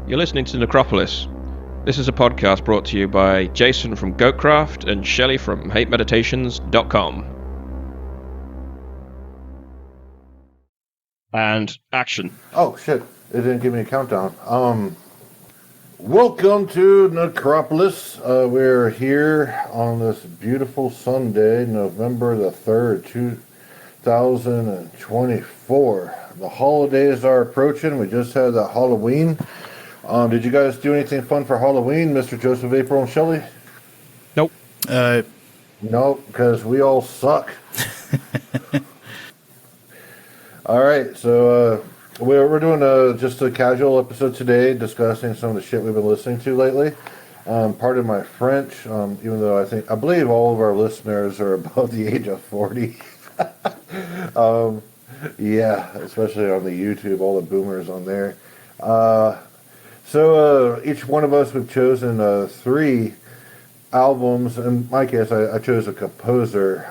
You're listening to Necropolis. This is a podcast brought to you by Jason from Goatcraft and Shelley from HateMeditations.com. And action. Oh shit, it didn't give me a countdown. Welcome to Necropolis. We're here on this beautiful Sunday, November the 3rd, 2024. The holidays are approaching. We just had the Halloween. Did you guys do anything fun for Halloween, Mr. Joseph, April, and Shelley? Nope. Nope, because we all suck. All right, so we're doing just a casual episode today, discussing some of the shit we've been listening to lately. Pardon my French, even though I believe all of our listeners are above the age of 40. Yeah, especially on the YouTube, all the boomers on there. So each one of us, we've chosen 3 albums. In my case, I chose a composer,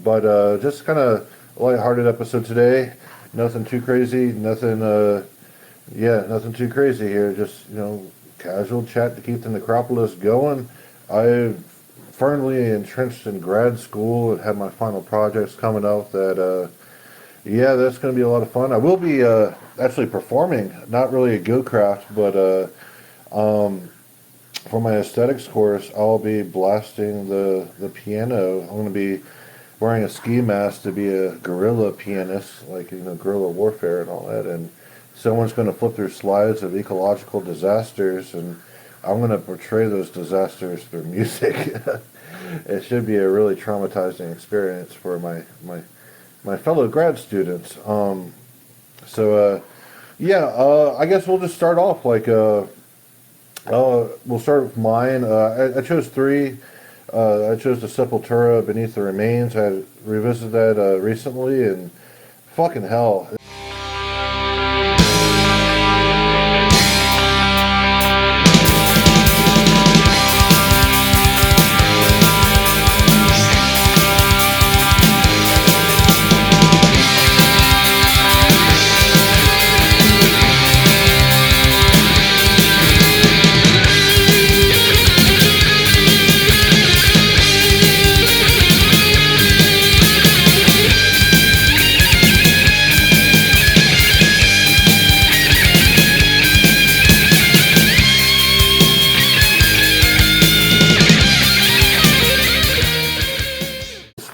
but just kind of lighthearted episode today. Nothing too crazy, nothing too crazy here. Just, casual chat to keep the Necropolis going. I'm firmly entrenched in grad school and have my final projects coming out that, that's going to be a lot of fun. I will be actually performing, not really at Goatcraft, but for my aesthetics course, I'll be blasting the piano. I'm going to be wearing a ski mask to be a guerrilla pianist, like, guerrilla warfare and all that. And someone's going to flip through slides of ecological disasters, and I'm going to portray those disasters through music. It should be a really traumatizing experience for my fellow grad students. I guess we'll just start off we'll start with mine. I chose 3. I chose the Sepultura, Beneath the Remains. I revisited that recently, and fucking hell.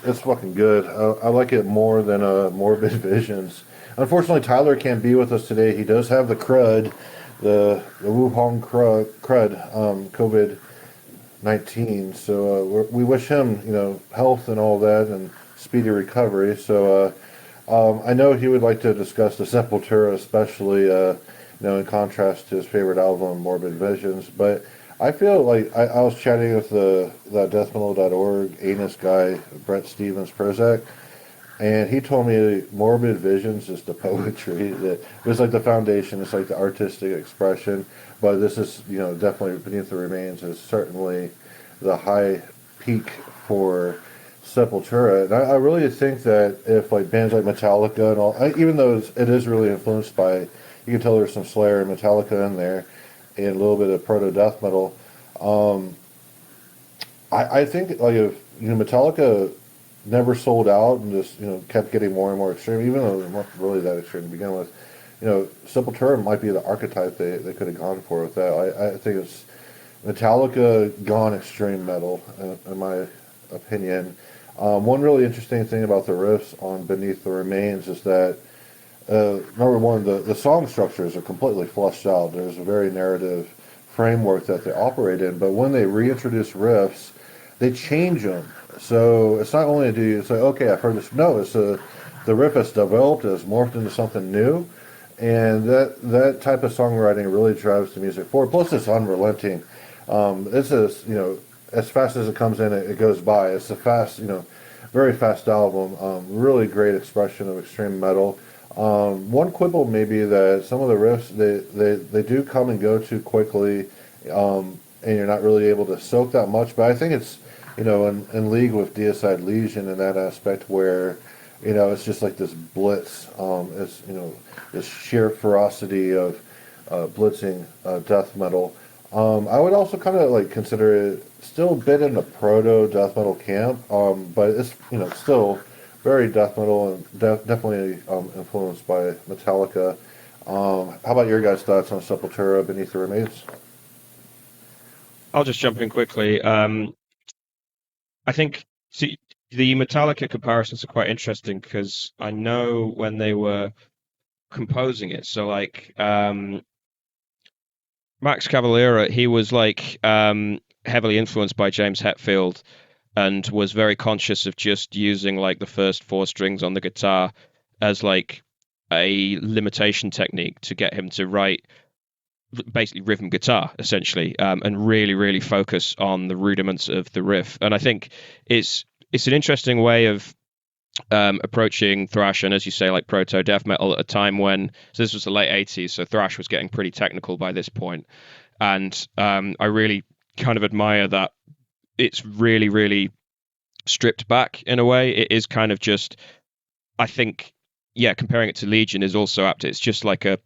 It's fucking good. I like it more than Morbid Visions. Unfortunately, Tyler can't be with us today. He does have the crud, the Wuhan crud, COVID-19. So we wish him, health and all that, and speedy recovery. So I know he would like to discuss the Sepultura, especially, in contrast to his favorite album, Morbid Visions. But I feel like I was chatting with the deathmetal.org anus guy, Brett Stevens Prozac, and he told me Morbid Visions is the poetry. That it's like the foundation, it's like the artistic expression, but this is, definitely Beneath the Remains is certainly the high peak for Sepultura. And I really think that if bands like Metallica and all, even though it is really influenced by, you can tell there's some Slayer and Metallica in there, and a little bit of proto-death metal. I think if Metallica never sold out and just kept getting more and more extreme, even though they weren't really that extreme to begin with, Sepultura might be the archetype they could have gone for with that. I think it's Metallica gone extreme metal, in my opinion. One really interesting thing about the riffs on Beneath the Remains is that number one, the song structures are completely fleshed out. There's a very narrative framework that they operate in, but when they reintroduce riffs, they change them. So it's not only do you say, okay, I've heard this. No, it's the riff has developed, has morphed into something new, and that type of songwriting really drives the music forward. Plus, it's unrelenting. This is, as fast as it comes in, it goes by. It's a fast, very fast album. Really great expression of extreme metal. One quibble may be that some of the riffs, they do come and go too quickly, and you're not really able to soak that much. But I think it's, in league with Deicide Legion in that aspect where, it's just like this blitz. It's, this sheer ferocity of blitzing death metal. I would also kind of like consider it still a bit in the proto death metal camp, but it's still very death metal and definitely influenced by Metallica. How about your guys' thoughts on Sepultura Beneath the Remains? I'll just jump in quickly. I think see, the Metallica comparisons are quite interesting because I know when they were composing it. So like Max Cavalera, he was like heavily influenced by James Hetfield and was very conscious of just using like the first four strings on the guitar as like a limitation technique to get him to write basically rhythm guitar essentially, and really focus on the rudiments of the riff. And I think it's an interesting way of approaching thrash and, as you say, like proto death metal at a time when, so this was the late 80s, so thrash was getting pretty technical by this point. And I really kind of admire that it's really stripped back in a way. It is kind of just, I think, yeah, comparing it to Legion is also apt. It's just like a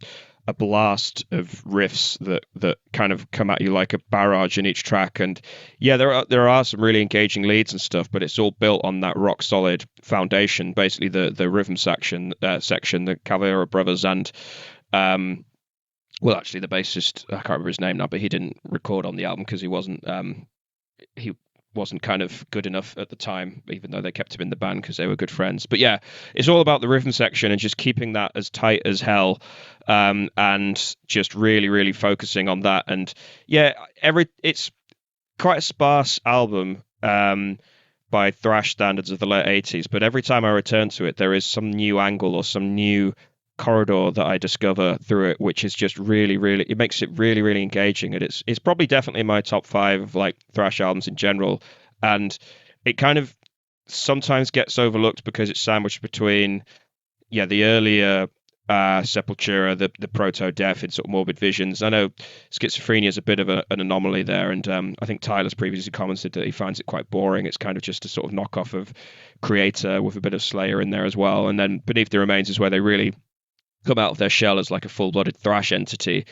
blast of riffs that kind of come at you like a barrage in each track. And yeah, there are some really engaging leads and stuff, but it's all built on that rock solid foundation, basically the rhythm section, the Cavalera brothers, and well, actually the bassist, I can't remember his name now, but he didn't record on the album because he wasn't kind of good enough at the time, even though they kept him in the band because they were good friends. But yeah, it's all about the rhythm section and just keeping that as tight as hell, and just really focusing on that. And yeah, it's quite a sparse album by thrash standards of the late 80s, but every time I return to it, there is some new angle or some new corridor that I discover through it, which is just really it makes it really engaging. And it's probably definitely in my top 5 of like thrash albums in general. And it kind of sometimes gets overlooked because it's sandwiched between the earlier Sepultura, the proto death in sort of Morbid Visions. I know Schizophrenia is a bit of an anomaly there, and I think Tyler's previously commented that he finds it quite boring. It's kind of just a sort of knockoff of Creator with a bit of Slayer in there as well. And then Beneath the Remains is where they really come out of their shell as like a full-blooded thrash entity,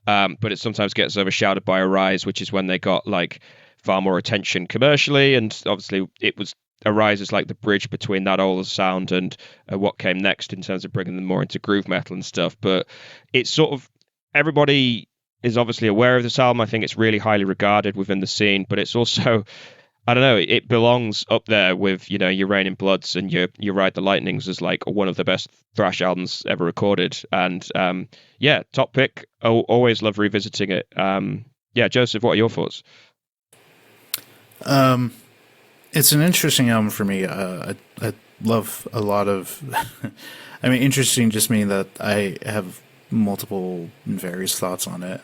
but it sometimes gets overshadowed by Arise, which is when they got like far more attention commercially, and obviously it was Arise is like the bridge between that old sound and what came next in terms of bringing them more into groove metal and stuff. But it's sort of, everybody is obviously aware of this album. I think it's really highly regarded within the scene, but it's also, I don't know, it belongs up there with, your Rain in Bloods and your Ride the Lightnings as like one of the best thrash albums ever recorded. And yeah, top pick. Always love revisiting it. Yeah, Joseph, what are your thoughts? It's an interesting album for me. I love a lot of, I mean, interesting just meaning that I have multiple and various thoughts on it.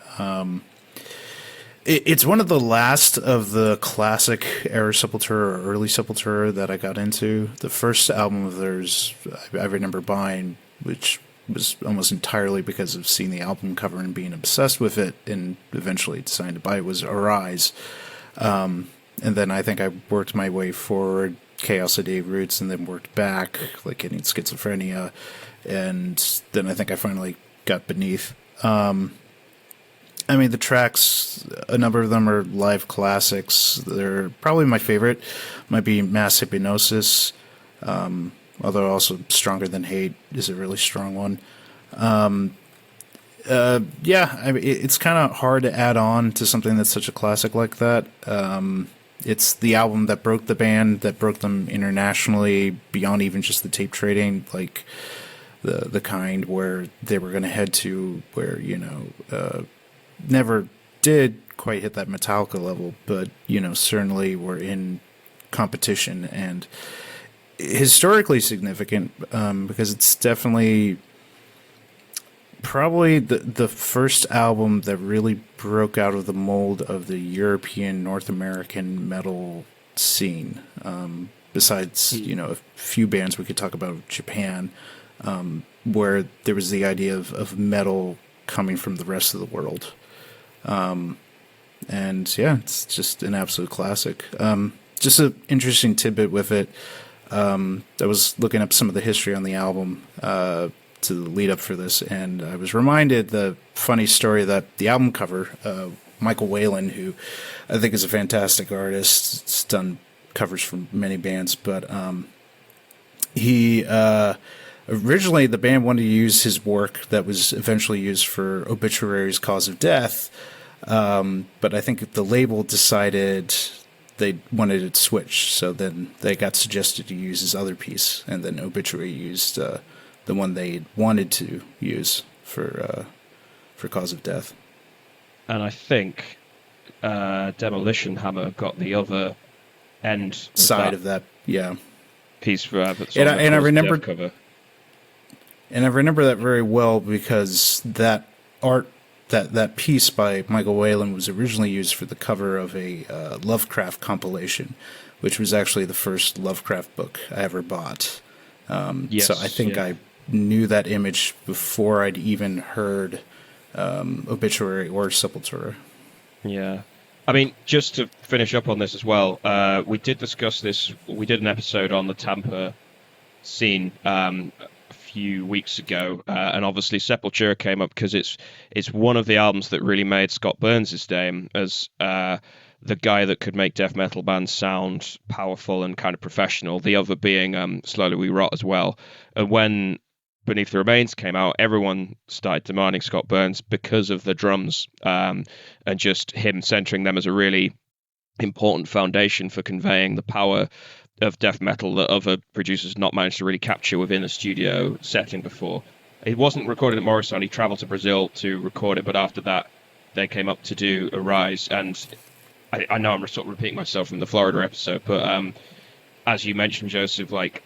It's one of the last of the classic era Sepultura or early Sepultura that I got into. The first album of theirs I remember buying, which was almost entirely because of seeing the album cover and being obsessed with it, and eventually deciding to buy it, was Arise. And then I think I worked my way forward, Chaos of Day Roots, and then worked back, like getting Schizophrenia, and then I think I finally got Beneath. I mean, the tracks, a number of them are live classics. They're probably my favorite. Might be Mass Hypnosis, although also Stronger Than Hate is a really strong one. Yeah, I mean, it's kind of hard to add on to something that's such a classic like that. It's the album that broke the band, that broke them internationally, beyond even just the tape trading, like the kind where they were going to head to, where, never did quite hit that Metallica level, but, certainly were in competition, and historically significant, because it's definitely probably the first album that really broke out of the mold of the European, North American metal scene. Besides, a few bands we could talk about, Japan, where there was the idea of metal coming from the rest of the world. And yeah, it's just an absolute classic. Just an interesting tidbit with it. I was looking up some of the history on the album. to the lead up for this, and I was reminded the funny story that the album cover, Michael Whalen, who I think is a fantastic artist, has done covers for many bands, but he originally the band wanted to use his work that was eventually used for Obituary's Cause of Death, but I think the label decided they wanted it switched, so then they got suggested to use his other piece, and then Obituary used the one they wanted to use for Cause of Death. And I think Demolition Hammer got the other end side of that, yeah. Piece for and I remember cover. And I remember that very well because that art, that piece by Michael Whalen was originally used for the cover of a Lovecraft compilation, which was actually the first Lovecraft book I ever bought. So I think I knew that image before I'd even heard Obituary or Sepultura. Yeah. I mean, just to finish up on this as well, we did discuss this. We did an episode on the Tampa scene a few weeks ago, and obviously Sepultura came up because it's one of the albums that really made Scott Burns' name as the guy that could make death metal bands sound powerful and kind of professional. The other being Slowly We Rot as well. And when Beneath the Remains came out, everyone started demanding Scott Burns because of the drums, and just him centering them as a really important foundation for conveying the power of death metal that other producers not managed to really capture within a studio setting before. It wasn't recorded at Morrison. He traveled to Brazil to record it, but after that they came up to do Arise. And I know I'm sort of repeating myself from the Florida episode, but as you mentioned, Joseph, like,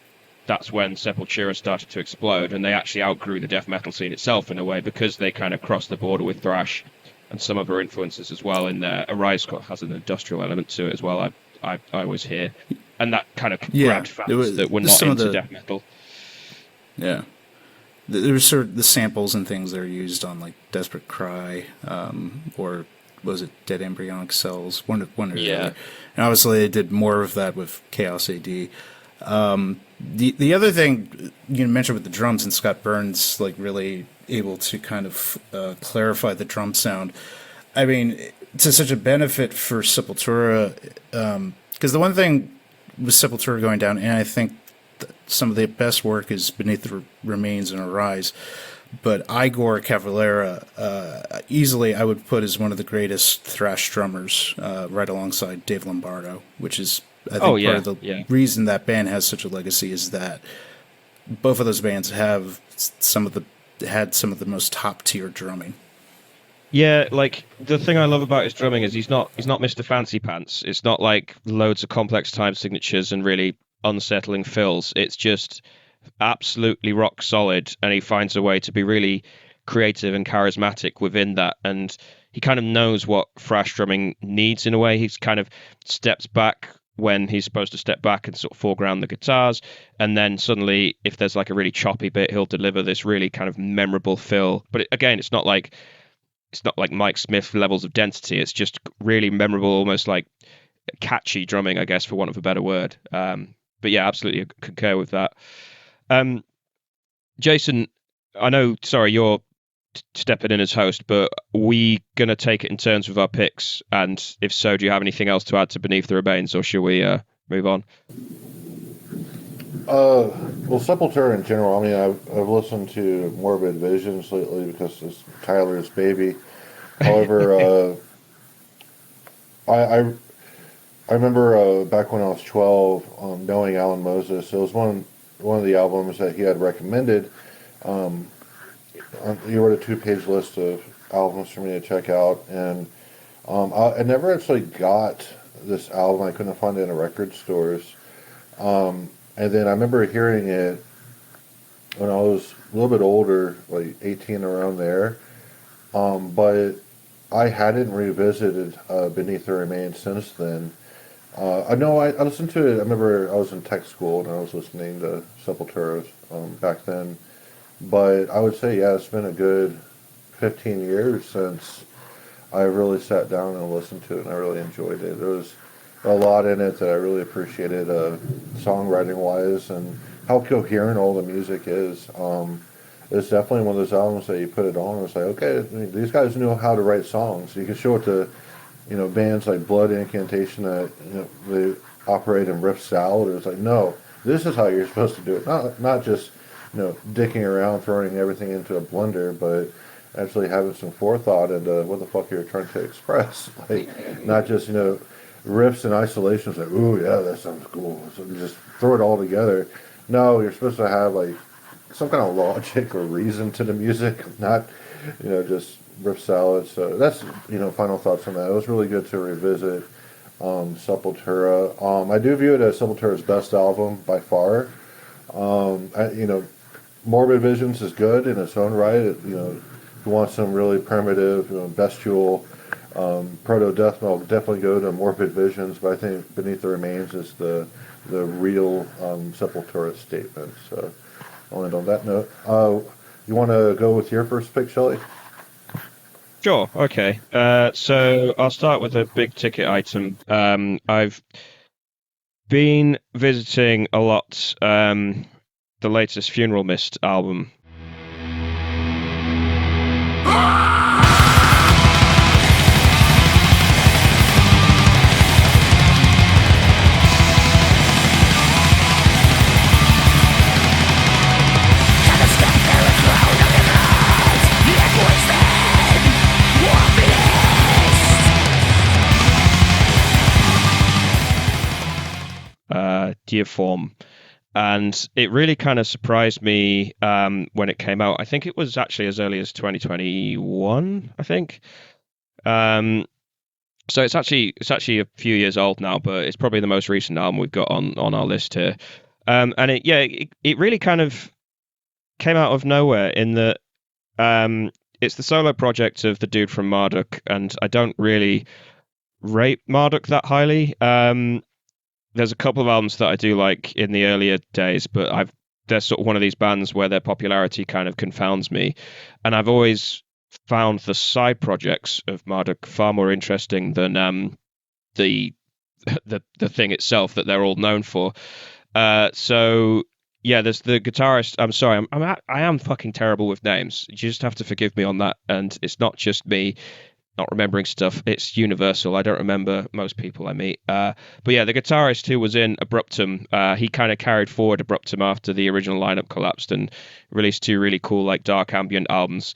that's when Sepultura started to explode, and they actually outgrew the death metal scene itself in a way because they kind of crossed the border with thrash and some other influences as well in there. Arise has an industrial element to it as well, I always hear. And that kind of grabbed fans that were not into death metal. Yeah. There were sort of the samples and things that are used on, like, Desperate Cry, or was it Dead Embryonic Cells? One or the other. And obviously they did more of that with Chaos AD. The other thing you mentioned with the drums and Scott Burns, like, really able to kind of clarify the drum sound. I mean, it's such a benefit for Sepultura, because the one thing with Sepultura going down, and I think some of the best work is Beneath the Remains and Arise, but Igor Cavalera, easily I would put as one of the greatest thrash drummers, right alongside Dave Lombardo, which is, I think, part of the reason that band has such a legacy is that both of those bands have had some of the most top tier drumming. Yeah, like, the thing I love about his drumming is he's not Mr. Fancy Pants. It's not like loads of complex time signatures and really unsettling fills. It's just absolutely rock solid, and he finds a way to be really creative and charismatic within that. And he kind of knows what thrash drumming needs in a way. He's kind of steps back when he's supposed to step back and sort of foreground the guitars, and then suddenly, if there's like a really choppy bit, he'll deliver this really kind of memorable fill. But again, it's not like Mike Smith levels of density. It's just really memorable, almost like catchy drumming, I guess, for want of a better word. But yeah, absolutely concur with that. Jason, I know, sorry, you're stepping in as host, but we going to take it in turns with our picks? And if so, do you have anything else to add to Beneath the Remains, or should we move on? Well, Sepultura in general, I mean, I've listened to Morbid Visions lately because it's Tyler's baby. However, I remember back when I was 12, knowing Alan Moses. It was one of the albums that he had recommended. He wrote a 2-page list of albums for me to check out, and I never actually got this album. I couldn't find it in the record stores. And then I remember hearing it when I was a little bit older, like 18, around there. But I hadn't revisited Beneath the Remains since then. I know I listened to it. I remember I was in tech school and I was listening to Sepultura back then. But I would say, yeah, it's been a good 15 years since I really sat down and listened to it, and I really enjoyed it. There was a lot in it that I really appreciated, songwriting-wise, and how coherent all the music is. it's definitely one of those albums that you put it on and it's like, okay, I mean, these guys know how to write songs. You can show it to, bands like Blood Incantation that, they operate in riff salad. It's like, no, this is how you're supposed to do it. Not just, dicking around, throwing everything into a blender, but actually having some forethought into what the fuck you're trying to express. Like, not just, riffs and isolations like, ooh, yeah, that sounds cool. So you just throw it all together. No, you're supposed to have, like, some kind of logic or reason to the music, not, just riff salad. So that's, final thoughts on that. It was really good to revisit Sepultura. I do view it as Sepultura's best album by far. Morbid Visions is good in its own right. If you want some really primitive, bestial, proto-death metal, definitely go to Morbid Visions. But I think Beneath the Remains is the real Sepultura statement. So I'll end on that note. You want to go with your first pick, Shelley? Sure. Okay. So I'll start with a big ticket item. I've been visiting a lot the latest Funeral Mist album. Deiform. And it really kind of surprised me when it came out. I think it was actually as early as 2021, I think. So it's actually a few years old now, but it's probably the most recent album we've got on our list here. And it really kind of came out of nowhere in that it's the solo project of the dude from Marduk, and I don't really rate Marduk that highly. There's a couple of albums that I do like in the earlier days, but they're sort of one of these bands where their popularity kind of confounds me. And I've always found the side projects of Marduk far more interesting than the thing itself that they're all known for. So yeah, there's the guitarist. I'm sorry, I am fucking terrible with names. You just have to forgive me on that. And it's not just me not remembering stuff. It's universal. I don't remember most people I meet. But yeah, the guitarist who was in Abruptum, he kind of carried forward Abruptum after the original lineup collapsed and released two really cool, like, dark ambient albums.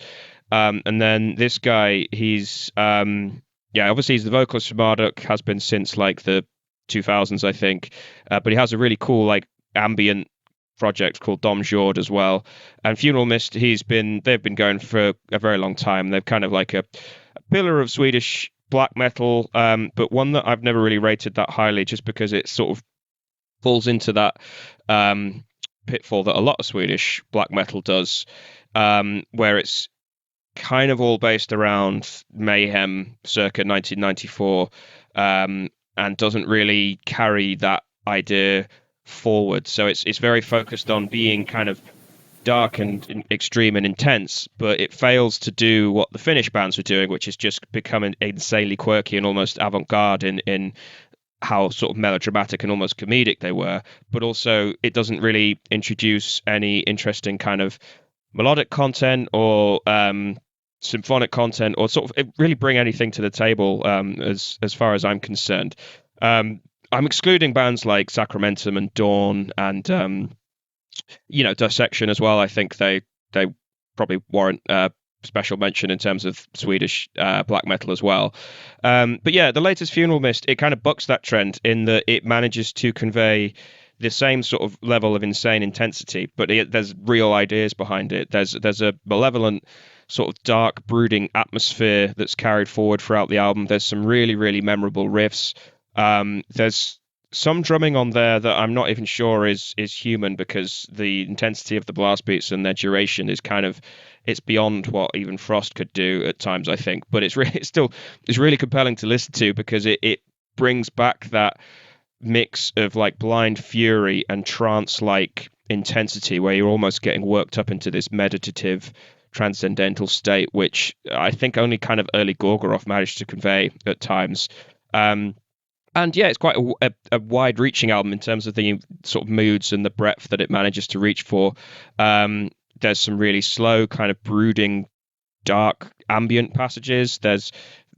And then this guy, he's obviously he's the vocalist for Marduk, has been since like the 2000s, I think. But he has a really cool, like, ambient project called Dom Jord as well. And Funeral Mist, they've been going for a very long time. They've kind of like a pillar of Swedish black metal, but one that I've never really rated that highly, just because it sort of falls into that pitfall that a lot of Swedish black metal does, where it's kind of all based around Mayhem circa 1994, and doesn't really carry that idea forward. So it's very focused on being kind of dark and extreme and intense, but it fails to do what the Finnish bands were doing, which is just becoming insanely quirky and almost avant-garde in how sort of melodramatic and almost comedic they were. But also it doesn't really introduce any interesting kind of melodic content or symphonic content, or sort of really bring anything to the table, as far as I'm concerned. I'm excluding bands like Sacramentum and Dawn and Dissection as well. I think they probably warrant special mention in terms of Swedish black metal as well. But yeah, the latest Funeral Mist, it kind of bucks that trend in that it manages to convey the same sort of level of insane intensity, but there's real ideas behind it. There's a malevolent sort of dark, brooding atmosphere that's carried forward throughout the album. There's some really, really memorable riffs. There's some drumming on there that I'm not even sure is human, because the intensity of the blast beats and their duration is it's beyond what even Frost could do at times, I think. But it's really compelling to listen to, because it brings back that mix of like blind fury and trance-like intensity, where you're almost getting worked up into this meditative, transcendental state, which I think only kind of early Gorgoroth managed to convey at times. And yeah, it's quite a wide-reaching album in terms of the sort of moods and the breadth that it manages to reach for. There's some really slow, kind of brooding, dark, ambient passages. There's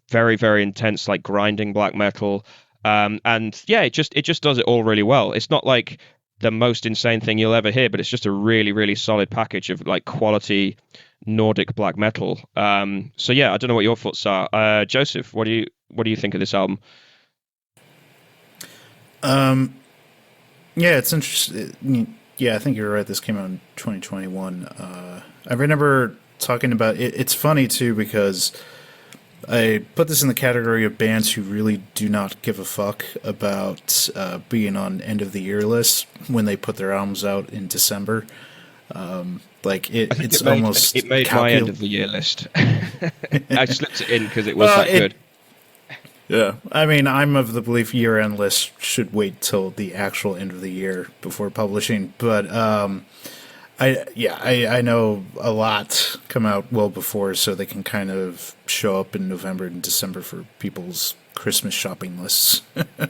very, very intense, like grinding black metal. And yeah, it just does it all really well. It's not like the most insane thing you'll ever hear, but it's just a really, really solid package of like quality Nordic black metal. So yeah, I don't know what your thoughts are. Joseph, what do you think of this album? Um, yeah, it's interesting. Yeah, I think you're right. This came out in 2021. I remember talking about it. It's funny too because I put this in the category of bands who really do not give a fuck about being on end of the year lists when they put their albums out in December. Like I think it's almost it made my end of the year list. I slipped it in because it was that good. Yeah, I mean, I'm of the belief year-end lists should wait till the actual end of the year before publishing. But I know a lot come out well before, so they can kind of show up in November and December for people's Christmas shopping lists.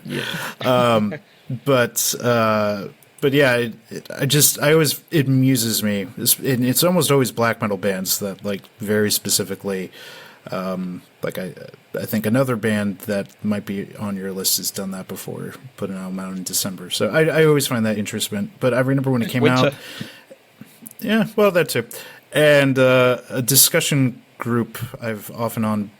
Yeah. But yeah, it amuses me. It's almost always black metal bands that like very specifically. Like I think another band that might be on your list has done that before, put an album out in December. So I always find that interesting. But I remember when it came out. Yeah, well, that too. And a discussion group I've off and on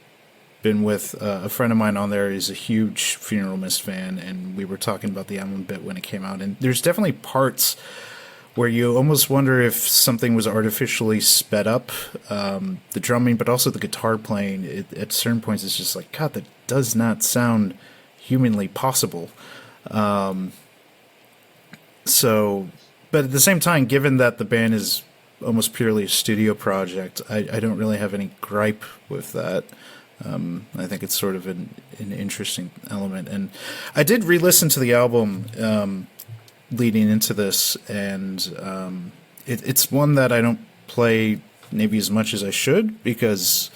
been with, a friend of mine on there is a huge Funeral Mist fan, and we were talking about the album a bit when it came out. And there's definitely parts where you almost wonder if something was artificially sped up, the drumming, but also the guitar playing. At certain points, it's just like, God, that does not sound humanly possible. So, but at the same time, given that the band is almost purely a studio project, I don't really have any gripe with that. I think it's sort of an interesting element. And I did re-listen to the album leading into this, and it's one that I don't play maybe as much as I should, because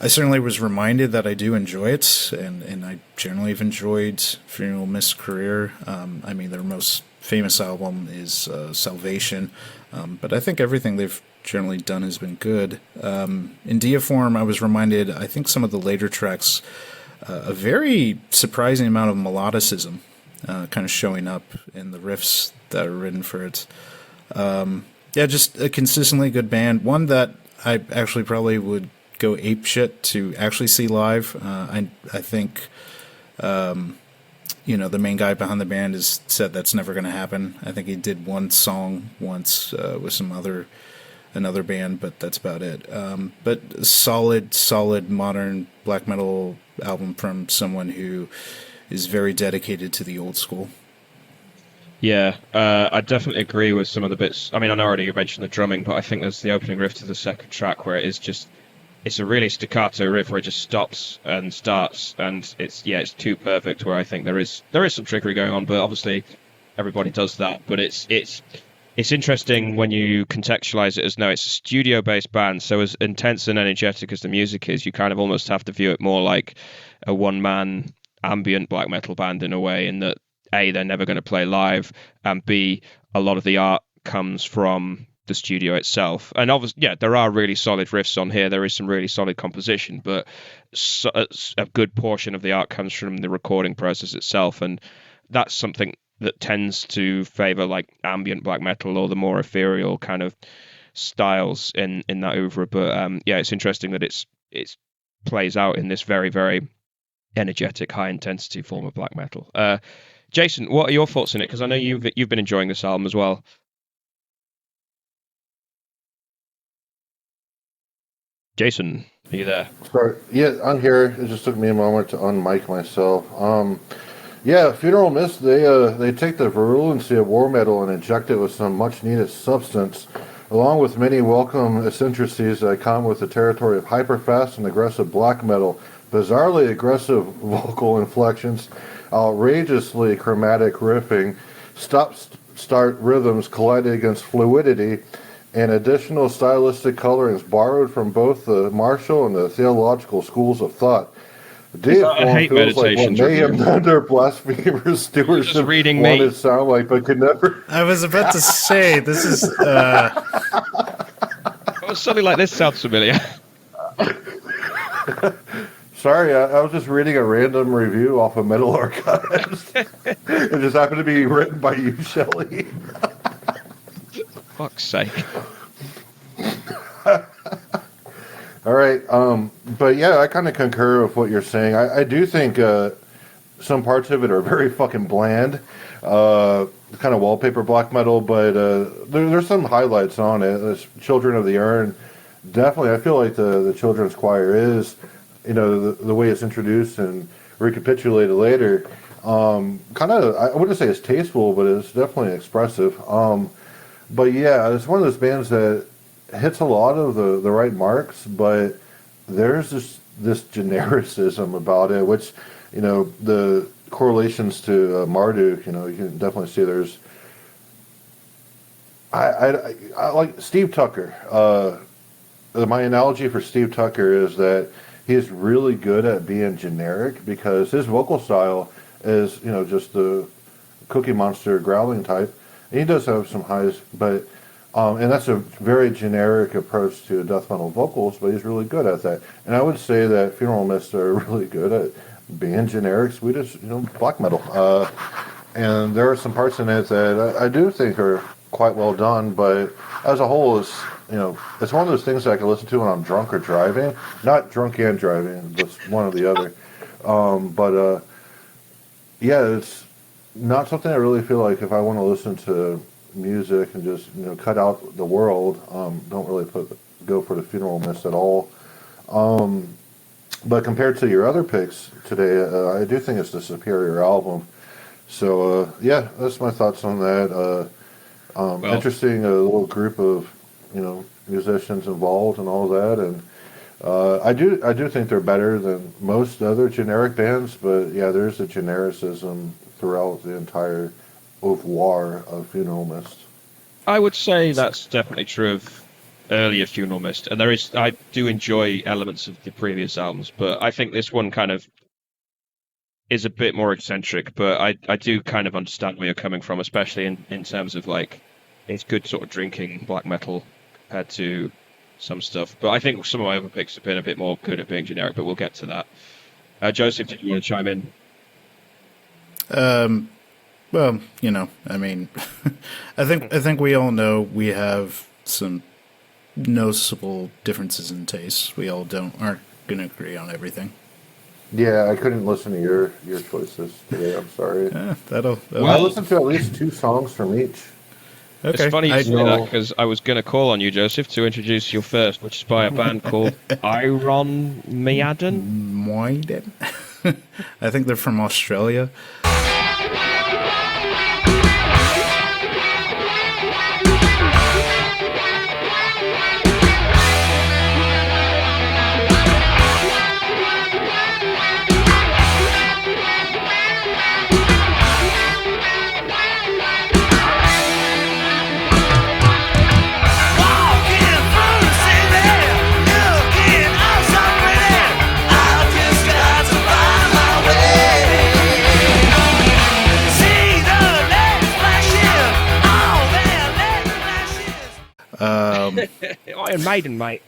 I certainly was reminded that I do enjoy it, and I generally have enjoyed Funeral Mist's career. I mean, their most famous album is Salvation, but I think everything they've generally done has been good. In Diaform, I was reminded, I think some of the later tracks, a very surprising amount of melodicism kind of showing up in the riffs that are written for it. Yeah, just a consistently good band. One that I actually probably would go ape shit to actually see live. I think, the main guy behind the band has said that's never going to happen. I think he did one song once with another band, but that's about it. But solid modern black metal album from someone who is very dedicated to the old school. Yeah, I definitely agree with some of the bits. I mean, I know already you mentioned the drumming, but I think there's the opening riff to the second track where it's a really staccato riff where it just stops and starts, and it's too perfect. Where I think there is some trickery going on, but obviously everybody does that. But it's interesting when you contextualize it as no, it's a studio-based band, so as intense and energetic as the music is, you kind of almost have to view it more like a one-man ambient black metal band in a way, in that A, they're never going to play live, and B, a lot of the art comes from the studio itself. And obviously, yeah, there are really solid riffs on here. There is some really solid composition, but a good portion of the art comes from the recording process itself, and that's something that tends to favor like ambient black metal or the more ethereal kind of styles in that oeuvre. But yeah, it's interesting that it's plays out in this very, very energetic, high intensity form of black metal. Jason, what are your thoughts on it? Because I know you've been enjoying this album as well. Jason, are you there? Sorry. Yeah, I'm here. It just took me a moment to unmic myself. Yeah, Funeral Mist, they take the virulency of war metal and inject it with some much needed substance, along with many welcome eccentricities that come with the territory of hyperfast and aggressive black metal, bizarrely aggressive vocal inflections, outrageously chromatic riffing, stop-start rhythms colliding against fluidity, and additional stylistic colorings borrowed from both the martial and the theological schools of thought. Diaform feels like what Mayhem under blasphemers stewardship wanted to sound like, but could never. I was about to say, this is... something like this sounds familiar. Sorry, I was just reading a random review off of Metal Archives. It just happened to be written by you, Shelley. Fuck's sake. All right, but yeah, I kind of concur with what you're saying. I do think some parts of it are very fucking bland, kind of wallpaper black metal, but there's some highlights on it. This Children of the Urn, definitely, I feel like the children's choir is, the way it's introduced and recapitulated later, kind of, I wouldn't say it's tasteful, but it's definitely expressive. But yeah, it's one of those bands that hits a lot of the right marks, but there's this genericism about it, which, the correlations to Marduk, you can definitely see there's, I like Steve Tucker. My analogy for Steve Tucker is that he's really good at being generic because his vocal style is, just the Cookie Monster growling type. And he does have some highs, but and that's a very generic approach to death metal vocals, but he's really good at that. And I would say that Funeral Mist are really good at being generic Swedish, black metal. And there are some parts in it that I do think are quite well done, but as a whole, it's one of those things that I can listen to when I'm drunk or driving. Not drunk and driving, just one or the other. But yeah, it's not something I really feel like if I want to listen to music and just cut out the world, don't really go for the Funeral Mist at all. But compared to your other picks today, I do think it's the superior album. So yeah, that's my thoughts on that. Interesting, little group of musicians involved and all that, and I do think they're better than most other generic bands. But yeah, there's a genericism throughout the entire oeuvre of Funeral Mist. I would say that's definitely true of earlier Funeral Mist, and I do enjoy elements of the previous albums, but I think this one kind of is a bit more eccentric, but I do kind of understand where you're coming from, especially in terms of like it's good sort of drinking black metal compared to some stuff. But I think some of my other picks have been a bit more good at being generic, but we'll get to that. Joseph, did you want to chime in? Well, I mean, I think we all know we have some noticeable differences in tastes. We all aren't going to agree on everything. Yeah, I couldn't listen to your choices today. I'm sorry. That'll I listened to at least 2 songs from each. Okay. It's funny you say that because I was going to call on you, Joseph, to introduce your first, which is by a band called Iron Maiden. I think they're from Australia. Iron Maiden, mate.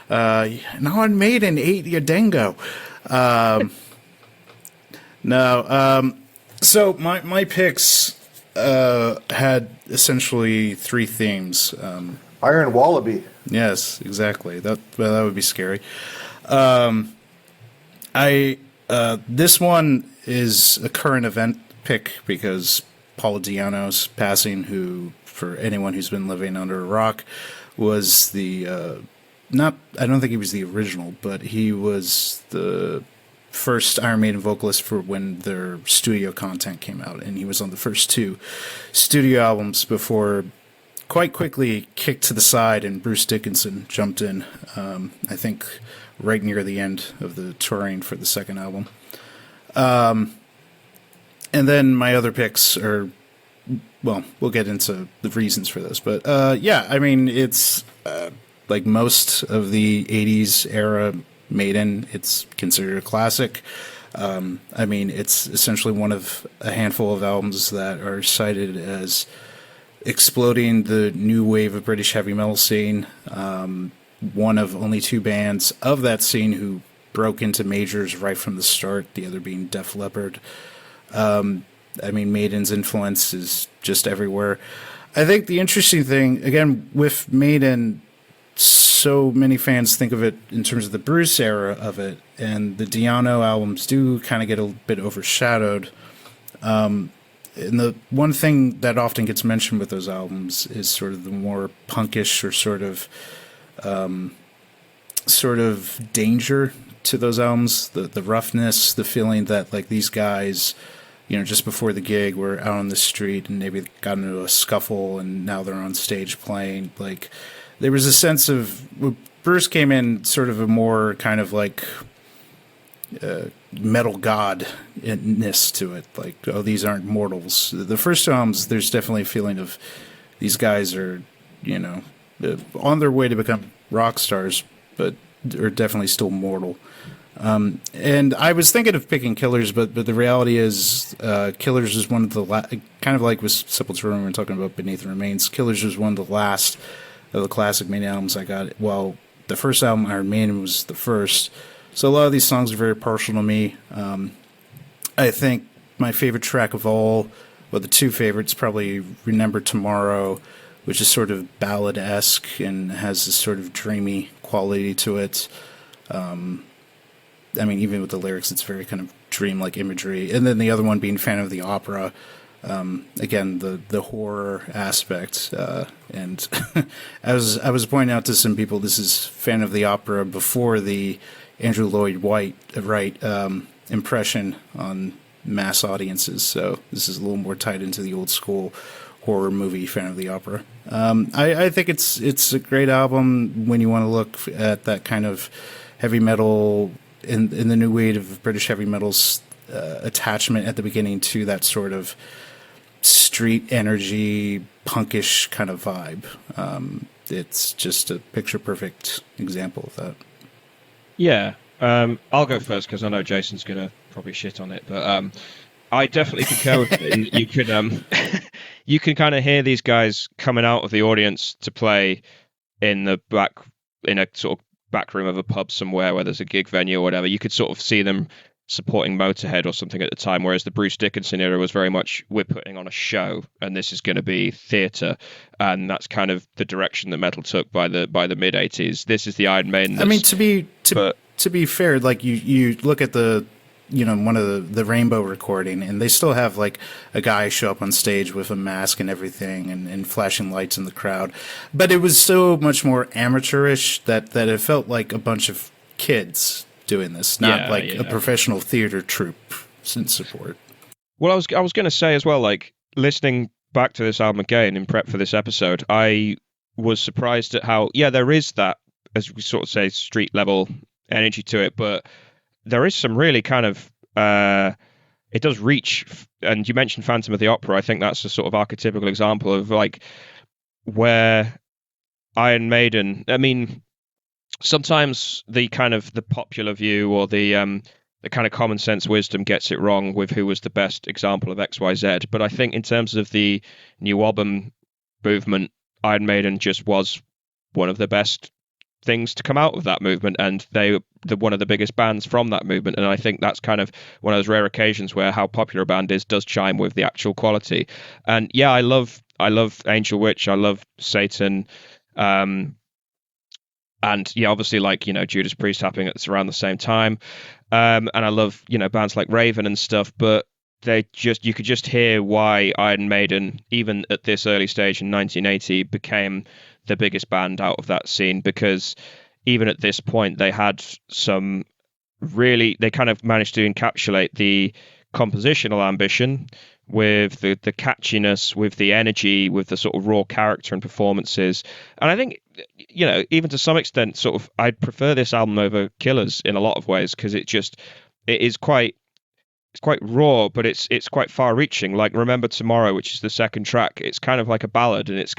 Iron Maiden ate your dingo. No. So my picks had essentially 3 themes. Iron Wallaby. Yes, exactly. That would be scary. This one is a current event pick because Paul Di'Anno's passing, who, for anyone who's been living under a rock, was the I don't think he was the original, but he was the first Iron Maiden vocalist for when their studio content came out, and he was on the first 2 studio albums before quite quickly kicked to the side and Bruce Dickinson jumped in, I think right near the end of the touring for the second album. And then my other picks are, well, we'll get into the reasons for this, but yeah, I mean, it's like most of the 80s era Maiden, it's considered a classic. I mean, it's essentially one of a handful of albums that are cited as exploding the new wave of British heavy metal scene. One of only two bands of that scene who broke into majors right from the start, the other being Def Leppard. I mean, Maiden's influence is just everywhere. I think the interesting thing, again, with Maiden, so many fans think of it in terms of the Bruce era of it, and the Diano albums do kind of get a bit overshadowed. And the one thing that often gets mentioned with those albums is sort of the more punkish or sort of danger to those albums, the roughness, the feeling that like these guys, you know, just before the gig were out on the street and maybe got into a scuffle and now they're on stage playing. Like there was a sense of Bruce came in sort of a more kind of like metal godness to it. Like, oh, these aren't mortals. The first albums, there's definitely a feeling of these guys are, you know, on their way to become rock stars, but are definitely still mortal. And I was thinking of picking Killers, but the reality is Killers is one of the kind of like with Sepultura when we were talking about Beneath the Remains. Killers was one of the last of the classic Maiden albums I got. Well, the first album, Iron Maiden, was the first. So a lot of these songs are very partial to me. I think my favorite track of all, well, the two favorites, probably Remember Tomorrow, which is sort of ballad-esque and has this sort of dreamy quality to it. I mean, even with the lyrics, it's very kind of dream-like imagery. And then the other one being Phantom of the Opera. Again, the horror aspect. And I was pointing out to some people, this is Phantom of the Opera before the Andrew Lloyd Wright impression on mass audiences. So this is a little more tied into the old school horror movie Phantom of the Opera. I think it's a great album when you want to look at that kind of heavy metal in the new wave of British heavy metal's attachment at the beginning to that sort of street energy, punkish kind of vibe. It's just a picture perfect example of that. Yeah, I'll go first because I know Jason's gonna probably shit on it, but I definitely concur with it. You could you can kind of hear these guys coming out of the audience to play in a sort of back room of a pub somewhere where there's a gig venue or whatever. You could sort of see them supporting Motorhead or something at the time, whereas the Bruce Dickinson era was very much, we're putting on a show and this is going to be theatre, and that's kind of the direction that metal took by the mid 80s. This is the Iron Maiden. I mean, to be fair, like you look at the, you know, one of the Rainbow recording, and they still have like a guy show up on stage with a mask and everything and flashing lights in the crowd, but it was so much more amateurish that it felt like a bunch of kids doing this, not a professional theater troupe in support. Well, I was going to say as well, like listening back to this album again in prep for this episode, I was surprised at how there is that, as we sort of say, street level energy to it, but there is some really kind of it does reach. And you mentioned Phantom of the Opera. I think that's a sort of archetypical example of like where Iron Maiden, I mean, sometimes the kind of the popular view or the kind of common sense wisdom gets it wrong with who was the best example of XYZ. But I think in terms of the new album movement, Iron Maiden just was one of the best things to come out of that movement, and they're one of the biggest bands from that movement. And I think that's kind of one of those rare occasions where how popular a band is does chime with the actual quality. And yeah, I love Angel Witch, I love Satan, and yeah, obviously, like, you know, Judas Priest happening at around the same time, and I love, you know, bands like Raven and stuff. But you could just hear why Iron Maiden, even at this early stage in 1980, became the biggest band out of that scene, because even at this point they had some they kind of managed to encapsulate the compositional ambition with the catchiness, with the energy, with the sort of raw character and performances. And I think, you know, even to some extent, sort of, I'd prefer this album over Killers in a lot of ways, because it's quite raw, but it's quite far reaching. Like Remember Tomorrow, which is the second track, it's kind of like a ballad, and it's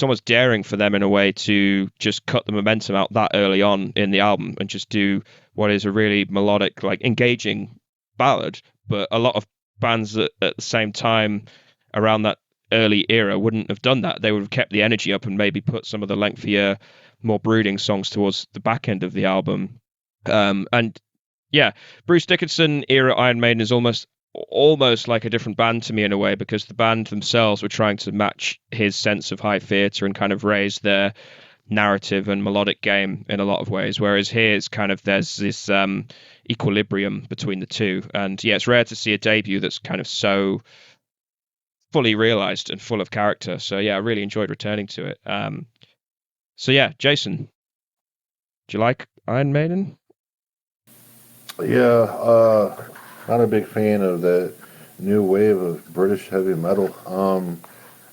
almost daring for them in a way to just cut the momentum out that early on in the album and just do what is a really melodic, like engaging ballad. But a lot of bands at the same time around that early era wouldn't have done that. They would have kept the energy up and maybe put some of the lengthier, more brooding songs towards the back end of the album. And yeah, Bruce Dickinson era Iron Maiden is almost like a different band to me in a way, because the band themselves were trying to match his sense of high theatre and kind of raise their narrative and melodic game in a lot of ways, whereas here it's kind of there's this equilibrium between the two. And yeah, it's rare to see a debut that's kind of so fully realized and full of character. So yeah, I really enjoyed returning to it. So yeah, Jason, do you like Iron Maiden? Yeah, not a big fan of that new wave of British heavy metal.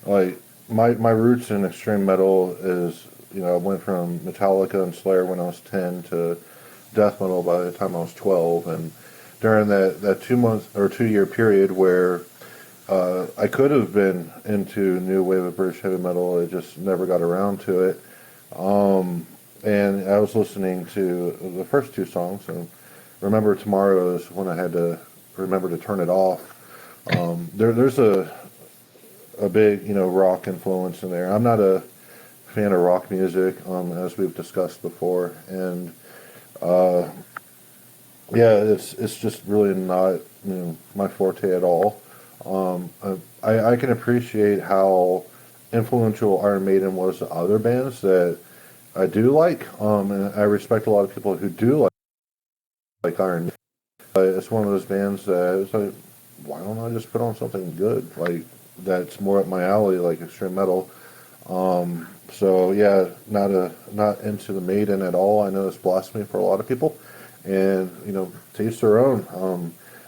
Like my roots in extreme metal is, I went from Metallica and Slayer when I was 10 to death metal by the time I was 12, and during that 2 month or 2 year period where I could have been into new wave of British heavy metal, I just never got around to it. And I was listening to the first two songs, and Remember Tomorrow is when I had to remember to turn it off. There's a big, rock influence in there. I'm not a fan of rock music, as we've discussed before, and yeah, it's just really not, my forte at all. I can appreciate how influential Iron Maiden was to other bands that I do like, and I respect a lot of people who do like Iron Maiden. It's one of those bands that it's like, why don't I just put on something good, like that's more up my alley, like extreme metal. So yeah, not into the Maiden at all. I know it's blasphemy for a lot of people, and taste their own.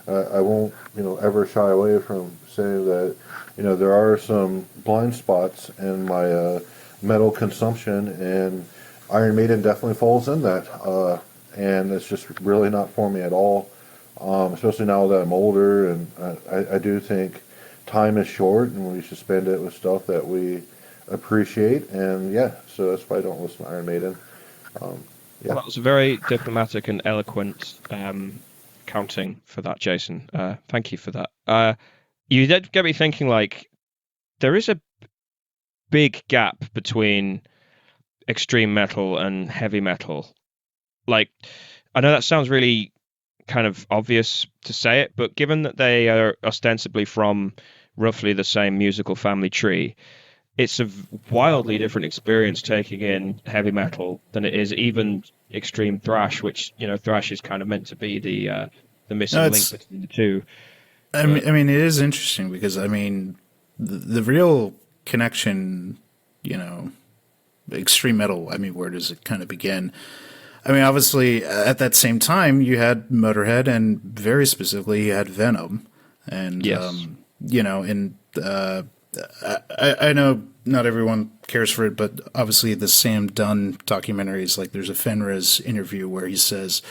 I won't ever shy away from saying that there are some blind spots in my metal consumption, and Iron Maiden definitely falls in that. And it's just really not for me at all. Especially now that I'm older, and I do think time is short, and we should spend it with stuff that we appreciate. And yeah, so that's why I don't listen to Iron Maiden. Yeah. Well, that was a very diplomatic and eloquent counting for that, Jason. Thank you for that. You did get me thinking, like, there is a big gap between extreme metal and heavy metal. Like, I know that sounds really kind of obvious to say it, but given that they are ostensibly from roughly the same musical family tree, it's a wildly different experience taking in heavy metal than it is even extreme thrash, which thrash is kind of meant to be the missing link between the two. I mean, it is interesting because the real connection, extreme metal. I mean, where does it kind of begin? I mean, obviously, at that same time, you had Motorhead, and very specifically, you had Venom, and yes. I know not everyone cares for it, but obviously the Sam Dunn documentaries, like there's a Fenriz interview where he says,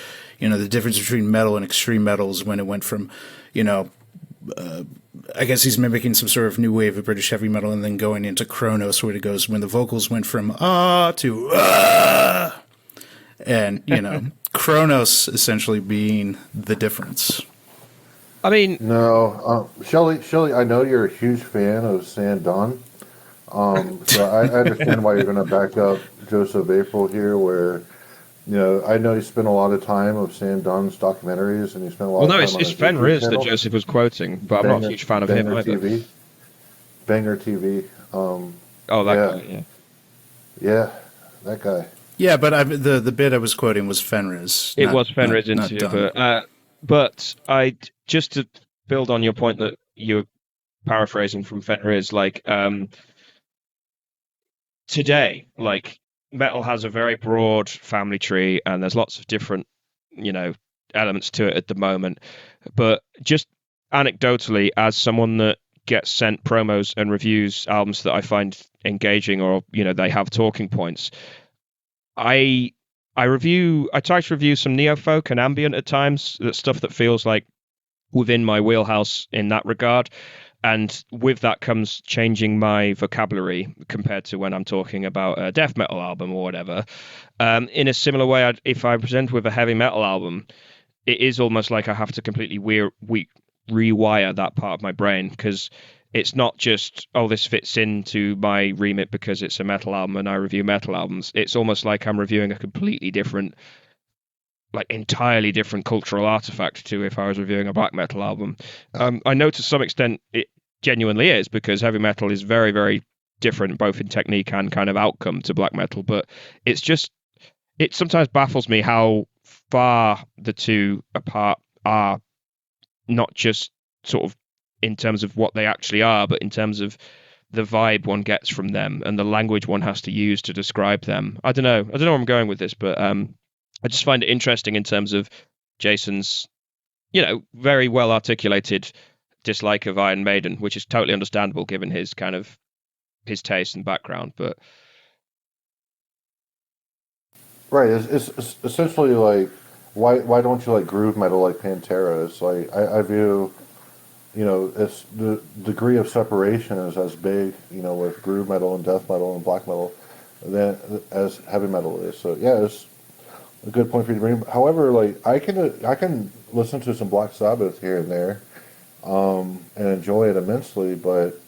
the difference between metal and extreme metal is when it went from, I guess he's mimicking some sort of new wave of British heavy metal, and then going into Kronos, where it goes when the vocals went from ah to ah. And, Kronos essentially being the difference. I mean... No, Shelley, I know you're a huge fan of Sam Dunn. So I understand why you're going to back up Joseph April here, where, I know you spent a lot of time of Sam Dunn's documentaries, and you spent a lot of time on it's Fenriz that Joseph was quoting, but I'm not a huge fan of him either. Banger TV. That guy, yeah. Yeah, that guy. Yeah, but the bit I was quoting was Fenriz. It was Fenriz interview, but I just to build on your point that you're paraphrasing from Fenriz, like today, like metal has a very broad family tree, and there's lots of different, elements to it at the moment. But just anecdotally, as someone that gets sent promos and reviews albums that I find engaging, or they have talking points. I try to review some neo-folk and ambient at times, that stuff that feels like within my wheelhouse in that regard. And with that comes changing my vocabulary compared to when I'm talking about a death metal album or whatever. In a similar way, if I present with a heavy metal album, it is almost like I have to completely rewire that part of my brain, because it's not just, oh, this fits into my remit because it's a metal album and I review metal albums. It's almost like I'm reviewing a completely different, like entirely different cultural artifact to if I was reviewing a black metal album. I know to some extent it genuinely is, because heavy metal is very, very different, both in technique and kind of outcome, to black metal. But it's just, it sometimes baffles me how far the two apart are, not just sort of in terms of what they actually are, but in terms of the vibe one gets from them and the language one has to use to describe them. I don't know where I'm going with this, but I just find it interesting in terms of Jason's, very well articulated dislike of Iron Maiden, which is totally understandable given his kind of his taste and background. But Right. It's essentially like, why don't you like groove metal like Pantera? It's like I view, it's the degree of separation is as big, with groove metal and death metal and black metal than as heavy metal is. So yeah, it's a good point for you to bring. However, like I can listen to some Black Sabbath here and there, and enjoy it immensely, but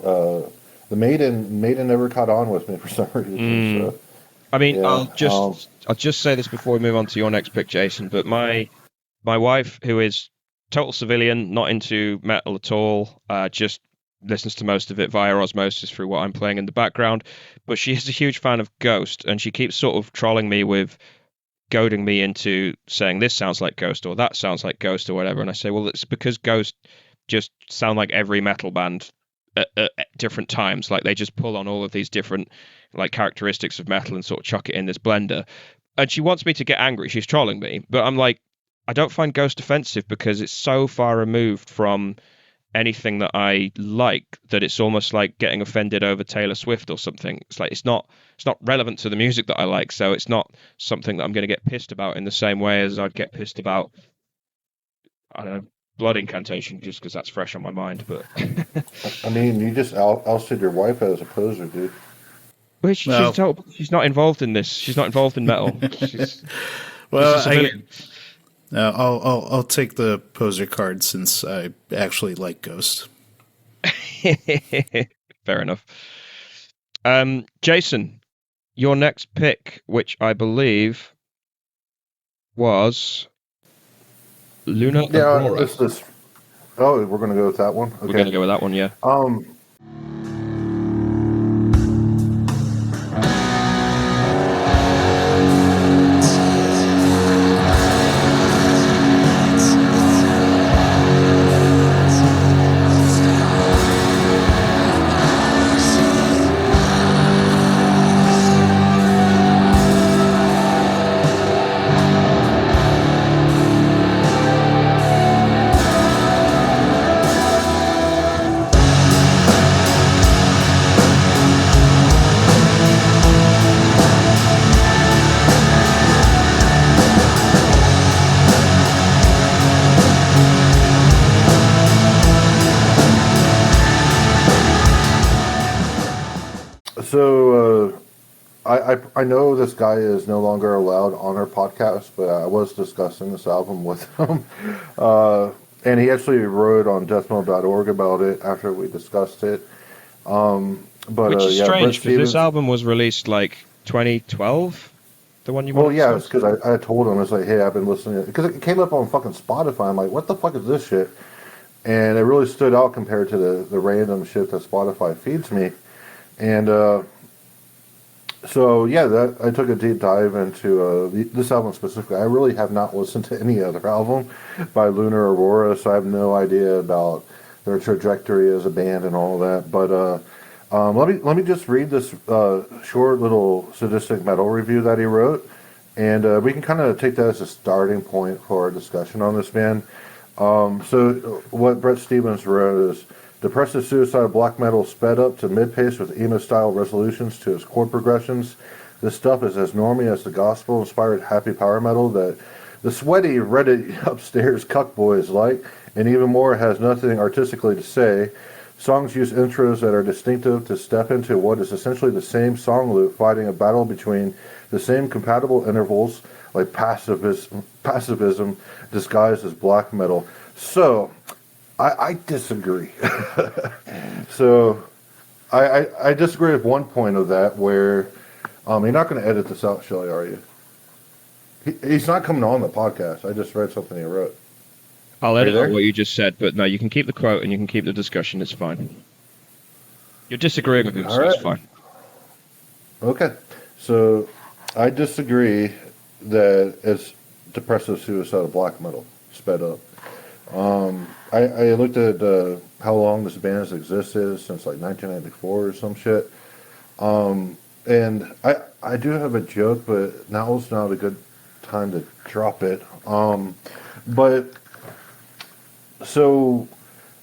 the Maiden never caught on with me for some reason. So I mean, yeah, I'll just say this before we move on to your next pick, Jason. But my wife, who is total civilian, not into metal at all, just listens to most of it via osmosis through what I'm playing in the background. But she is a huge fan of Ghost, and she keeps sort of trolling me with goading me into saying this sounds like Ghost or that sounds like Ghost or whatever. And I say, well, it's because Ghost just sound like every metal band at different times. Like they just pull on all of these different like characteristics of metal and sort of chuck it in this blender. And she wants me to get angry. She's trolling me, but I'm like, I don't find Ghost offensive because it's so far removed from anything that I like that it's almost like getting offended over Taylor Swift or something. It's like it's not relevant to the music that I like, so it's not something that I'm going to get pissed about in the same way as I'd get pissed about, I don't know, Blood Incantation, just because that's fresh on my mind. But I mean, you just ousted your wife as a poser, dude. she's not involved in this. She's not involved in metal. She's Well, just a civilian. I'll take the poser card since I actually like Ghost. Fair enough. Jason, your next pick, which I believe was Lunar Aurora. It's this. Oh, we're gonna go with that one. Okay. We're going to go with that one, yeah. So I know this guy is no longer allowed on our podcast, but I was discussing this album with him, and he actually wrote on deathmetal.org about it after we discussed it. But Which is yeah, strange because this album was released like 2012. The one you Well, wanted yeah, to it's because I told him, it's like, hey, I've been listening to it. Because it came up on fucking Spotify. I'm like, what the fuck is this shit? And it really stood out compared to the random shit that Spotify feeds me. And so, yeah, I took a deep dive into this album specifically. I really have not listened to any other album by Lunar Aurora, so I have no idea about their trajectory as a band and all that. But let me just read this short little sadistic metal review that he wrote, and we can kind of take that as a starting point for our discussion on this band. So what Brett Stevens wrote is, depressive suicide black metal sped up to mid-pace with emo-style resolutions to its chord progressions. This stuff is as normy as the gospel-inspired happy power metal that the sweaty Reddit upstairs cuckboys like, and even more has nothing artistically to say. Songs use intros that are distinctive to step into what is essentially the same song loop, fighting a battle between the same compatible intervals, like pacifism disguised as black metal. So, I disagree. So I disagree with one point of that where you're not going to edit this out, Shelley, are you? He's not coming on the podcast. I just read something he wrote. I'll Are you edit out there? what you just said, but no, you can keep the quote and you can keep the discussion. It's fine. You're disagreeing with him, All so it's right. fine. Okay. So I disagree that it's depressive suicidal black metal sped up. I looked at how long this band has existed since like 1994 or some shit. And I do have a joke, but now's not a good time to drop it. But so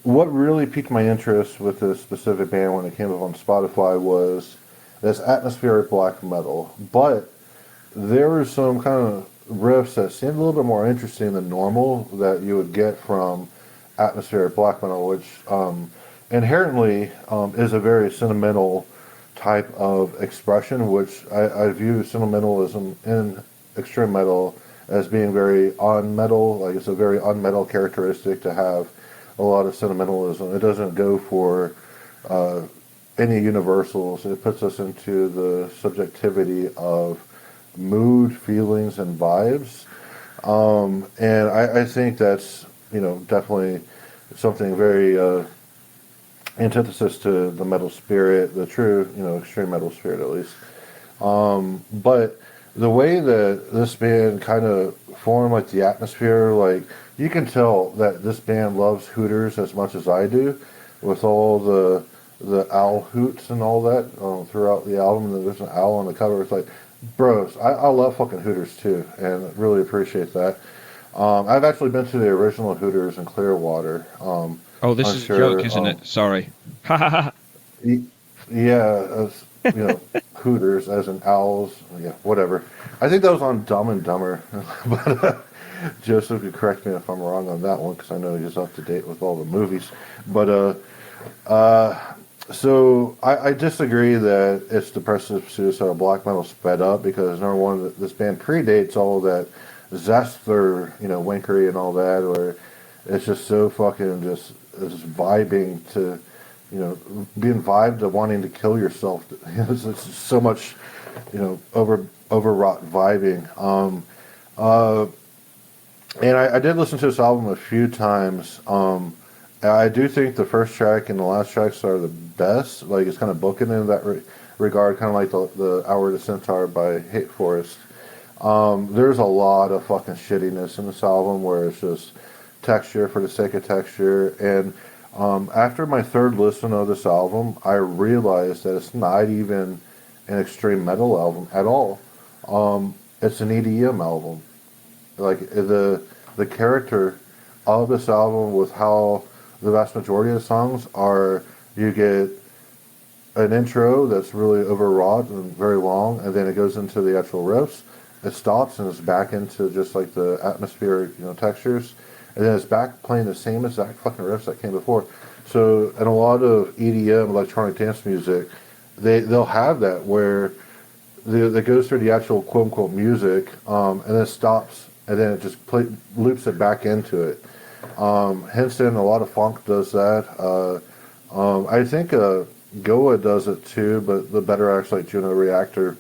what really piqued my interest with this specific band when it came up on Spotify was this atmospheric black metal. But there were some kind of riffs that seemed a little bit more interesting than normal that you would get from atmospheric black metal, which inherently is a very sentimental type of expression, which I view sentimentalism in extreme metal as being very on-metal. Like, it's a very on-metal characteristic to have a lot of sentimentalism. It doesn't go for any universals. It puts us into the subjectivity of mood, feelings, and vibes. And I think that's, definitely something very antithesis to the metal spirit, the true, extreme metal spirit at least. But the way that this band kind of formed, like the atmosphere, like you can tell that this band loves Hooters as much as I do, with all the owl hoots and all that throughout the album. And there's an owl on the cover. It's like, bros, I love fucking Hooters too, and really appreciate that. I've actually been to the original Hooters in Clearwater. Oh, this I'm is a joke, sure. isn't it? Sorry. Ha ha ha. Yeah, as, Hooters as in owls. Yeah, whatever. I think that was on Dumb and Dumber, but Joseph could correct me if I'm wrong on that one because I know he's up to date with all the movies. But so I disagree that it's depressive suicidal black metal sped up because number one, this band predates all that zest or wankery and all that, where it's just so fucking just vibing to being vibed to wanting to kill yourself. It's so much overwrought vibing. And I did listen to this album a few times. I do think the first track and the last tracks are the best. Like, it's kind of booking in that regard, kind of like the Hour to Centaur by Hate Forest. There's a lot of fucking shittiness in this album where it's just texture for the sake of texture. And after my third listen of this album, I realized that it's not even an extreme metal album at all. It's an EDM album. Like, the character of this album with how the vast majority of the songs are, you get an intro that's really overwrought and very long, and then it goes into the actual riffs. It stops and it's back into just like the atmospheric, textures, and then it's back playing the same exact fucking riffs that came before. So, in a lot of EDM, electronic dance music, they'll have that where that goes through the actual quote unquote music, and then stops, and then it just loops it back into it. Henson, a lot of funk does that. I think Goa does it too, but the better acts like Juno Reactor,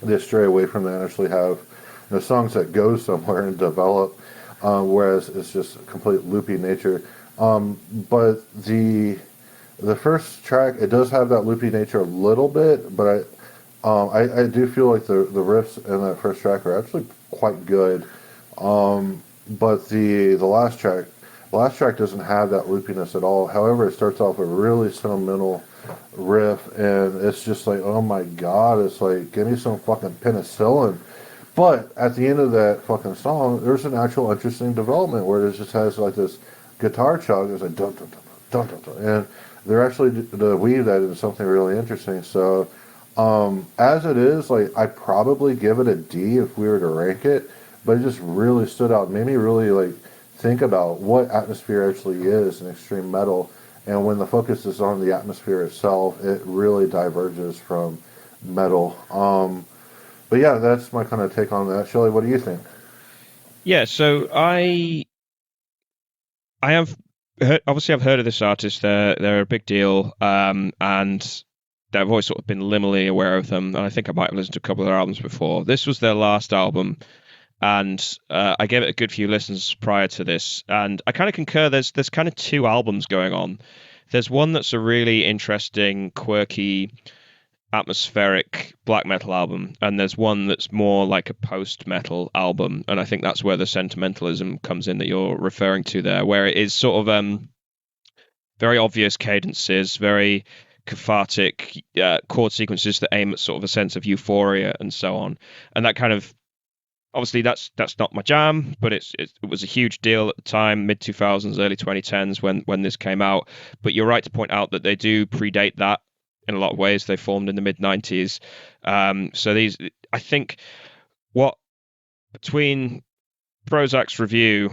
they stray away from that and actually have songs that go somewhere and develop, whereas it's just a complete loopy nature. But the first track, it does have that loopy nature a little bit, but I do feel like the riffs in that first track are actually quite good. But the last track doesn't have that loopiness at all. However, it starts off a really sentimental riff, and it's just like, oh my god, it's like, give me some fucking penicillin. But at the end of that fucking song, there's an actual interesting development where it just has like this guitar chug. It's like dun dun dun dun dun dun, and they're actually to weave that into something really interesting. So, as it is, like, I'd probably give it a D if we were to rank it, but it just really stood out, made me really like think about what atmosphere actually is in extreme metal, and when the focus is on the atmosphere itself, it really diverges from metal. But yeah, that's my kind of take on that. Shelley, what do you think? Yeah, so I am obviously I've heard of this artist. They're a big deal, and I've always sort of been liminally aware of them. And I think I might have listened to a couple of their albums before. This was their last album, and I gave it a good few listens prior to this. And I kind of concur. There's kind of two albums going on. There's one that's a really interesting, quirky, atmospheric black metal album, and there's one that's more like a post metal album. And I think that's where the sentimentalism comes in that you're referring to there, where it is sort of very obvious cadences, very cathartic chord sequences that aim at sort of a sense of euphoria and so on. And that kind of obviously that's not my jam, but it was a huge deal at the time, mid 2000s, early 2010s when this came out. But you're right to point out that they do predate that in a lot of ways. They formed in the mid 90s. So these, I think, what between Prozac's review,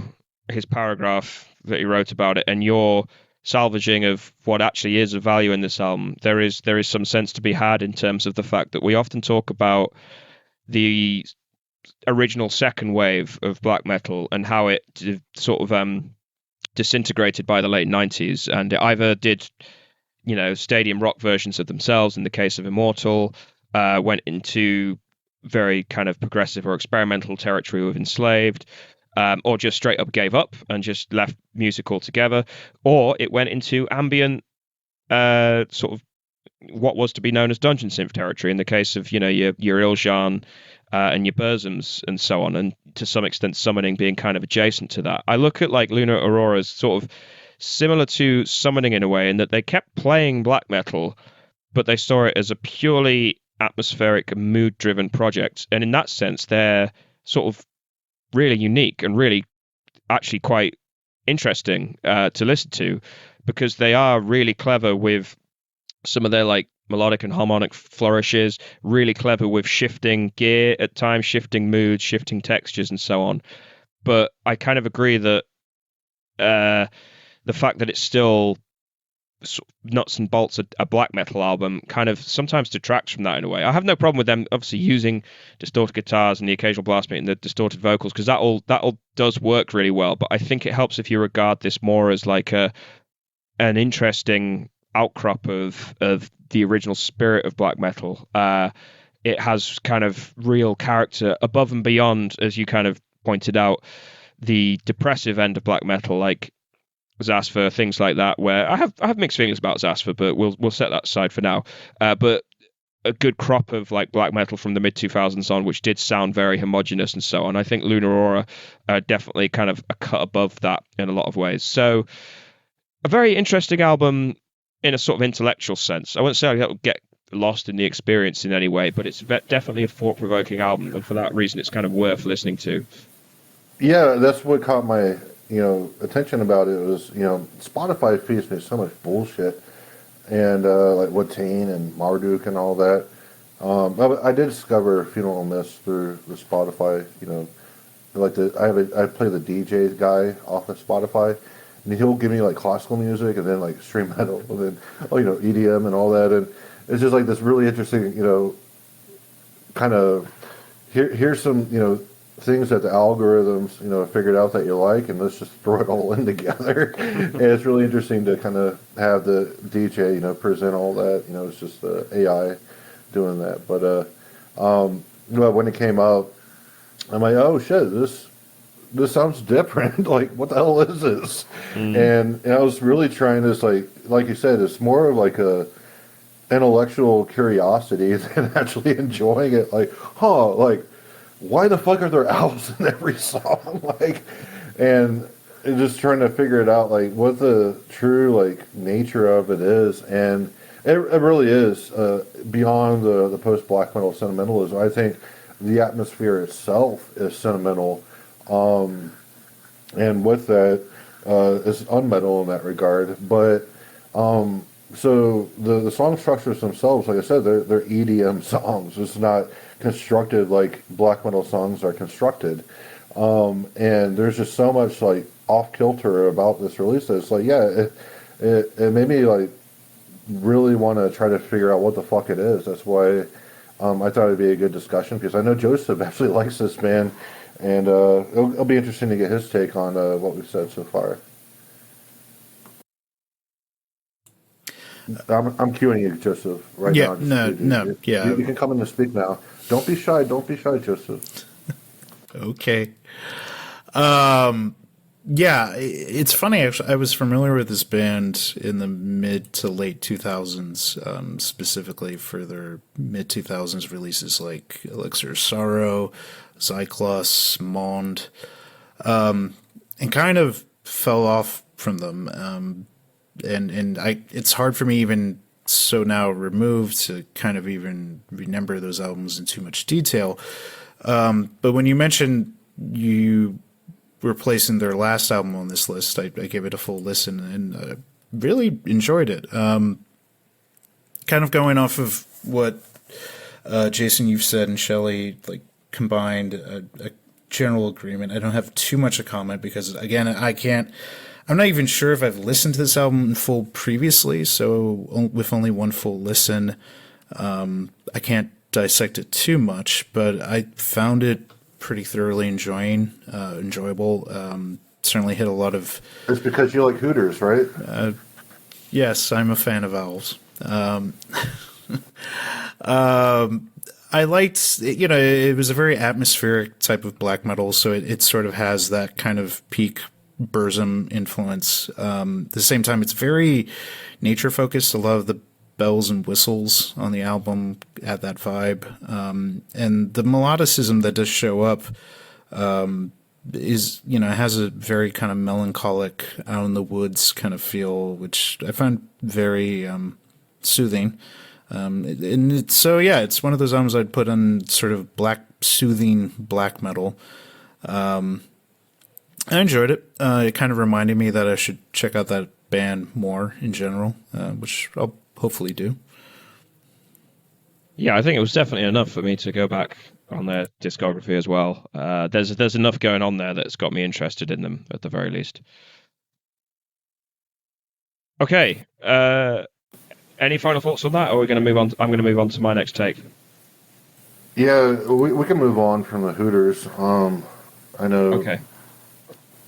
his paragraph that he wrote about it, and your salvaging of what actually is of value in this album, there is some sense to be had in terms of the fact that we often talk about the original second wave of black metal and how it sort of disintegrated by the late 90s, and it either did stadium rock versions of themselves in the case of Immortal, went into very kind of progressive or experimental territory with Enslaved, or just straight up gave up and just left music altogether, or it went into ambient sort of what was to be known as dungeon synth territory in the case of your Iljan and your Burzums and so on, and to some extent summoning being kind of adjacent to that. I look at like Lunar Aurora as sort of similar to summoning in a way in that they kept playing black metal, but they saw it as a purely atmospheric, mood-driven project, and in that sense they're sort of really unique and really actually quite interesting to listen to, because they are really clever with some of their like melodic and harmonic flourishes, really clever with shifting gear at times, shifting moods, shifting textures, and so on. But I kind of agree that the fact that it's still nuts and bolts a black metal album kind of sometimes detracts from that in a way. I have no problem with them obviously using distorted guitars and the occasional blast beat and the distorted vocals, because that all does work really well. But I think it helps if you regard this more as like an interesting outcrop of the original spirit of black metal. It has kind of real character above and beyond, as you kind of pointed out, the depressive end of black metal, like Zasfa, things like that, where I have mixed feelings about Zasfa, but we'll set that aside for now. But a good crop of like black metal from the mid 2000s on, which did sound very homogenous and so on. I think Lunar Aurora definitely kind of a cut above that in a lot of ways. So a very interesting album in a sort of intellectual sense. I wouldn't say that would get lost in the experience in any way, but it's definitely a thought-provoking album, and for that reason, it's kind of worth listening to. Yeah, that's what caught my attention about it was Spotify feeds me so much bullshit, and like Watain and Marduk and all that. I did discover Funeral Mist through the Spotify. I play the DJ guy off of Spotify. And he'll give me like classical music and then like stream metal and then EDM and all that, and it's just like this really interesting kind of here's some things that the algorithms figured out that you like, and let's just throw it all in together. And it's really interesting to kind of have the DJ present all that. It's just the AI doing that. But when it came out, I'm like, oh shit, this sounds different. Like, what the hell is this? And I was really trying this, like you said, it's more of like a intellectual curiosity than actually enjoying it. Like, like, why the fuck are there owls in every song? And just trying to figure it out, like, what the true, like, nature of it is. And it really is beyond the post-black metal sentimentalism. I think the atmosphere itself is sentimental. And with that, it's unmetal in that regard. But so the song structures themselves, like I said, they're EDM songs. It's not constructed like black metal songs are constructed. And there's just so much like off kilter about this release that it's like, yeah, it made me like really want to try to figure out what the fuck it is. That's why I thought it'd be a good discussion, because I know Joseph actually likes this band. And it'll be interesting to get his take on what we've said so far. I'm queuing you, Joseph, right Yeah, now. no, yeah, You can come in and speak now. Don't be shy. Don't be shy, Joseph. okay. Yeah, it's funny actually. I was familiar with this band in the mid to late 2000s, specifically for their mid 2000s releases like Elixir of Sorrow, Zyklus, Mond, and kind of fell off from them. It's hard for me even so now removed to kind of even remember those albums in too much detail. But when you mentioned you replacing their last album on this list, I gave it a full listen and really enjoyed it. Kind of going off of what Jason, you've said, and Shelley, like combined a general agreement. I don't have too much to comment because, again, I'm not even sure if I've listened to this album in full previously, so with only one full listen, I can't dissect it too much, but I found it pretty thoroughly enjoyable. Certainly hit a lot of... It's because you like Hooters, right? Yes, I'm a fan of owls. I liked, it was a very atmospheric type of black metal, so it sort of has that kind of peak Burzum influence. At the same time, it's very nature focused. A lot of the bells and whistles on the album add that vibe. And the melodicism that does show up is, has a very kind of melancholic, out in the woods kind of feel, which I find very soothing. It's one of those albums I'd put on sort of soothing black metal. I enjoyed it. It kind of reminded me that I should check out that band more in general, which I'll hopefully do. Yeah, I think it was definitely enough for me to go back on their discography as well. There's enough going on there that's got me interested in them at the very least. Okay. Any final thoughts on that, or are we going to move on? I'm going to move on to my next take. Yeah, we can move on from the Hooters. I know. Okay.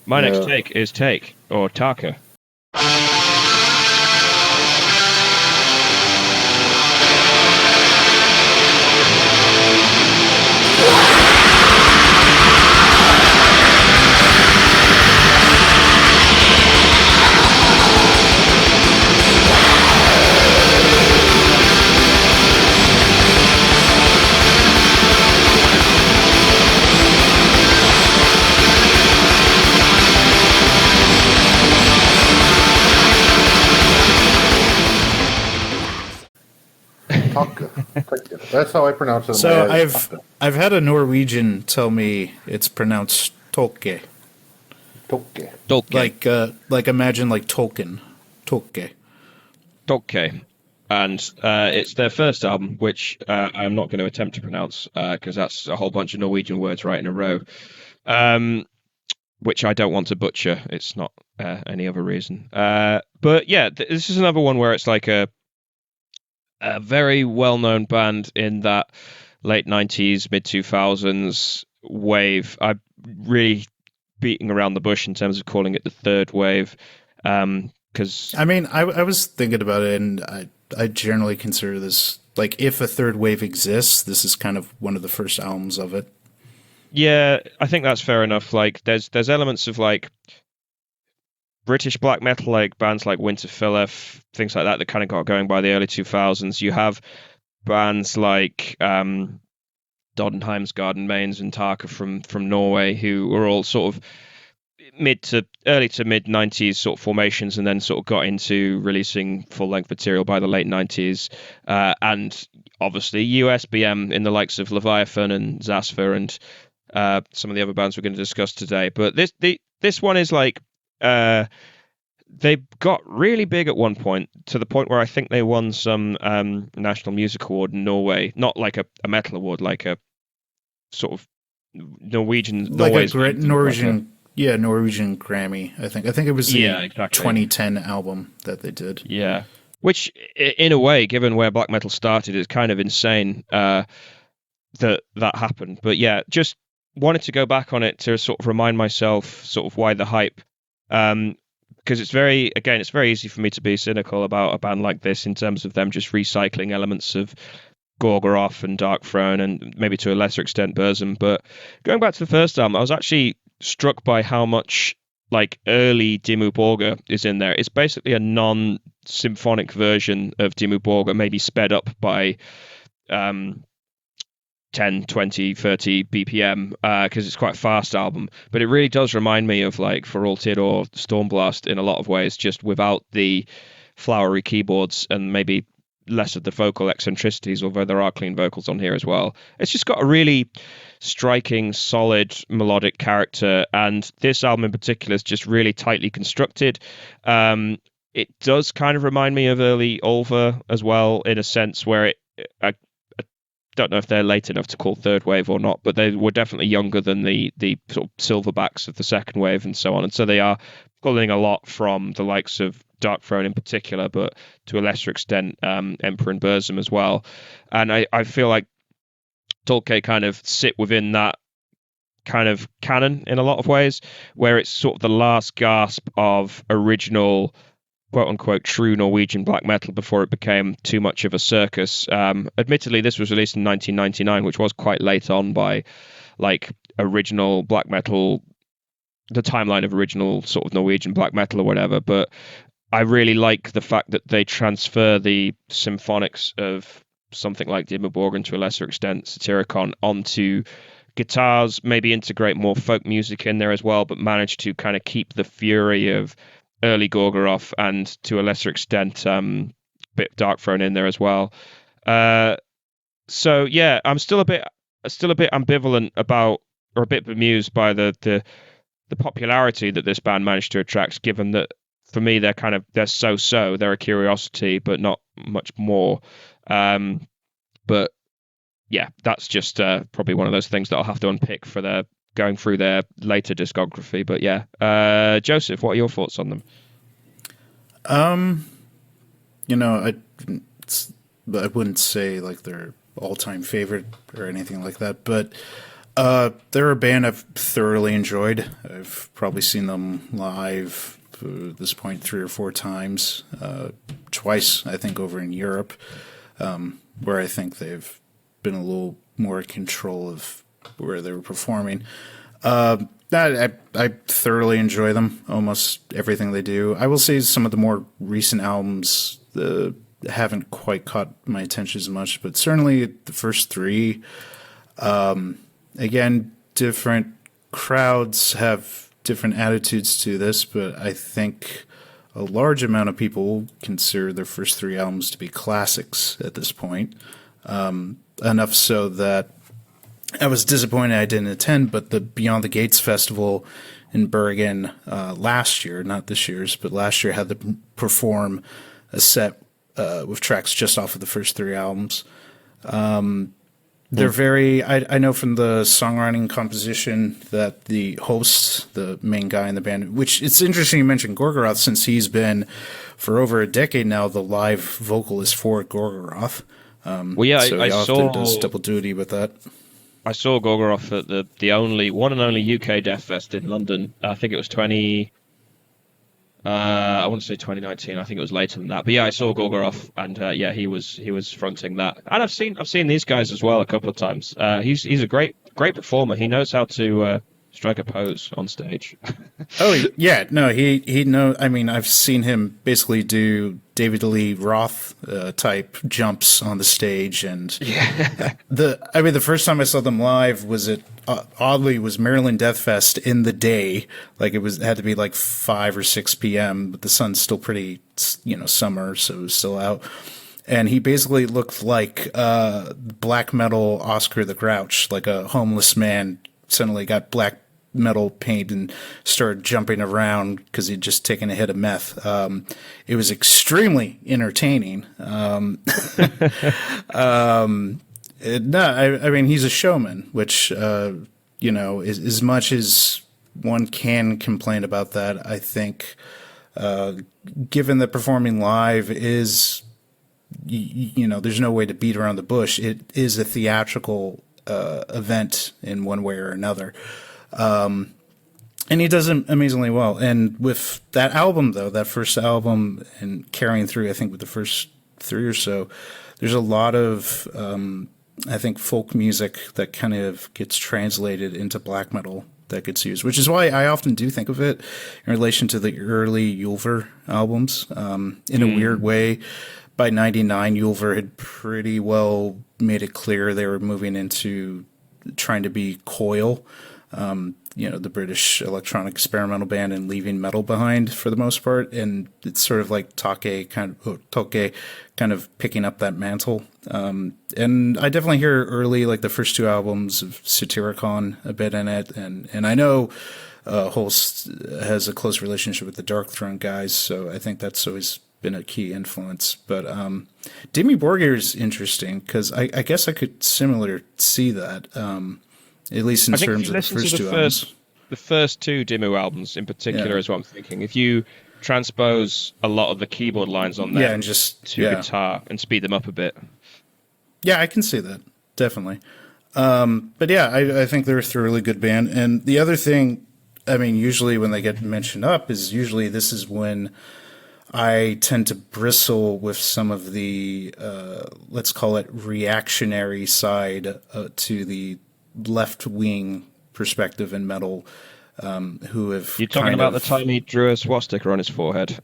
My next take is Take, or Taka. That's how I pronounce it. So I've had a Norwegian tell me it's pronounced Tolke. Tolke. Like imagine like Tolkien. Tolke. Tolke. And it's their first album, which I'm not going to attempt to pronounce because that's a whole bunch of Norwegian words right in a row, which I don't want to butcher. It's not any other reason. But yeah, this is another one where it's like a very well-known band in that late 90s, mid 2000s wave. I'm really beating around the bush in terms of calling it the third wave. Because I mean, I was thinking about it, and I generally consider this, like, if a third wave exists, this is kind of one of the first albums of it. Yeah, I think that's fair enough. Like, there's elements of like British black metal, like bands like Winter Philip, things like that kind of got going by the early 2000s. You have bands like Doddenheim's Garden Mains and Taka from Norway, who were all sort of early to mid 90s sort of formations, and then sort of got into releasing full length material by the late 90s. And obviously USBM in the likes of Leviathan and Zasfa and some of the other bands we're going to discuss today. But this one is like, they got really big at one point, to the point where I think they won some National Music Award in Norway. Not like a metal award, like a sort of Norwegian Norwegian Grammy. I think it was the exactly. 2010 album that they did. Yeah, which in a way, given where black metal started, is kind of insane that happened. But yeah, just wanted to go back on it to sort of remind myself sort of why the hype. because it's very easy for me to be cynical about a band like this in terms of them just recycling elements of Gorgoroth and Dark Throne and maybe to a lesser extent Burzum. But going back to the first album, I was actually struck by how much like early Dimmu Borgir is in there. It's basically a non-symphonic version of Dimmu Borgir, maybe sped up by 10, 20, 30 BPM because it's quite a fast album. But it really does remind me of like For All Tid or Stormblast in a lot of ways, just without the flowery keyboards and maybe less of the vocal eccentricities, although there are clean vocals on here as well. It's just got a really striking, solid, melodic character, and this album in particular is just really tightly constructed. It does kind of remind me of early Ulver as well, in a sense where I don't know if they're late enough to call third wave or not, but they were definitely younger than the sort of silverbacks of the second wave and so on. And so they are pulling a lot from the likes of Dark Throne in particular, but to a lesser extent, Emperor and Burzum as well. And I feel like Tolkien kind of sit within that kind of canon in a lot of ways, where it's sort of the last gasp of original quote unquote true Norwegian black metal before it became too much of a circus. Admittedly, this was released in 1999, which was quite late on by like original black metal, the timeline of original sort of Norwegian black metal or whatever. But I really like the fact that they transfer the symphonics of something like Dimmu Borgir and to a lesser extent Satyricon onto guitars, maybe integrate more folk music in there as well, but manage to kind of keep the fury of early Gorgoroth and to a lesser extent bit Dark Throne in there as well. So yeah, I'm still a bit ambivalent about, or a bit bemused by the popularity that this band managed to attract, given that for me they're so-so, they're a curiosity but not much more. But yeah, that's just probably one of those things that I'll have to unpick for their going through their later discography. But yeah, Joseph, what are your thoughts on them? You know, I wouldn't say like they're all-time favorite or anything like that, but they're a band I've thoroughly enjoyed. I've probably seen them live at this point 3 or 4 times, twice I think over in Europe, where I think they've been a little more in control of where they were performing. I thoroughly enjoy them, almost everything they do. I will say some of the more recent albums haven't quite caught my attention as much, but certainly the first 3, again, different crowds have different attitudes to this, but I think a large amount of people consider their first 3 albums to be classics at this point. Enough so that I was disappointed I didn't attend, but the Beyond the Gates Festival in Bergen last year, not this year's, but last year had to perform a set with tracks just off of the first 3 albums. They're very, I know from the songwriting composition that the host, the main guy in the band, which it's interesting you mentioned Gorgoroth, since he's been for over a decade now the live vocalist for Gorgoroth. Well, yeah, so I often does double duty with that. I saw Gorgoroth at the only one and only UK Death Fest in London. I think it was I want to say 2019. I think it was later than that. But yeah, I saw Gorgoroth, and yeah, he was fronting that. And I've seen these guys as well a couple of times. He's a great performer. He knows how to strike a pose on stage. Oh yeah, no, he know. I mean, I've seen him basically do David Lee Roth type jumps on the stage, and yeah. the first time I saw them live was at oddly was Maryland Death Fest in the day. Like it had to be like 5 or 6 p.m., but the sun's still pretty, summer, so it was still out. And he basically looked like black metal Oscar the Grouch, like a homeless man suddenly got black metal paint and started jumping around because he'd just taken a hit of meth. It was extremely entertaining. No, I mean, he's a showman, which, is as much as one can complain about that, I think, given that performing live is, there's no way to beat around the bush. It is a theatrical event in one way or another. And he does it amazingly well. And with that album, though, that first album, and carrying through, I think, with the first 3 or so, there's a lot of, I think, folk music that kind of gets translated into black metal that gets used, which is why I often do think of it in relation to the early Ulver albums. In a weird way, by 99, Ulver had pretty well made it clear they were moving into trying to be Coil, the British electronic experimental band, and leaving metal behind for the most part. And it's sort of like Toke kind of picking up that mantle. And I definitely hear early, like the first 2 albums of Satyricon a bit in it. And I know Holst has a close relationship with the Dark Throne guys, so I think that's always been a key influence. But Dimmu Borgir is interesting because I guess I could similar see that. At least in terms of the first 2 albums. The first 2 Dimmu albums in particular is what I'm thinking. If you transpose a lot of the keyboard lines on there and just to guitar and speed them up a bit. Yeah, I can see that. Definitely. But yeah, I think they're a thoroughly good band. And the other thing, I mean, usually when they get mentioned up is usually this is when I tend to bristle with some of the, let's call it reactionary side to the left-wing perspective in metal, who have You're talking about the time he drew a swastika on his forehead?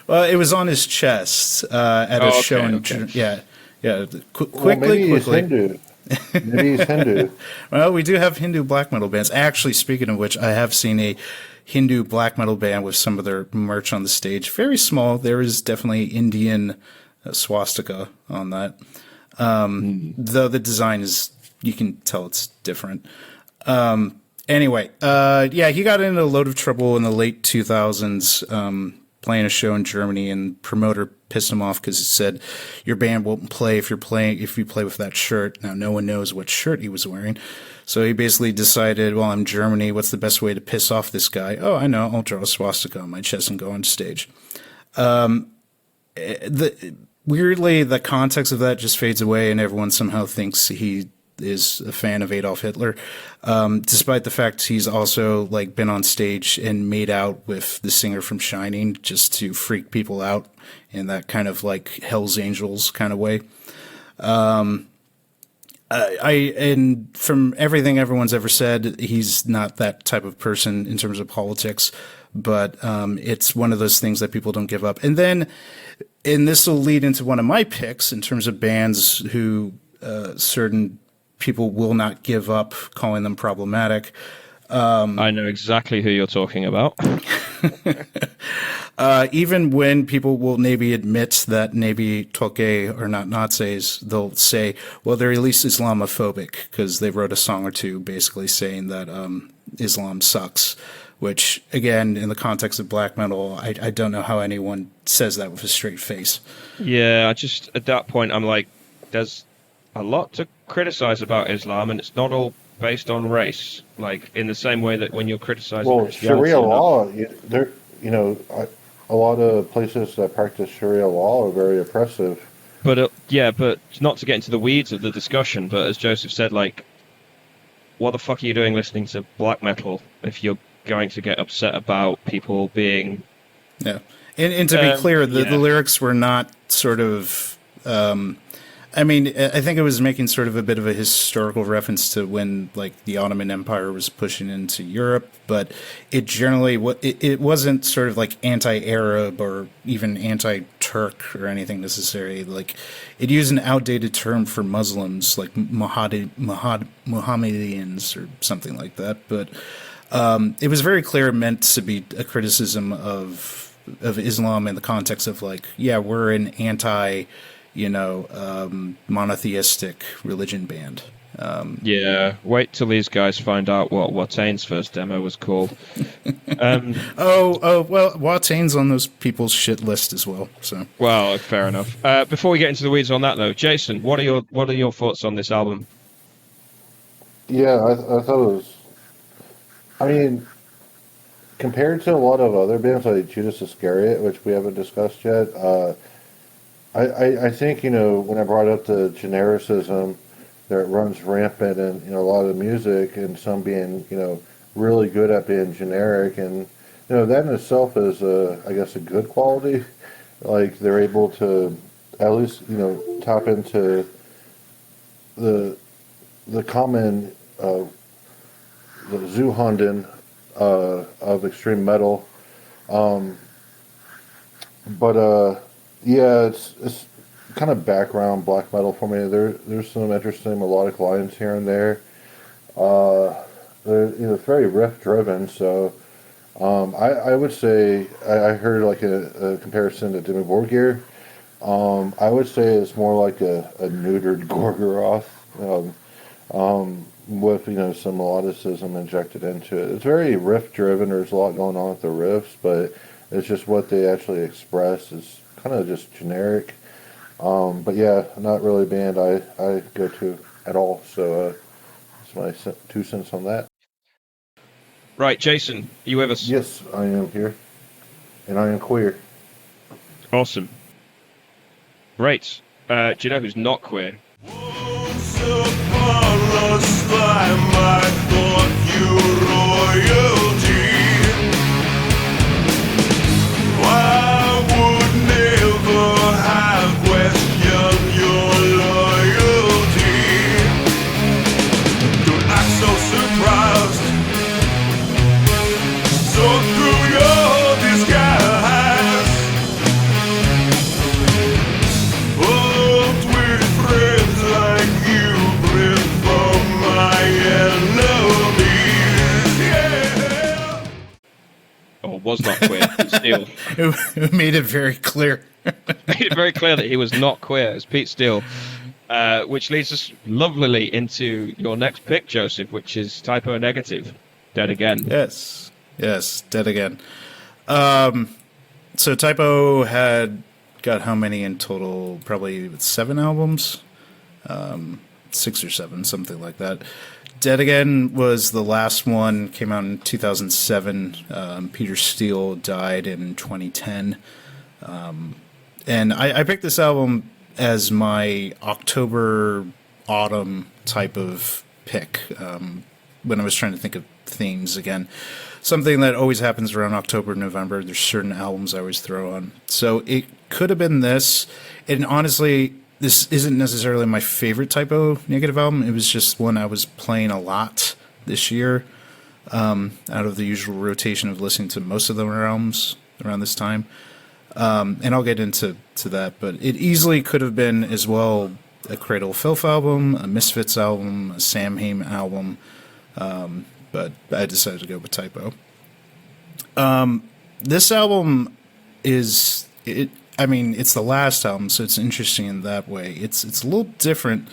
Well, it was on his chest at a show in yeah. Quickly. He's Hindu. Maybe he's Hindu. Well, we do have Hindu black metal bands. Actually, speaking of which, I have seen a Hindu black metal band with some of their merch on the stage. Very small. There is definitely Indian swastika on that. Though the design is, you can tell it's different. Anyway, he got into a load of trouble in the late 2000s, playing a show in Germany, and promoter pissed him off because he said, "Your band won't play if you play with that shirt." Now, no one knows what shirt he was wearing. So he basically decided, well, I'm Germany. What's the best way to piss off this guy? Oh, I know. I'll draw a swastika on my chest and go on stage. Weirdly, the context of that just fades away, and everyone somehow thinks he is a fan of Adolf Hitler, despite the fact he's also like been on stage and made out with the singer from Shining just to freak people out in that kind of like Hell's Angels kind of way. And from everything everyone's ever said, he's not that type of person in terms of politics, but it's one of those things that people don't give up. And this will lead into one of my picks in terms of bands who certain people will not give up, calling them problematic. I know exactly who you're talking about. Even when people will maybe admit that maybe Toke are not Nazis, they'll say, well, they're at least Islamophobic because they wrote a song or two basically saying that Islam sucks, which, again, in the context of black metal, I don't know how anyone says that with a straight face. Yeah, at that point, I'm like, there's a lot to criticize about Islam, and it's not all based on race. Like, in the same way that when you're criticizing Sharia law, a lot of places that practice Sharia law are very oppressive. But but not to get into the weeds of the discussion, but as Joseph said, like, what the fuck are you doing listening to black metal if you're going to get upset about people being... Yeah. And to be clear, the lyrics were not sort of... I think it was making sort of a bit of a historical reference to when, like, the Ottoman Empire was pushing into Europe, but it generally it wasn't sort of like anti-Arab or even anti-Turk or anything necessarily. Like, it used an outdated term for Muslims, like Mohammedans or something like that. But it was very clear meant to be a criticism of Islam in the context of, like, yeah, we're an monotheistic religion band. Wait till these guys find out what Wataine's first demo was called. Well, Wataine's on those people's shit list as well. So, well, fair enough. Before we get into the weeds on that, though, Jason, what are your thoughts on this album? Yeah, I thought it was. I mean, compared to a lot of other bands like Judas Iscariot, which we haven't discussed yet, I think, when I brought up the genericism that runs rampant in, a lot of the music, and some being, really good at being generic, and that in itself is, I guess, a good quality. Like they're able to at least tap into the common the Zuhanden of extreme metal. Um, but yeah, it's kind of background black metal for me. There's some interesting melodic lines here and there. Uh, it's very riff driven. So I would say I heard like a comparison to Dimmu Borgir. I would say it's more like a neutered Gorgoroth. With some melodicism injected into it. It's very riff driven. There's a lot going on with the riffs, but it's just what they actually express is kind of just generic. But yeah, not really a band I go to at all. So that's my 2 cents on that. Right, Jason, you with us? Yes, I am here, and I am queer. Awesome. Great. Do you know who's not queer? Once upon a slime, I thought you royalty. I would never have questioned your loyalty. Don't act so surprised. So through your disguise, walked with friends like you, bred from my enemies. Yeah. Or was not queer? Pete Steele. It made it very clear. Made it very clear that he was not queer. It's Pete Steele. Which leads us lovelily into your next pick, Joseph, which is Typo Negative. Dead Again. Yes, Dead Again. So Typo had got how many in total? Probably 7 albums, 6 or 7, something like that. Dead Again was the last one. Came out in 2007. Peter Steele died in 2010. And I picked this album as my October autumn type of pick when I was trying to think of themes again. Something that always happens around October, November. There's certain albums I always throw on. So it could have been this. And honestly, this isn't necessarily my favorite Typo Negative album. It was just one I was playing a lot this year, out of the usual rotation of listening to most of their albums around this time. And I'll get into that, but it easily could have been as well a Cradle of Filth album, a Misfits album, a Samhain album, but I decided to go with Typo. This album it's the last album, so it's interesting in that way. It's a little different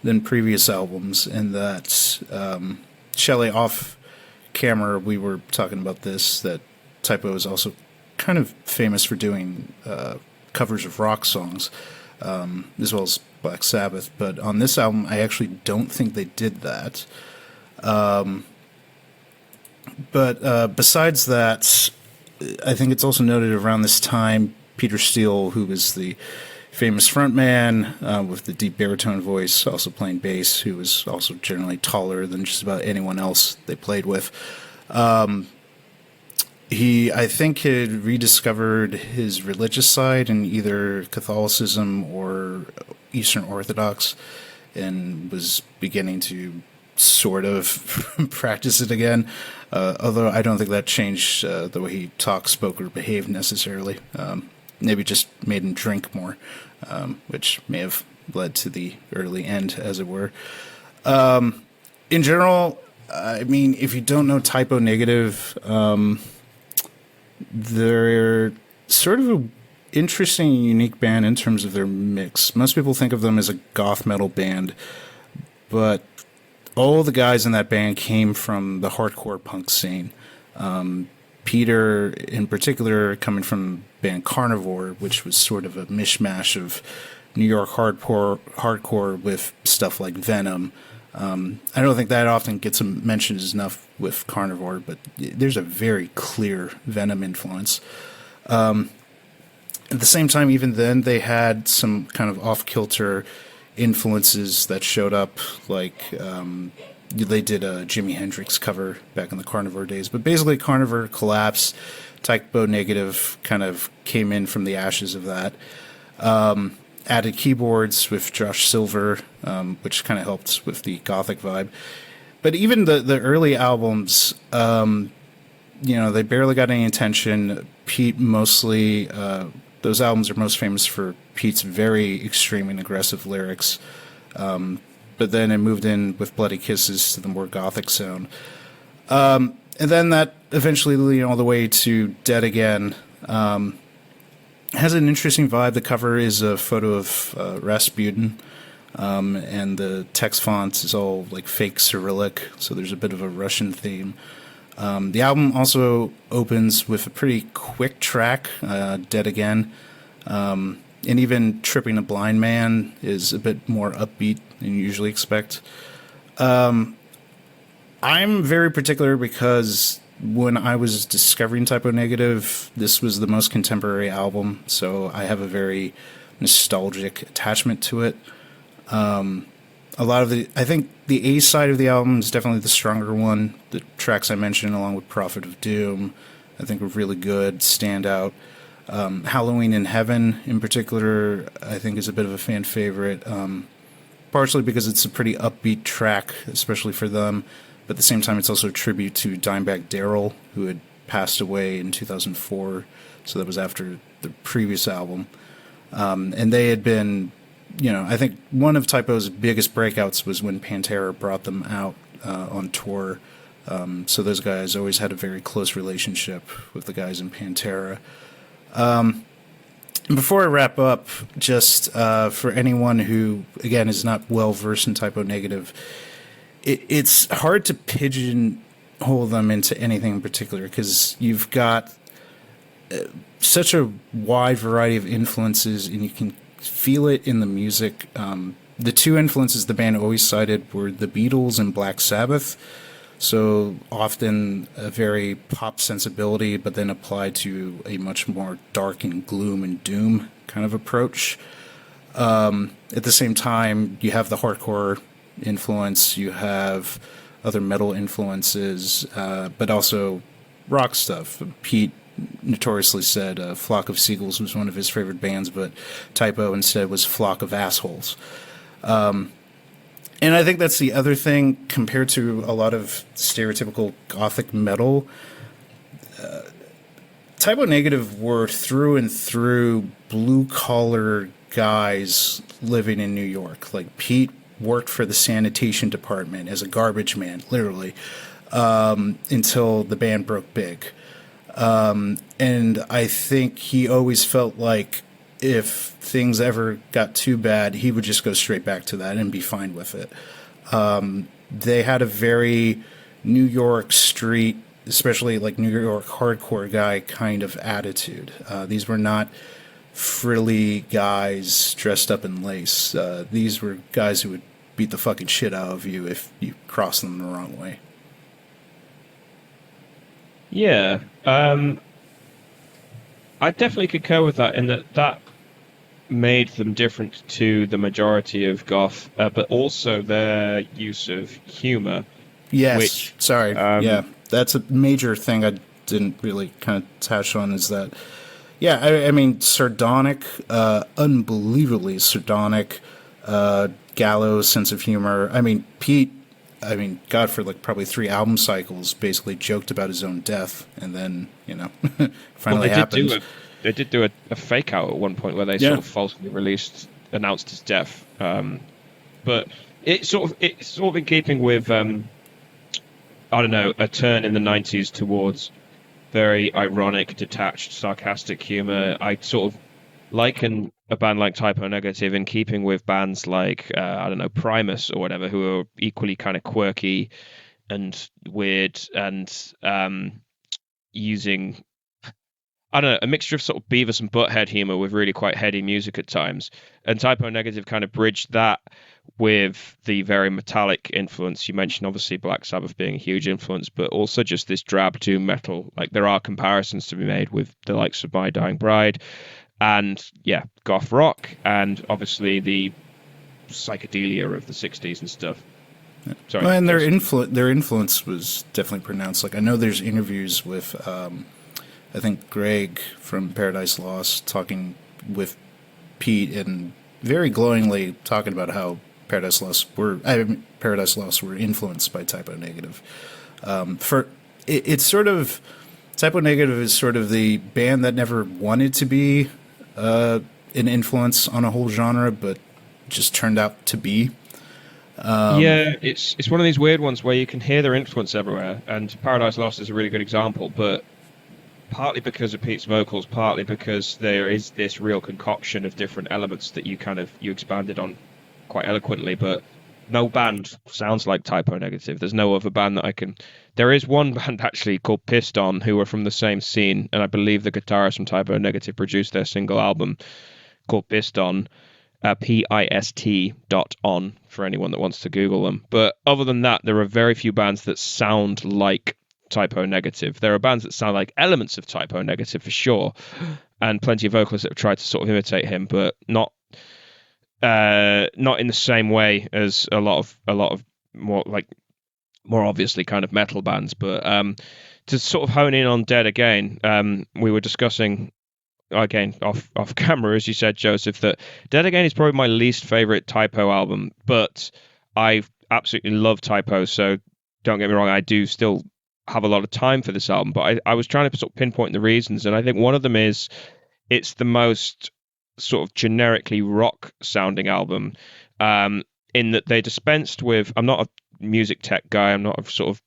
than previous albums in that, Shelley, off camera, we were talking about this, that Typo is also kind of famous for doing covers of rock songs, as well as Black Sabbath. But on this album, I actually don't think they did that. But besides that, I think it's also noted around this time, Peter Steele, who was the famous frontman with the deep baritone voice, also playing bass, who was also generally taller than just about anyone else they played with. He, I think, had rediscovered his religious side in either Catholicism or Eastern Orthodox and was beginning to sort of practice it again, although I don't think that changed the way he talked, spoke, or behaved necessarily. Maybe just made him drink more, which may have led to the early end, as it were. In general, I mean, if you don't know Typo Negative, they're sort of an interesting and unique band in terms of their mix. Most people think of them as a goth metal band, but all the guys in that band came from the hardcore punk scene. Peter, in particular, coming from band Carnivore, which was sort of a mishmash of New York hardcore with stuff like Venom. I don't think that often gets mentioned enough with Carnivore, but there's a very clear Venom influence. At the same time, even then, they had some kind of off-kilter influences that showed up, like they did a Jimi Hendrix cover back in the Carnivore days. But basically, Carnivore collapsed. Typo Negative kind of came in from the ashes of that. Added keyboards with Josh Silver, which kind of helped with the gothic vibe. But even the early albums, they barely got any attention. Pete mostly, those albums are most famous for Pete's very extreme and aggressive lyrics. But then it moved in with Bloody Kisses to the more gothic sound. And then that eventually leading all the way to Dead Again. Has an interesting vibe. The cover is a photo of Rasputin, and the text font is all like fake Cyrillic, so there's a bit of a Russian theme. The album also opens with a pretty quick track, Dead Again, and even Tripping a Blind Man is a bit more upbeat than you usually expect. I'm very particular because when I was discovering Typo Negative, this was the most contemporary album, so I have a very nostalgic attachment to it. I think the A side of the album is definitely the stronger one. The tracks I mentioned, along with Prophet of Doom, I think were really good, stand out. Halloween in Heaven, in particular, I think is a bit of a fan favorite, partially because it's a pretty upbeat track, especially for them. But at the same time, it's also a tribute to Dimebag Darrell, who had passed away in 2004. So that was after the previous album. And they had been, I think one of Typo's biggest breakouts was when Pantera brought them out on tour. So those guys always had a very close relationship with the guys in Pantera. Before I wrap up, just for anyone who, again, is not well-versed in Typo Negative, it's hard to pigeonhole them into anything in particular because you've got such a wide variety of influences, and you can feel it in the music. The two influences the band always cited were the Beatles and Black Sabbath, so often a very pop sensibility, but then applied to a much more dark and gloom and doom kind of approach. At the same time, you have the hardcore influence, you have other metal influences, but also rock stuff. Pete notoriously said Flock of Seagulls was one of his favorite bands, but Typo instead was Flock of Assholes. And I think that's the other thing, compared to a lot of stereotypical gothic metal. Typo Negative were through and through blue-collar guys living in New York. Like, Pete worked for the sanitation department as a garbage man, literally, until the band broke big. And I think he always felt like if things ever got too bad, he would just go straight back to that and be fine with it. They had a very New York street, especially like New York hardcore guy kind of attitude. These were not frilly guys dressed up in lace. These were guys who would beat the fucking shit out of you if you crossed them the wrong way. Yeah. I definitely concur with that, in that made them different to the majority of goth, but also their use of humor. Yes. Which, yeah, that's a major thing I didn't really kind of touch on, is that, yeah, I mean, sardonic, unbelievably sardonic, gallows sense of humor. I mean, Pete, God, for like probably 3 album cycles, basically joked about his own death, and then, finally happened. They did do a fake out at one point where they sort of falsely announced his death. But it's sort of in keeping with, I don't know, a turn in the 90s towards very ironic, detached, sarcastic humor. I sort of liken a band like Typo Negative in keeping with bands like, I don't know, Primus or whatever, who are equally kind of quirky and weird and using, I don't know, a mixture of sort of Beavis and Butthead humor with really quite heady music at times. And Typo Negative kind of bridged that with the very metallic influence. You mentioned obviously Black Sabbath being a huge influence, but also just this drab doom metal. Like, there are comparisons to be made with the likes of My Dying Bride and, yeah, goth rock, and obviously the psychedelia of the 60s and stuff. Sorry. Well, and their influence was definitely pronounced. Like I know there's interviews with, I think Greg from Paradise Lost talking with Pete and very glowingly talking about how Paradise Lost were influenced by Typo Negative. It's sort of Typo Negative is sort of the band that never wanted to be an influence on a whole genre, but just turned out to be. Yeah, it's one of these weird ones where you can hear their influence everywhere, and Paradise Lost is a really good example, but partly because of Pete's vocals, partly because there is this real concoction of different elements that you expanded on quite eloquently, but no band sounds like Typo Negative. There's no other band that I can... There is one band actually called Piston who are from the same scene, and I believe the guitarist from Typo Negative produced their single album called Piston, PIST.on, for anyone that wants to Google them. But other than that, there are very few bands that sound like Typo Negative. There are bands that sound like elements of Typo Negative for sure, and plenty of vocalists that have tried to sort of imitate him, but not in the same way as a lot of more obviously kind of metal bands. But to sort of hone in on Dead Again, we were discussing again off camera, as you said, Joseph, that Dead Again is probably my least favorite Typo album, but I absolutely love Typo, so don't get me wrong, I do still have a lot of time for this album, but I was trying to sort of pinpoint the reasons, and I think one of them is it's the most sort of generically rock sounding album, in that they dispensed with... I'm not a music tech guy, I'm not a sort of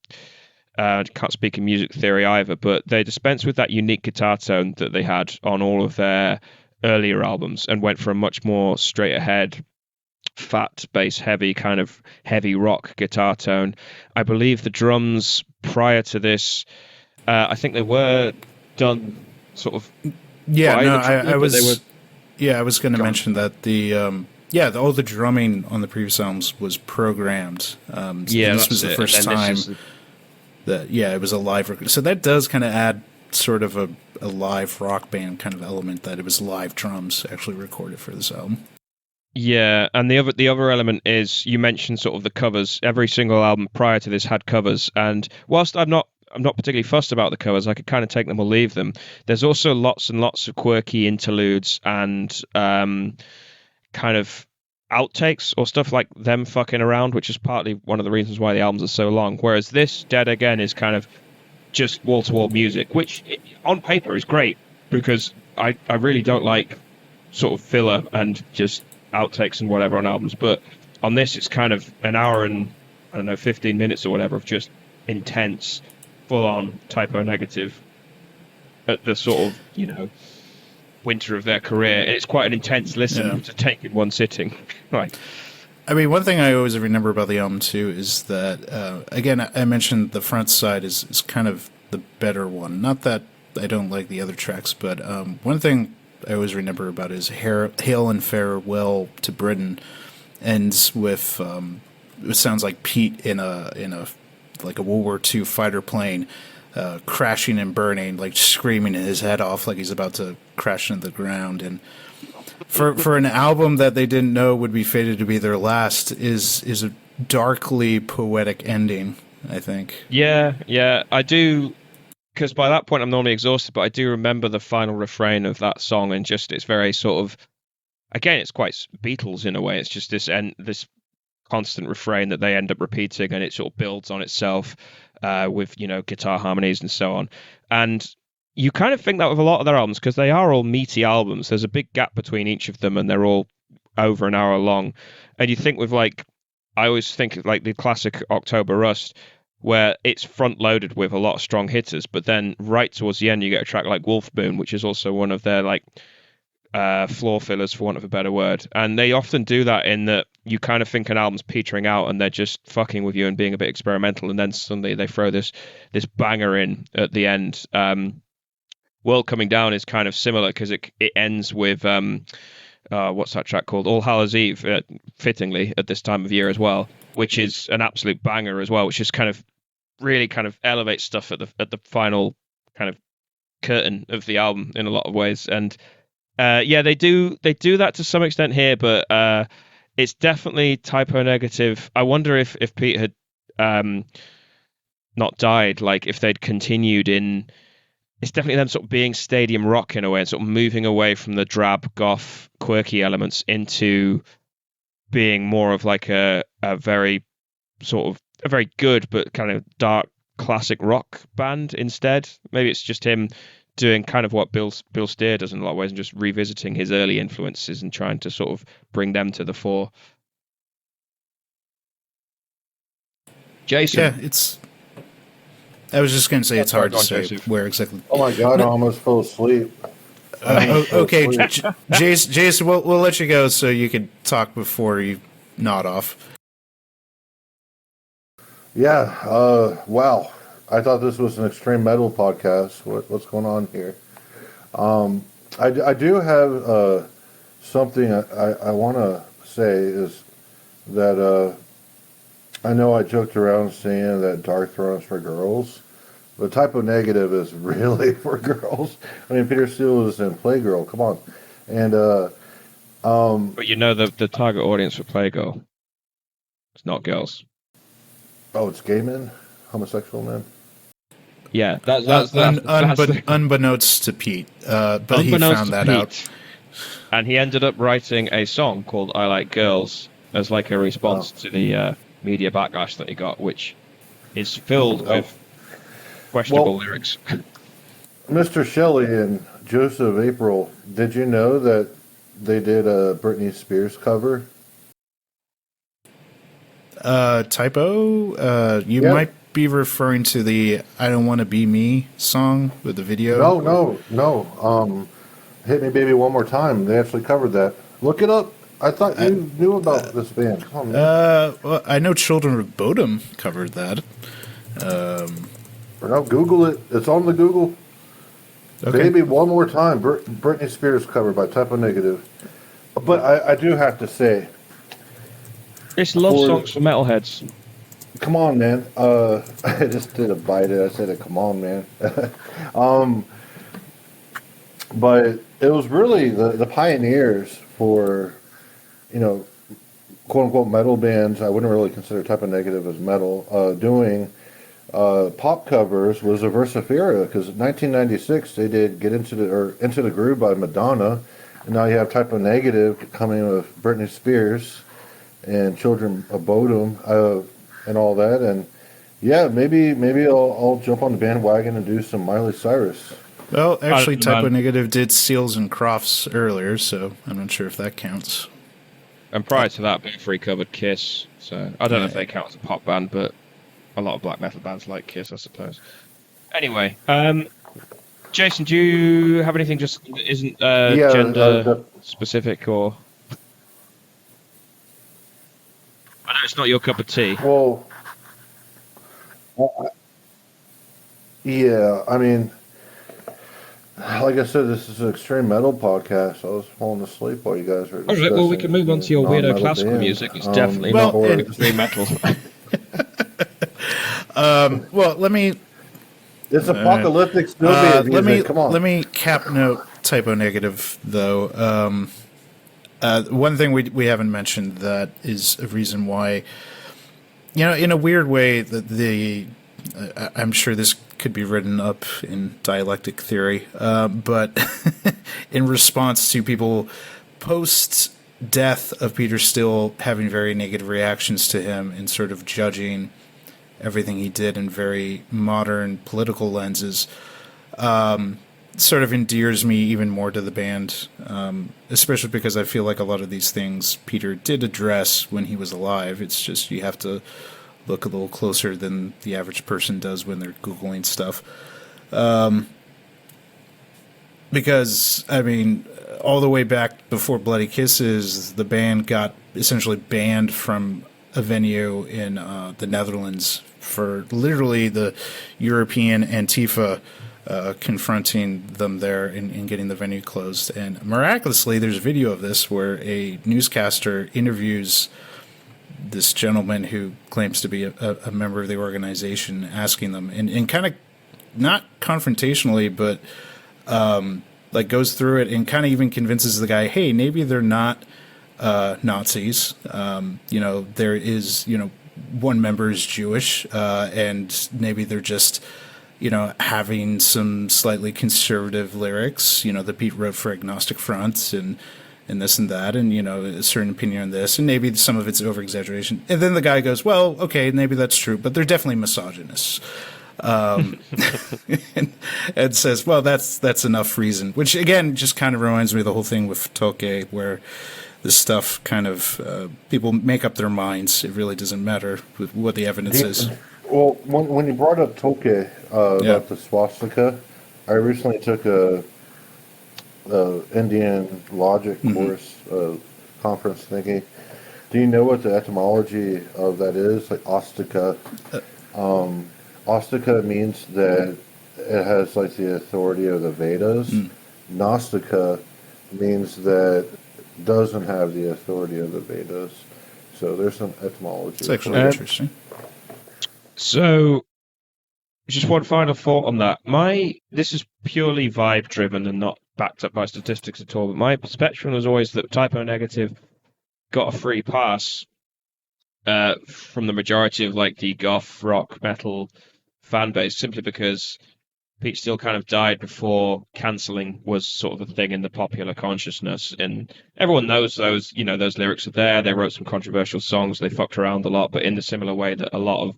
can't speak in music theory either, but they dispensed with that unique guitar tone that they had on all of their earlier albums and went for a much more straight ahead, fat bass heavy kind of heavy rock guitar tone. I believe the drums prior to this, I think they were done sort of... Yeah, no, I was going to mention that all the drumming on the previous albums was programmed. This was the first time that it was a live record. So that does kind of add sort of a live rock band kind of element, that it was live drums actually recorded for this album. Yeah, and the other element is, you mentioned sort of the covers. Every single album prior to this had covers, and whilst I'm not particularly fussed about the covers, I could kind of take them or leave them. There's also lots and lots of quirky interludes and kind of outtakes or stuff like them fucking around, which is partly one of the reasons why the albums are so long. Whereas this Dead Again is kind of just wall-to-wall music, which on paper is great, because I really don't like sort of filler and just outtakes and whatever on albums. But on this, it's kind of an hour and, 15 minutes or whatever of just intense, full-on Typo Negative at the sort of, winter of their career. It's quite an intense listen to take in one sitting. Right. I mean, one thing I always remember about the album too is that, again, I mentioned the front side is kind of the better one. Not that I don't like the other tracks, but one thing I always remember about is Hail and Farewell to Britain ends with it sounds like Pete in a like a World War II fighter plane, crashing and burning, like screaming his head off like he's about to crash into the ground. And for an album that they didn't know would be fated to be their last is a darkly poetic ending, I think. Yeah, I do, because by that point I'm normally exhausted, but I do remember the final refrain of that song, and just it's very sort of, again, it's quite Beatles in a way. It's just this constant refrain that they end up repeating, and it sort of builds on itself with guitar harmonies and so on. And you kind of think that with a lot of their albums, because they are all meaty albums. There's a big gap between each of them, and they're all over an hour long. And you think with I always think like the classic October Rust, where it's front loaded with a lot of strong hitters, but then right towards the end you get a track like Wolf Moon, which is also one of their floor fillers, for want of a better word. And they often do that in that you kind of think an album's petering out and they're just fucking with you and being a bit experimental, and then suddenly they throw this banger in at the end. World Coming Down is kind of similar, because it ends with what's that track called? All Hallows Eve, fittingly at this time of year as well, which is an absolute banger as well, which just kind of really kind of elevates stuff at the final kind of curtain of the album in a lot of ways. And they do that to some extent here, but it's definitely typo negative. I wonder if Pete had not died, like if they'd continued in. It's definitely them sort of being stadium rock in a way, and sort of moving away from the drab, goth, quirky elements into being more of like a very sort of a very good but kind of dark classic rock band instead. Maybe it's just him doing kind of what Bill Steer does in a lot of ways, and just revisiting his early influences and trying to sort of bring them to the fore. Jason. Yeah, it's. I was just going to say it's hard to say Joseph. where exactly. Oh my god, I almost fell asleep. Okay, Jason, we'll let you go so you can talk before you nod off. Yeah, wow. I thought this was an extreme metal podcast. What's going on here? I do have something I want to say is that I know I joked around saying that Dark Throne is for girls, but typo negative is really for girls. I mean, Peter Steele was in Playgirl. Come on, and But you know the target audience for Playgirl. It's not girls. oh, it's gay men, homosexual men. Yeah, that's Unbeknownst to Pete, but he unbeknownst found to that Pete. out. And he ended up writing a song called "I Like Girls" as like a response to the media backlash that he got, which is filled with questionable lyrics. Mr. Shelley and Joseph April, did you know that they did a Britney Spears cover? Typo? You Yeah. might be referring to the "I Don't Want to Be Me" song with the video. No. Hit Me Baby One More Time. They actually covered that. Look it up. I thought you knew about this band. Come on, man. Well, I know Children of Bodom covered that. No, Google it. It's on the Google. Okay. Baby One More Time. Britney Spears cover by Typo Negative. But I do have to say, It's love songs for metalheads. come on, man. I just did a bite it. I said it. Come on, man. But it was really the pioneers for, quote unquote metal bands. I wouldn't really consider Typo Negative as metal. Doing pop covers was a Versafira, because in 1996 they did Into the Groove by Madonna, and now you have Typo Negative coming with Britney Spears and Children of Bodom and all that. And yeah, maybe I'll jump on the bandwagon and do some Miley Cyrus. Well, actually, Typo man. Negative did Seals and Crofts earlier, so I'm not sure if that counts. And prior to that, Free covered Kiss. So I don't know if they count as a pop band, but a lot of black metal bands like Kiss, I suppose. Anyway, Jason, do you have anything just that isn't gender specific, or? I know it's not your cup of tea. Well, yeah, I mean, like I said, this is an extreme metal podcast. I was falling asleep while you guys were. All right, well, we can move on to your weirdo non-metal classical bands. music. It's definitely well, not it- extreme metal. Well, let me It's apocalyptic snowband music. Come on. let me cap note Typo Negative though. One thing we haven't mentioned that is a reason why, in a weird way, that I'm sure this could be written up in dialectic theory, but in response to people post-death of Peter Steele having very negative reactions to him and sort of judging everything he did in very modern political lenses, sort of endears me even more to the band, especially because I feel like a lot of these things Peter did address when he was alive. It's just you have to look a little closer than the average person does when they're Googling stuff. Because, I mean, all the way back before Bloody Kisses, the band got essentially banned from a venue in the Netherlands for literally the European Antifa confronting them there and getting the venue closed. And miraculously, there's a video of this where a newscaster interviews this gentleman who claims to be a member of the organization, asking them, and kind of not confrontationally, but like goes through it and kind of even convinces the guy, hey, maybe they're not Nazis. There is, one member is Jewish, and maybe they're just, having some slightly conservative lyrics, that Pete wrote for Agnostic Front and this and that, and, a certain opinion on this, and maybe some of it's over-exaggeration. And then the guy goes, well, okay, maybe that's true, but they're definitely misogynists. And says, well, that's enough reason, which, again, just kind of reminds me of the whole thing with Tolkien, where this stuff kind of, people make up their minds. It really doesn't matter what the evidence is. Well, when you brought up Tolkien about the swastika, I recently took a Indian logic course, conference thinking. Do you know what the etymology of that is? Like ostika. Ostika means that it has like the authority of the Vedas. Gnostica means that doesn't have the authority of the Vedas. So there's some etymology. It's actually interesting. So, just one final thought on that. This is purely vibe driven and not backed up by statistics at all, but my perception was always that Typo Negative got a free pass from the majority of like the goth rock metal fan base, simply because Pete Steele kind of died before cancelling was sort of a thing in the popular consciousness, and everyone knows those lyrics are there. They wrote some controversial songs, they fucked around a lot, but in the similar way that a lot of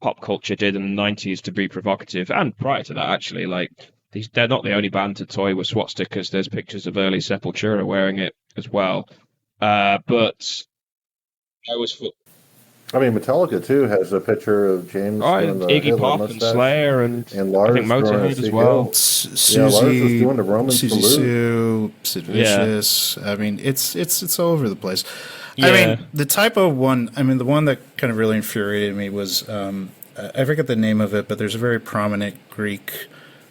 pop culture did in the 90s to be provocative, and prior to that actually, like they're not the only band to toy with swastikas. There's pictures of early Sepultura wearing it as well, but I was Metallica too has a picture of James and Iggy Pop and Slayer and Lars, I think Motorhead as well. Lars was doing the Roman Susie salute. Sue, Sid Vicious. I mean, it's all over the place. Yeah. I mean, the Typo one. I mean, the one that kind of really infuriated me was I forget the name of it, but there's a very prominent Greek,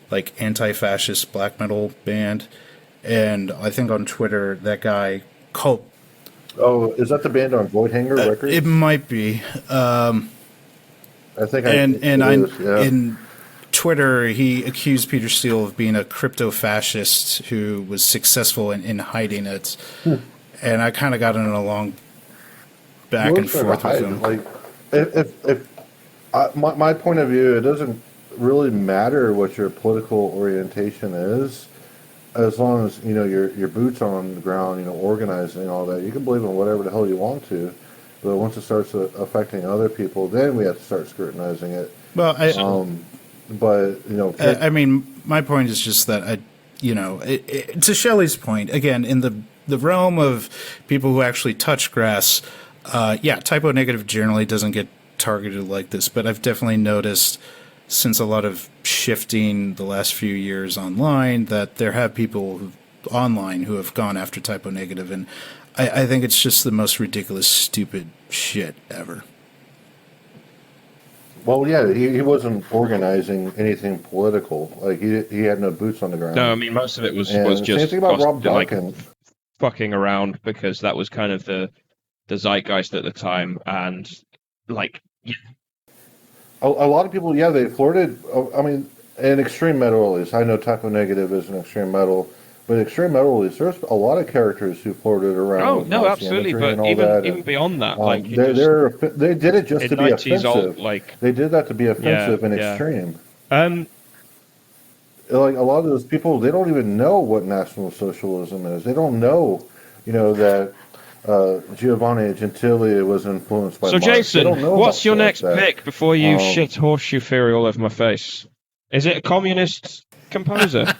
like anti-fascist black metal band, and I think on Twitter that guy called. Oh, is that the band on Voidhanger Records? It might be. I think. In Twitter, he accused Peter Steele of being a crypto-fascist who was successful in hiding it, and I kind of got in a long back and forth with him. Like, my point of view, it doesn't really matter what your political orientation is. As long as your boots are on the ground, organizing all that, you can believe in whatever the hell you want to. But once it starts affecting other people, then we have to start scrutinizing it. Well, I mean, my point is just that to Shelley's point, again, in the realm of people who actually touch grass, Typo Negative generally doesn't get targeted like this, but I've definitely noticed, since a lot of shifting the last few years online, that there have people online who have gone after Typo Negative, and I think it's just the most ridiculous, stupid shit ever. Well, yeah, he wasn't organizing anything political. Like he had no boots on the ground. No, I mean most of it was just same thing about Rob Duncan. Fucking around, because that was kind of the zeitgeist at the time, and like. Yeah. A lot of people, they flirted. I mean, in extreme metal, at least I know Typo Negative is an extreme metal, but extreme metal, at least there's a lot of characters who flirted around. Oh with no, absolutely, but even beyond that, like they did it just to be offensive. They did that to be offensive and extreme. Like a lot of those people, they don't even know what National Socialism is. They don't know, that. Giovanni Gentili was influenced by Marx. Jason, what's your next pick before you shit horseshoe theory all over my face? Is it a communist composer?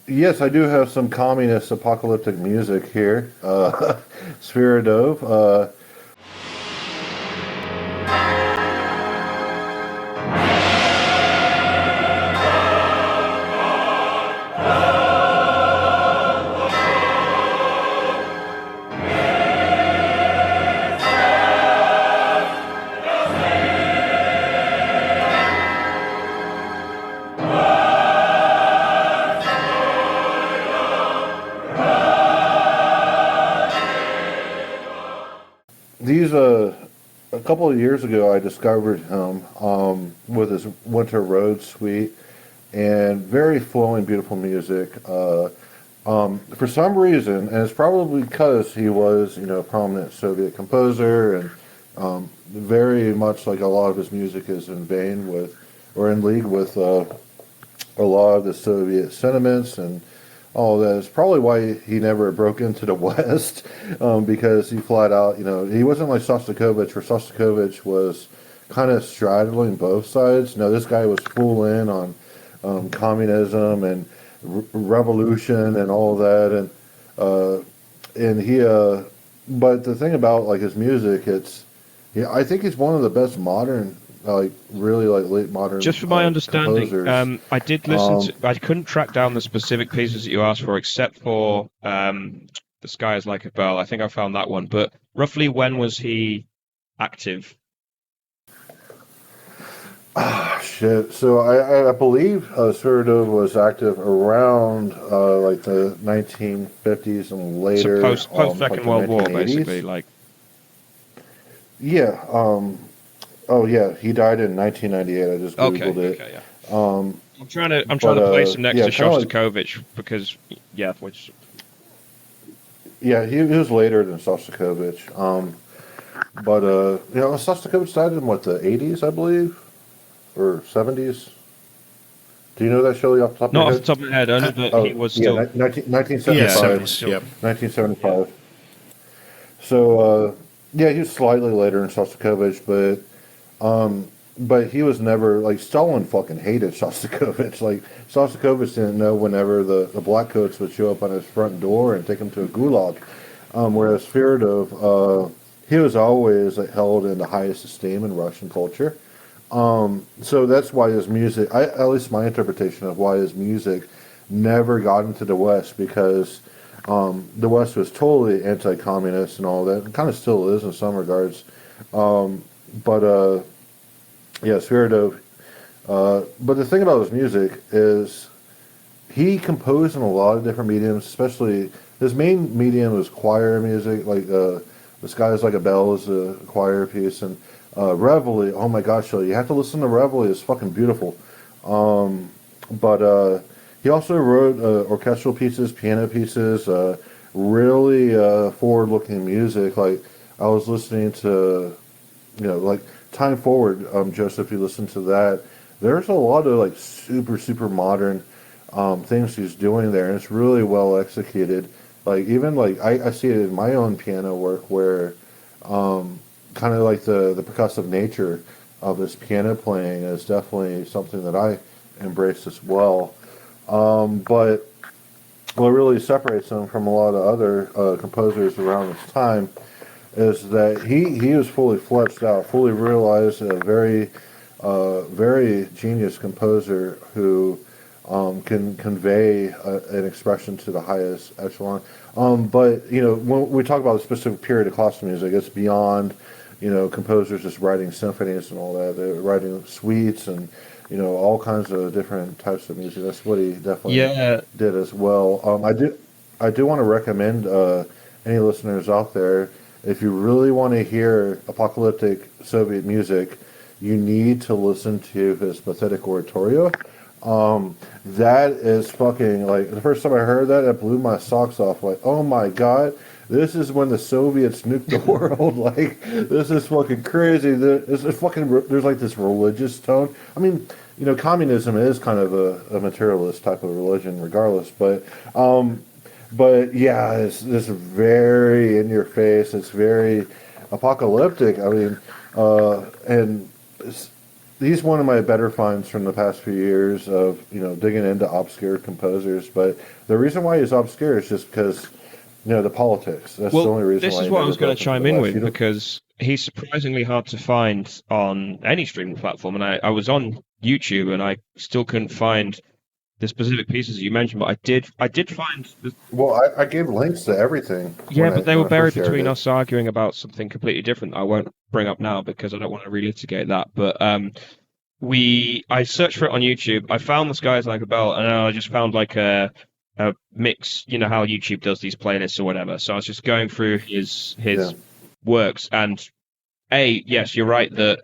Yes, I do have some communist apocalyptic music here. Sviridov. A couple of years ago, I discovered him with his Winter Road suite, and very flowing, beautiful music. For some reason, and it's probably because he was, a prominent Soviet composer, and very much like a lot of his music is in vein with, or in league with, a lot of the Soviet sentiments and all that. It's probably why he never broke into the West, because he flat out, he wasn't like Shostakovich, where Shostakovich was kind of straddling both sides. No, this guy was full in on communism and revolution and all that, and he. But the thing about like his music, I think he's one of the best modern, like really like late modern. Just for my understanding, composers. I did listen to. I couldn't track down the specific pieces that you asked for, except for "The Sky Is Like a Bell." I think I found that one. But roughly, when was he active? Shit. So I believe Sviridov was active around like the 1950s and later. So post like Second the World War, 1980s. basically. Like, Yeah. Oh yeah, he died in 1998. I just googled it. okay, yeah. Um, I'm trying to place him next to kinda like- Shostakovich because, yeah, which yeah, he was later than Shostakovich. But Shostakovich died in what, the 80s, I believe, or 70s. Do you know that, Shelley, off the top of not your off head? the top of my head, only that he was still. 1975. Yeah, Yeah. 70s. Yep. 1975. So, yeah, he was slightly later than Shostakovich, but he was never, like, Stalin fucking hated Shostakovich. Like, Shostakovich didn't know whenever the blackcoats would show up on his front door and take him to a gulag. Whereas Sviridov, he was always like, held in the highest esteem in Russian culture. So that's why his music, at least my interpretation of why his music never got into the West, because the West was totally anti-communist and all that. It kind of still is in some regards. But yeah, Sviridov. But the thing about his music is he composed in a lot of different mediums, especially his main medium was choir music, like The Sky Is Like a Bell is a choir piece, and Reveille, oh my gosh, Shelley, you have to listen to Reveille, it's fucking beautiful. But he also wrote orchestral pieces, piano pieces, really forward-looking music. Like, I was listening to, like Time Forward, Joseph, you listen to that. There's a lot of like super, super modern things he's doing there, and it's really well executed. Like, even like I see it in my own piano work where kind of like the percussive nature of his piano playing is definitely something that I embrace as well. But what really separates him from a lot of other composers around this time is that he was fully fleshed out, fully realized, a very very genius composer who can convey an expression to the highest echelon. But when we talk about a specific period of classical music, it's beyond composers just writing symphonies and all that. They're writing suites and all kinds of different types of music. That's what he definitely did as well. I do want to recommend any listeners out there, if you really want to hear apocalyptic Soviet music, you need to listen to his Pathetic Oratorio. That is fucking, like, the first time I heard that, it blew my socks off. Like, oh my god, this is when the Soviets nuked the world. Like, this is fucking crazy. There's like this religious tone. I mean, communism is kind of a materialist type of religion, regardless. But yeah, it's very in your face. It's very apocalyptic. I mean, and he's one of my better finds from the past few years of digging into obscure composers. But the reason why he's obscure is just because the politics. That's the only reason. This why is what I was going to chime in with, because he's surprisingly hard to find on any streaming platform. And I was on YouTube and I still couldn't find the specific pieces you mentioned, but I did find. Well, I gave links to everything. Yeah, but they were buried between us arguing about something completely different that I won't bring up now because I don't want to relitigate that. But I searched for it on YouTube. I found The Sky Is Like a Bell, and I just found like a mix. You know how YouTube does these playlists or whatever. So I was just going through his works, and yes, you're right that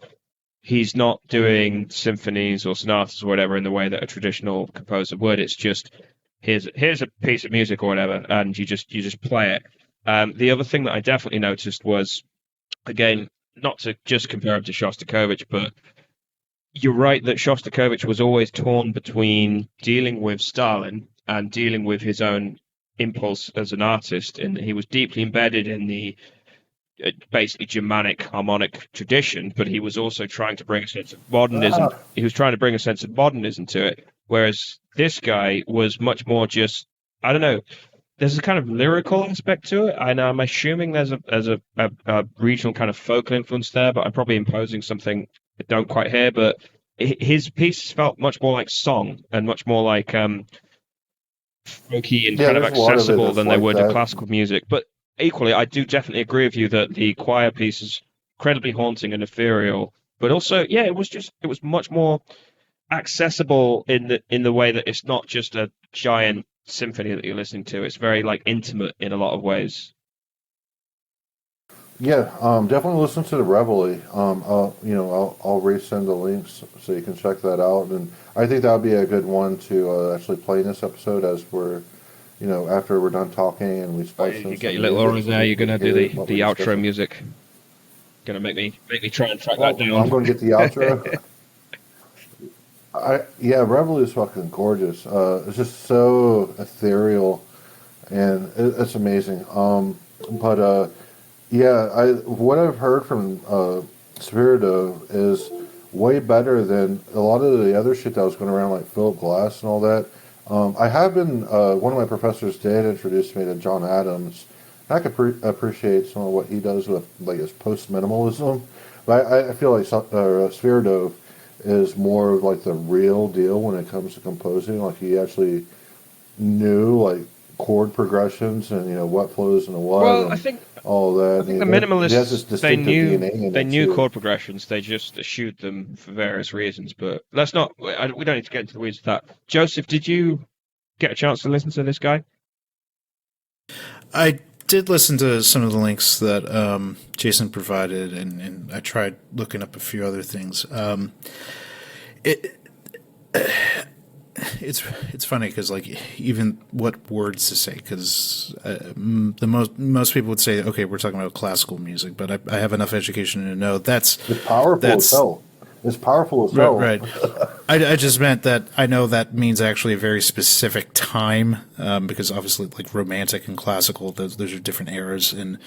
he's not doing symphonies or sonatas or whatever in the way that a traditional composer would. It's just here's a piece of music or whatever, and you just play it. The other thing that I definitely noticed was, again, not to just compare him to Shostakovich, but you're right that Shostakovich was always torn between dealing with Stalin and dealing with his own impulse as an artist, and he was deeply embedded in the basically Germanic harmonic tradition, but he was also trying to bring a sense of modernism. He was trying to bring a sense of modernism to it, whereas this guy was much more just, I don't know. There's a kind of lyrical aspect to it, and I'm assuming there's a regional kind of folk influence there, but I'm probably imposing something I don't quite hear. But his pieces felt much more like song and much more like folky and Yeah, kind of there's a lot of it accessible that's than they like would in that. classical music. But equally, I do definitely agree with you that the choir piece is incredibly haunting and ethereal. But also, yeah, it was much more accessible in the way that it's not just a giant symphony that you're listening to. It's very like intimate in a lot of ways. Yeah, definitely listen to the Reveille. I'll resend the links so you can check that out. And I think that would be a good one to actually play in this episode as we're, after we're done talking and we spice You in get some your little music orange so there. we You're can gonna do hear what the we're outro discussing. music. Gonna make me try and track that Oh, I'm down. going to get the outro. Yeah, Reveille is fucking gorgeous. It's just so ethereal and it's amazing. But yeah, what I've heard from Sviridov is way better than a lot of the other shit that was going around, like Philip Glass and all that. I have been one of my professors did introduce me to John Adams. I could appreciate some of what he does with like his post minimalism, but I feel like Sviridov is more of like the real deal when it comes to composing. Like he actually knew like chord progressions and what flows into what Well, and all that. I think the And he has this minimalists distinctive DNA in they it knew too. chord progressions. They just eschewed them for various reasons. But let's not. We don't need to get into the weeds of that. Joseph, did you get a chance to listen to this guy? I did listen to some of the links that Jason provided, and I tried looking up a few other things. It it's funny because like even what words to say because the most people would say okay we're talking about classical music, but I have enough education to know It's powerful as that's hell. It's powerful as right. hell. Right. I just meant that I know that means actually a very specific time because obviously like romantic and classical those are different eras and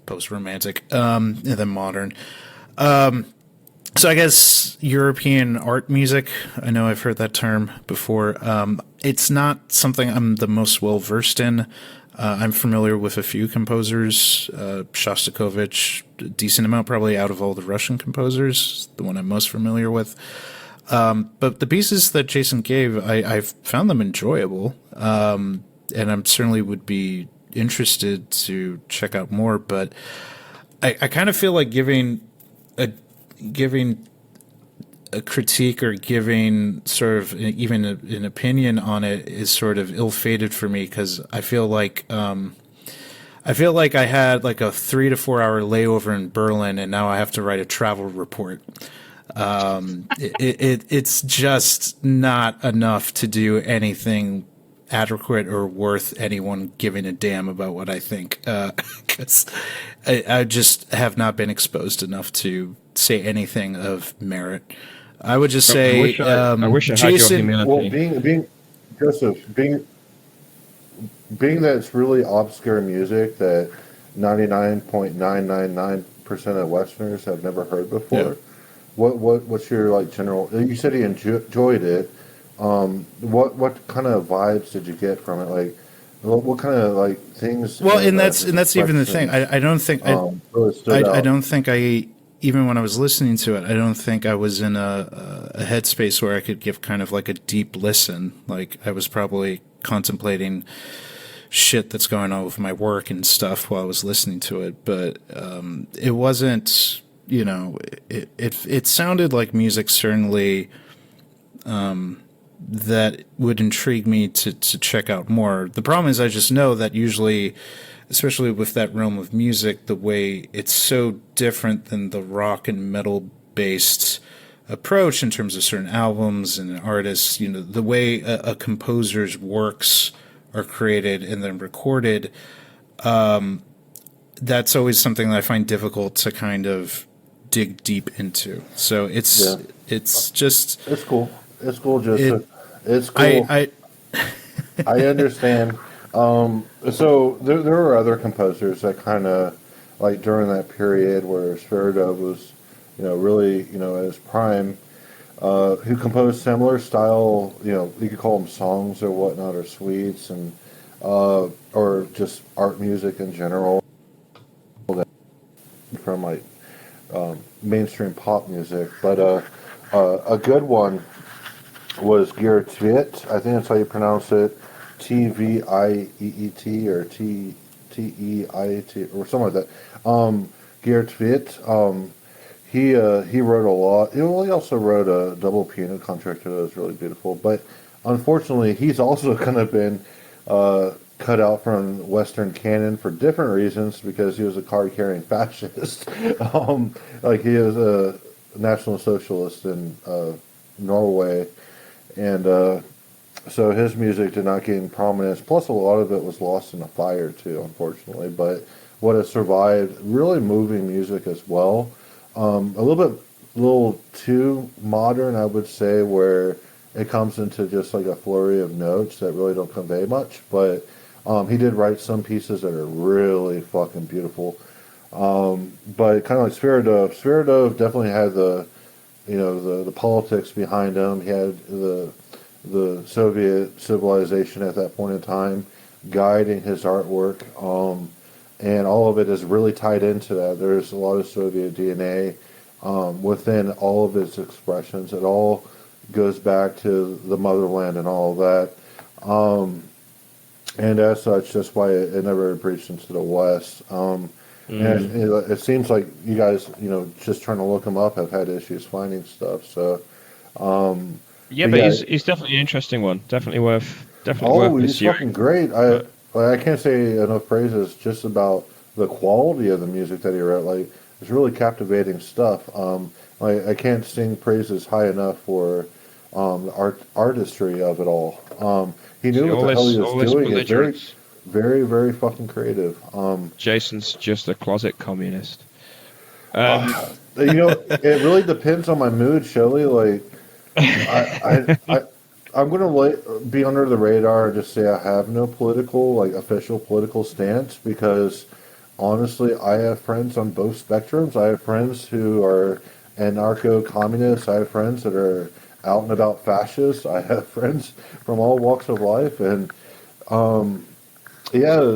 post romantic and then modern. So I guess European art music, I know I've heard that term before. It's not something I'm the most well versed in. I'm familiar with a few composers, Shostakovich, a decent amount probably out of all the Russian composers, the one I'm most familiar with. But the pieces that Jason gave, I've found them enjoyable, and I certainly would be interested to check out more. But I kind of feel like giving a critique or giving sort of even an opinion on it is sort of ill-fated for me because I feel like I had like a 3 to 4 hour layover in Berlin and now I have to write a travel report. It's just not enough to do anything adequate or worth anyone giving a damn about what I think because I just have not been exposed enough to say anything of merit. I would just say, I wish I had your Jason. Well, humility. being Joseph, being that it's really obscure music that 99.999% of Westerners have never heard before. Yeah. What's your like general? You said you enjoyed it. What kind of vibes did you get from it? Like, what kind of like things? Well, and that's even the thing. I don't think really stood I out. don't think I even when I was listening to it, I don't think I was in a headspace where I could give kind of like a deep listen. Like I was probably contemplating shit that's going on with my work and stuff while I was listening to it, but it wasn't. It sounded like music certainly that would intrigue me to check out more. The problem is I just know that usually, especially with that realm of music, the way it's so different than the rock and metal based approach in terms of certain albums and artists, the way a composer's works are created and then recorded, that's always something that I find difficult to kind of dig deep into. So it's just... It's cool. It's cool, Joseph. It's cool. I understand. So there were other composers that kind of, like during that period where Sviridov was, really, at his prime, who composed similar style, you could call them songs or whatnot, or suites, and or just art music in general, from like mainstream pop music. But a good one was Tviet. I think that's how you pronounce it. Tviet or Teit or something like that. Tviet. He wrote a lot. He also wrote a double piano concerto that was really beautiful. But unfortunately, he's also kind of been cut out from Western canon for different reasons, because he was a card-carrying fascist. Like he was a National Socialist in Norway, and so his music did not gain prominence. Plus, a lot of it was lost in a fire too, unfortunately. But what has survived, really moving music as well. A little too modern, I would say, where it comes into just like a flurry of notes that really don't convey much. But he did write some pieces that are really fucking beautiful. But kind of like Sviridov. Sviridov definitely had the politics behind him. He had the Soviet civilization at that point in time guiding his artwork. And all of it is really tied into that. There's a lot of Soviet DNA within all of its expressions. It all goes back to the motherland and all of that. And as such, that's why it never breached into the West. And it seems like you guys, just trying to look him up, have had issues finding stuff. So, but he's definitely an interesting one. Definitely worth pursuing. He's fucking great. I can't say enough praises just about the quality of the music that he wrote. Like, it's really captivating stuff. I can't sing praises high enough for the artistry of it all. He knew what the hell he was doing. It's very, very, very fucking creative. Jason's just a closet communist. It really depends on my mood, Shelley. Like, I'm going to be under the radar and just say I have no official political stance, because honestly, I have friends on both spectrums. I have friends who are anarcho-communists. I have friends that are out and about fascists. I have friends from all walks of life, and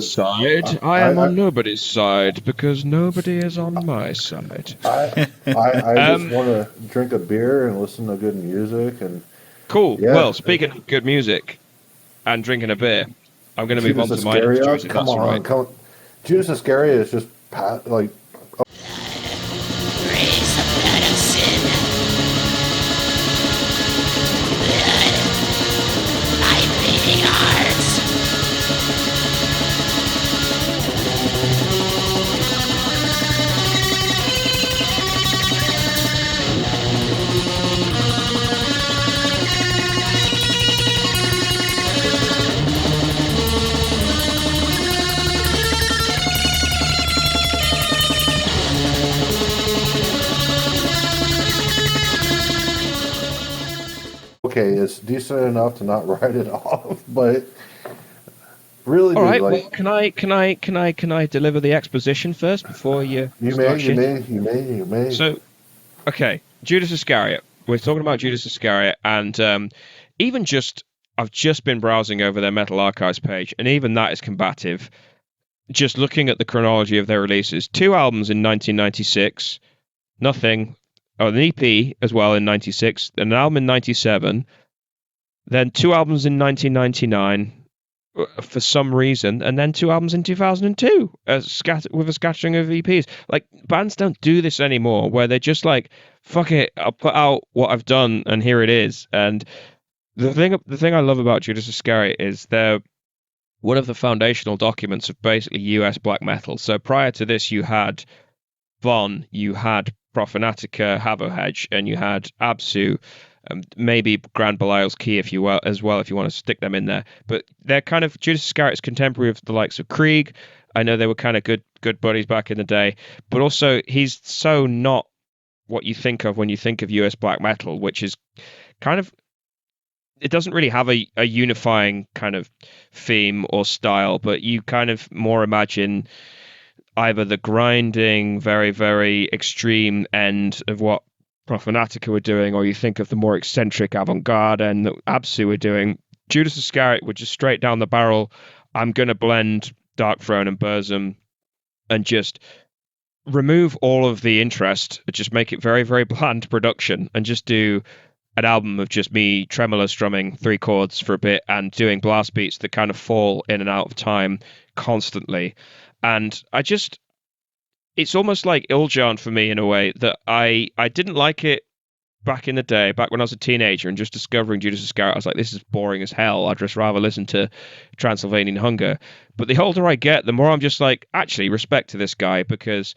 side. I am on nobody's side, because nobody is on my side. I just want to drink a beer and listen to good music and. Cool. Yeah. Well, speaking of good music and drinking a beer, I'm going to move on to my Iscariot. Come on. Judas Iscariot is just like. Raise the blood of sin. Blood. My bleeding hearts. Okay, it's decent enough to not write it off, but really, all right. like, Well, can I deliver the exposition first before you? You may. So, okay, Judas Iscariot. We're talking about Judas Iscariot, and I've just been browsing over their Metal Archives page, and even that is combative. Just looking at the chronology of their releases, 2 albums in 1996, nothing. Oh, an EP as well in 96, an album in 97, then 2 albums in 1999 for some reason, and then 2 albums in 2002 with a scattering of EPs. Like, bands don't do this anymore, where they're just like, fuck it, I'll put out what I've done, and here it is. And the thing I love about Judas Iscariot is they're one of the foundational documents of basically US black metal. So prior to this, you had Von, you had Profanatica, Havohedge, and you had Absu, maybe Grand Belial's Key if you will, as well, if you want to stick them in there. But they're kind of Judas Iscariot's contemporary of the likes of Krieg. I know they were kind of good buddies back in the day, but also he's so not what you think of when you think of US black metal, which is kind of, it doesn't really have a unifying kind of theme or style, but you kind of more imagine either the grinding, very, very extreme end of what Profanatica were doing, or you think of the more eccentric avant-garde and that Absu were doing. Judas Iscariot were just straight down the barrel. I'm going to blend Dark Throne and Burzum and just remove all of the interest, just make it very, very bland production, and just do an album of just me tremolo strumming 3 chords for a bit and doing blast beats that kind of fall in and out of time constantly. And it's almost like Iljan for me in a way, that I didn't like it back in the day, back when I was a teenager and just discovering Judas Iscariot. I was like, this is boring as hell. I'd just rather listen to Transylvanian Hunger. But the older I get, the more I'm just like, actually, respect to this guy, because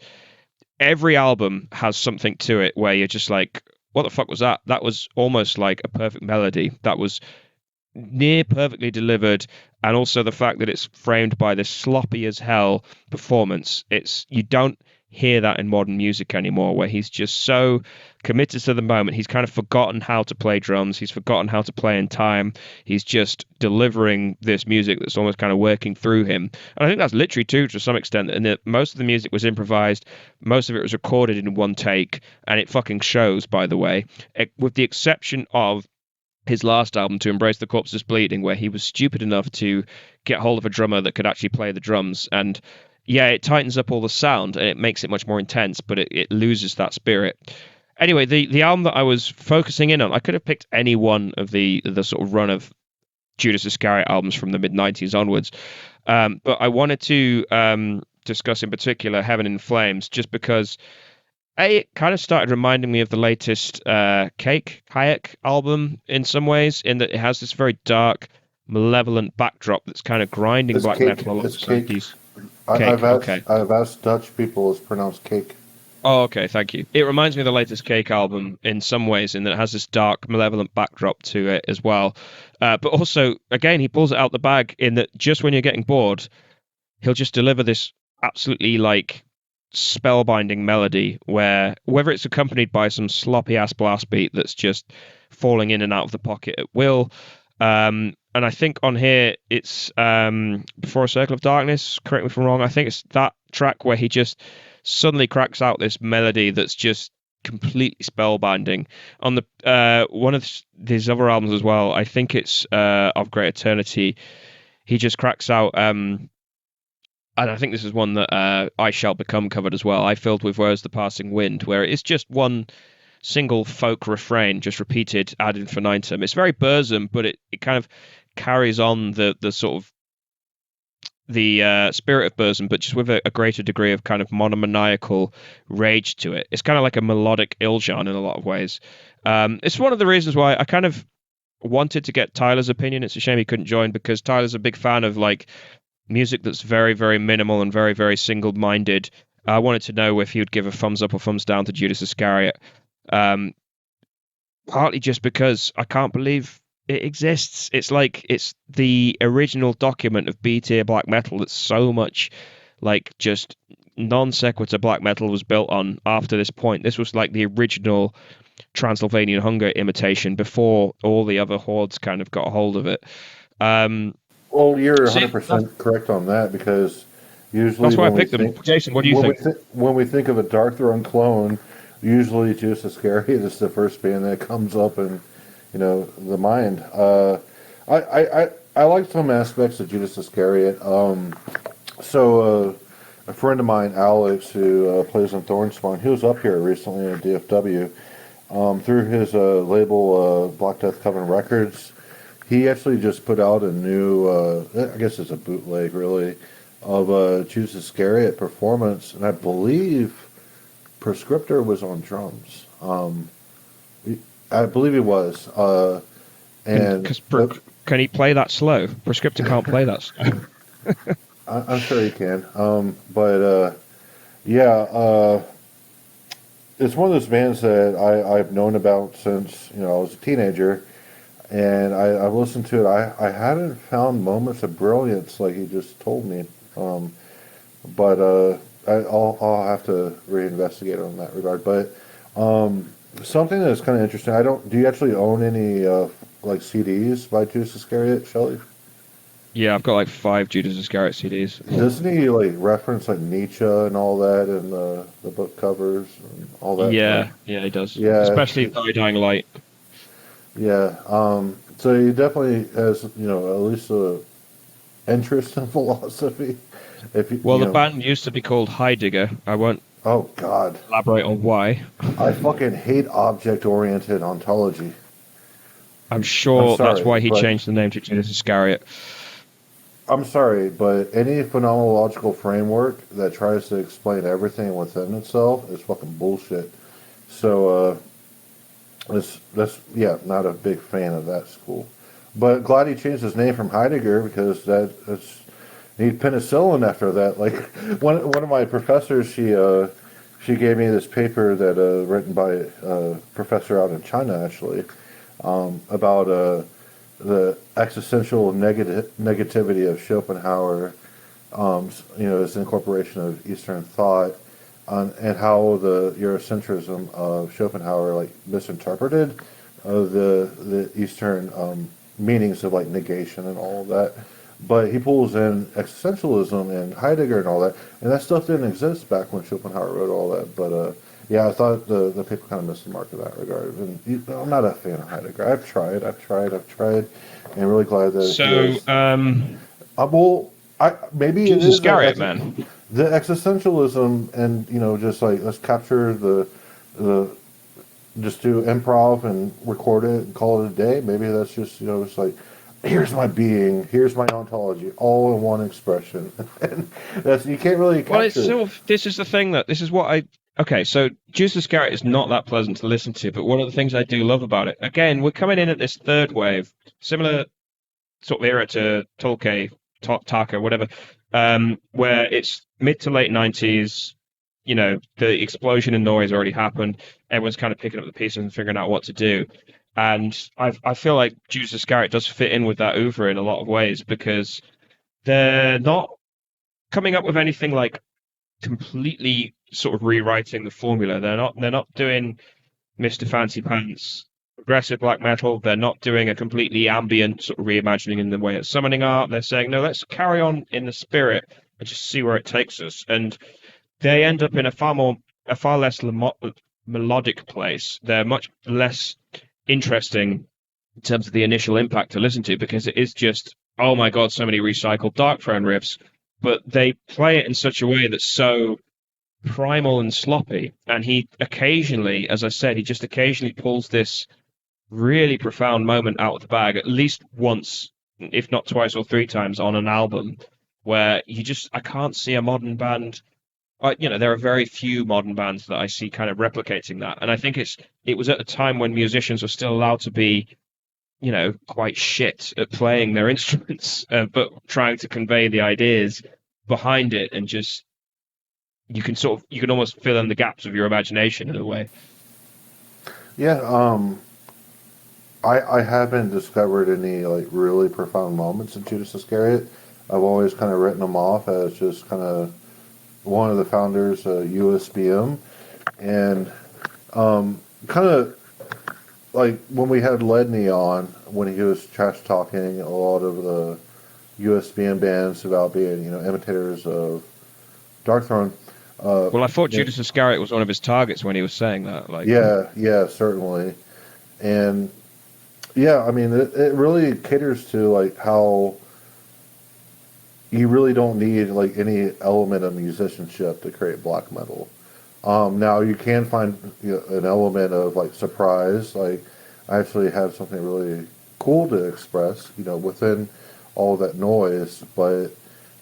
every album has something to it where you're just like, what the fuck was that? That was almost like a perfect melody. That was near perfectly delivered, and also the fact that it's framed by this sloppy as hell performance. You don't hear that in modern music anymore, where he's just so committed to the moment. He's kind of forgotten how to play drums. He's forgotten how to play in time. He's just delivering this music that's almost kind of working through him. And I think that's literally true to some extent, and that most of the music was improvised. Most of it was recorded in one take, and it fucking shows, by the way, with the exception of his last album, To Embrace the Corpse's Bleeding, where he was stupid enough to get hold of a drummer that could actually play the drums. And yeah, it tightens up all the sound and it makes it much more intense, but it loses that spirit. Anyway, the album that I was focusing in on, I could have picked any one of the sort of run of Judas Iscariot albums from the mid-90s onwards. But I wanted to discuss in particular Heaven in Flames, just because it kind of started reminding me of the latest Hayek album in some ways, in that it has this very dark, malevolent backdrop that's kind of grinding It's black cake. metal It's alongside cake. these. I've asked Dutch people, it's pronounced cake. Oh, okay, thank you. It reminds me of the latest Cake album in some ways, in that it has this dark, malevolent backdrop to it as well. But also, again, he pulls it out the bag in that just when you're getting bored, he'll just deliver this absolutely like spellbinding melody, where whether it's accompanied by some sloppy ass blast beat that's just falling in and out of the pocket at will. And I think on here it's Before a Circle of Darkness, correct me if I'm wrong, I think it's that track where he just suddenly cracks out this melody that's just completely spellbinding. On the one of these other albums as well, I think it's Of Great Eternity, he just cracks out and I think this is one that I Shall Become covered as well, I Filled with Where's the Passing Wind, where it's just one single folk refrain just repeated ad infinitum. It's very Burzum, but it kind of carries on the sort of the spirit of Burzum, but just with a greater degree of kind of monomaniacal rage to it. It's kind of like a melodic Iljan in a lot of ways. It's one of the reasons why I kind of wanted to get Tyler's opinion. It's a shame he couldn't join, because Tyler's a big fan of like music that's very, very minimal and very, very single-minded. I wanted to know if he would give a thumbs up or thumbs down to Judas Iscariot. Partly just because I can't believe it exists. It's like it's the original document of B-tier black metal that's so much like just non sequitur black metal was built on after this point. This was like the original Transylvanian Hunger imitation before all the other hordes kind of got a hold of it. Well, you're 100% correct on that, because usually that's why I picked them. Jason, what do you think? When we think of a Dark Throne clone, usually Judas Iscariot is the first band that comes up in, the mind. I like some aspects of Judas Iscariot. So a friend of mine, Alex, who plays in Thornspawn, he was up here recently at DFW. Through his label, Black Death Coven Records, he actually just put out a new, I guess it's a bootleg, really, of Judas Iscariot performance, and I believe Prescriptor was on drums. I believe he was. Can he play that slow? Prescriptor can't play that slow. I'm sure he can. it's one of those bands that I've known about since I was a teenager, and I've listened to it. I hadn't found moments of brilliance like he just told me, but I'll have to reinvestigate on that regard. But something that's kind of interesting. I don't. Do you actually own any like CDs by Judas Iscariot, Shelley? Yeah, I've got like 5 Judas Iscariot CDs. Doesn't he like reference like Nietzsche and all that in the book covers and all that? Yeah, yeah, he does. Yeah, Especially Die Dying Light. yeah. So he definitely has at least a interest in philosophy. If you, Well, you the know, band used to be called Heidegger. I won't oh God, elaborate on why. I fucking hate object-oriented ontology. I'm sure that's sorry, why he but changed the name to Judas Iscariot. I'm sorry, but any phenomenological framework that tries to explain everything within itself is fucking bullshit. So that's not a big fan of that school. But glad he changed his name from Heidegger because that's need penicillin after that. Like one of my professors, she gave me this paper that written by a professor out in China actually about the existential negativity of Schopenhauer, as an incorporation of Eastern thought, and how the Eurocentrism of Schopenhauer like misinterpreted the Eastern meanings of like negation and all of that. But he pulls in existentialism and Heidegger and all that, and that stuff didn't exist back when Schopenhauer wrote all that. But yeah, I thought the paper kind of missed the mark in that regard. And I'm not a fan of Heidegger. I've tried, and I'm really glad that So, he is. Well, maybe it Judas is Iscariot, man. the existentialism, and just like let's capture the just do improv and record it and call it a day. Maybe that's just it's like here's my being, here's my ontology, all in one expression. And that's you can't really capture. Well, it's sort of, this is the thing this is what okay, so Judas Iscariot is not that pleasant to listen to, but one of the things I do love about it, again, we're coming in at this third wave, similar sort of era to Tolkien, Taka, whatever, where it's mid to late 90s, the explosion in noise already happened, everyone's kind of picking up the pieces and figuring out what to do. And I feel like Judas Iscariot does fit in with that oeuvre in a lot of ways because they're not coming up with anything like completely sort of rewriting the formula. They're not doing Mr. Fancy Pants progressive black metal. They're not doing a completely ambient sort of reimagining in the way of summoning art. They're saying, no, let's carry on in the spirit and just see where it takes us. And they end up in a far less melodic place. They're much less interesting in terms of the initial impact to listen to because it is just, oh my God, so many recycled Dark Throne riffs. But they play it in such a way that's so primal and sloppy. And he occasionally, as I said, he just occasionally pulls this really profound moment out of the bag, at least once, if not twice or 3 times on an album, where I can't see a modern band. There are very few modern bands that I see kind of replicating that. And I think it was at a time when musicians were still allowed to be, quite shit at playing their instruments, but trying to convey the ideas behind it, and just you can almost fill in the gaps of your imagination in a way. Yeah, I haven't discovered any like really profound moments in Judas Iscariot. I've always kind of written them off as just kind of one of the founders, USBM, and kind of like when we had Ledney on, when he was trash talking a lot of the USBM bands about being, imitators of Darkthrone. Well, I thought Judas Iscariot was one of his targets when he was saying that. Like, yeah, certainly, and yeah, I mean, it really caters to like how you really don't need like any element of musicianship to create black metal. Now you can find an element of like surprise. Like I actually have something really cool to express, within all that noise. But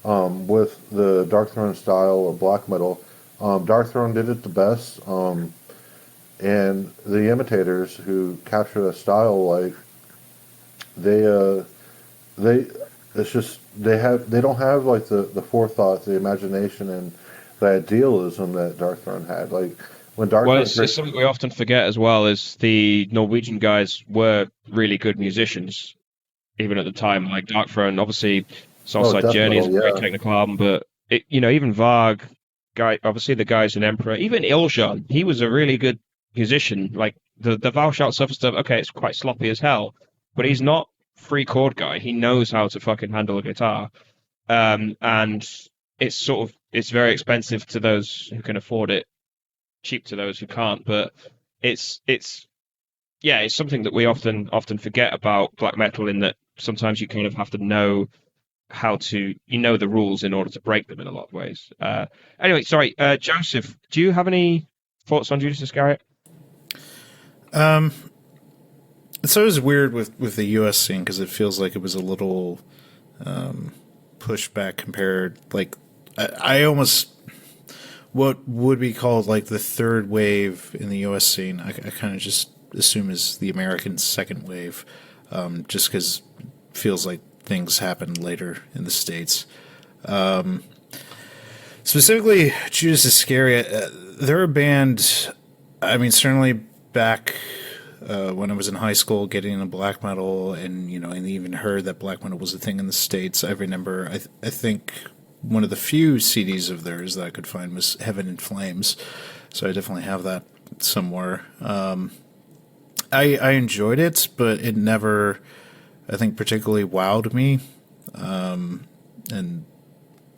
with the Darkthrone style of black metal, Darkthrone did it the best. And the imitators who capture the style, like they it's just they don't have like the forethought, the imagination, and the idealism that Darkthrone had. Like when Dark Well, Throne it's something we often forget as well. Is the Norwegian guys were really good musicians even at the time. Like Dark Throne, obviously, Soulside Death Journey is a Metal, great yeah. technical album, but even Varg, obviously the guys in Emperor, even Iljan, he was a really good musician. Like the Thou Shalt Suffer stuff, okay, it's quite sloppy as hell, but he's not free chord guy. He knows how to fucking handle a guitar, and it's very expensive to those who can afford it, cheap to those who can't. But it's yeah, it's something that we often forget about black metal in that sometimes you kind of have to know how to the rules in order to break them in a lot of ways. Anyway, sorry, Joseph, do you have any thoughts on Judas Iscariot? It's always weird with the U.S. scene because it feels like it was a little pushback compared. Like I almost what would be called like the third wave in the U.S. scene. I kind of just assume is the American second wave, just because it feels like things happened later in the States. Specifically, Judas Iscariot, they're a band, I mean, certainly back when I was in high school getting into black metal and even heard that black metal was a thing in the States, I remember, I think one of the few CDs of theirs that I could find was Heaven in Flames, so I definitely have that somewhere. I enjoyed it, but it never, I think, particularly wowed me. And,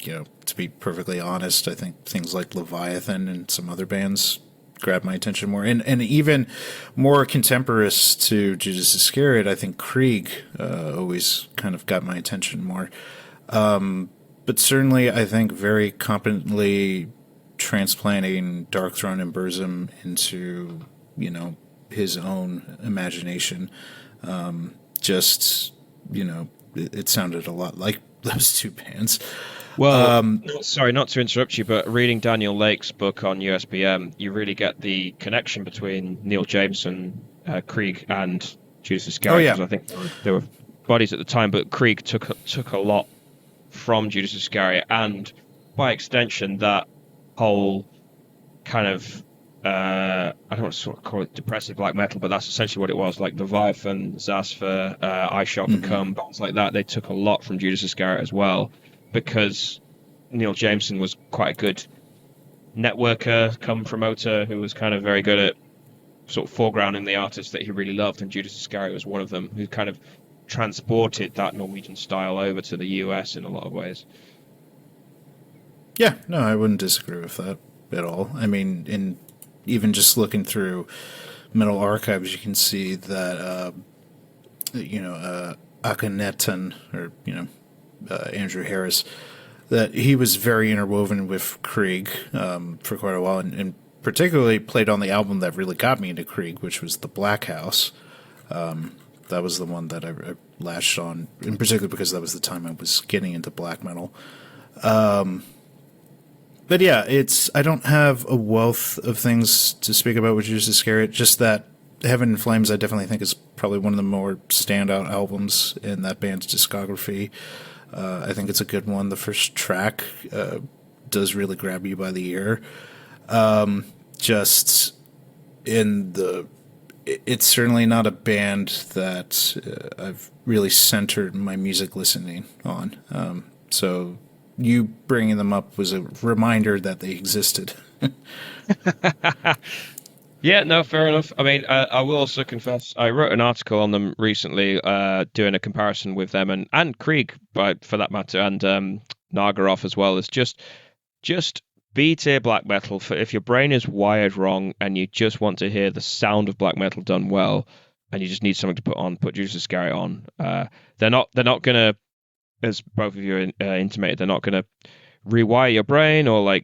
to be perfectly honest, I think things like Leviathan and some other bands grabbed my attention more. And even more contemporaneous to Judas Iscariot, I think Krieg always kind of got my attention more. But certainly, I think very competently transplanting Dark Throne and Burzum into, his own imagination. It sounded a lot like those two bands. Well, sorry, not to interrupt you, but reading Daniel Lake's book on USBM, you really get the connection between Neil Jameson, Krieg, and Judas Iscariot. Oh, yeah. 'Cause I think they were buddies at the time, but Krieg took a lot from Judas Iscariot, and by extension, that whole kind of I don't want to sort of call it depressive black metal, but that's essentially what it was. Like Leviathan, Zasfer, I Shall Become, bands like that. They took a lot from Judas Iscariot as well, because Neil Jameson was quite a good networker, come promoter, who was kind of very good at sort of foregrounding the artists that he really loved, and Judas Iscariot was one of them, who kind of transported that Norwegian style over to the US in a lot of ways. Yeah, no, I wouldn't disagree with that at all. I mean, even just looking through Metal Archives, you can see that, Akhenaten, or, Andrew Harris, that he was very interwoven with Krieg for quite a while, and particularly played on the album that really got me into Krieg, which was The Black House. That was the one that I latched on, in particular because that was the time I was getting into black metal. But yeah, I don't have a wealth of things to speak about with Judas Iscariot, just that Heaven in Flames I definitely think is probably one of the more standout albums in that band's discography. I think it's a good one. The first track does really grab you by the ear. It's certainly not a band that I've really centered my music listening on. So you bringing them up was a reminder that they existed. Yeah, no, fair enough. I mean, I will also confess, I wrote an article on them recently, doing a comparison with them and Krieg, for that matter, and Nagarov as well. It's just B-tier black metal. If your brain is wired wrong and you just want to hear the sound of black metal done well, and you just need something to put Judas Iscariot on. They're not gonna, as both of you intimated, they're not gonna rewire your brain or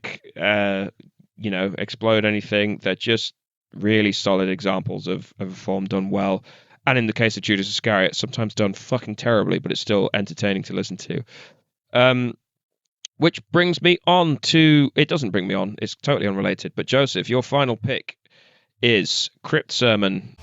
explode anything. They're just really solid examples of a form done well, and in the case of Judas Iscariot, sometimes done fucking terribly, but it's still entertaining to listen to. Which brings me on to, it doesn't bring me on, it's totally unrelated, but Joseph, your final pick is Crypt Sermon.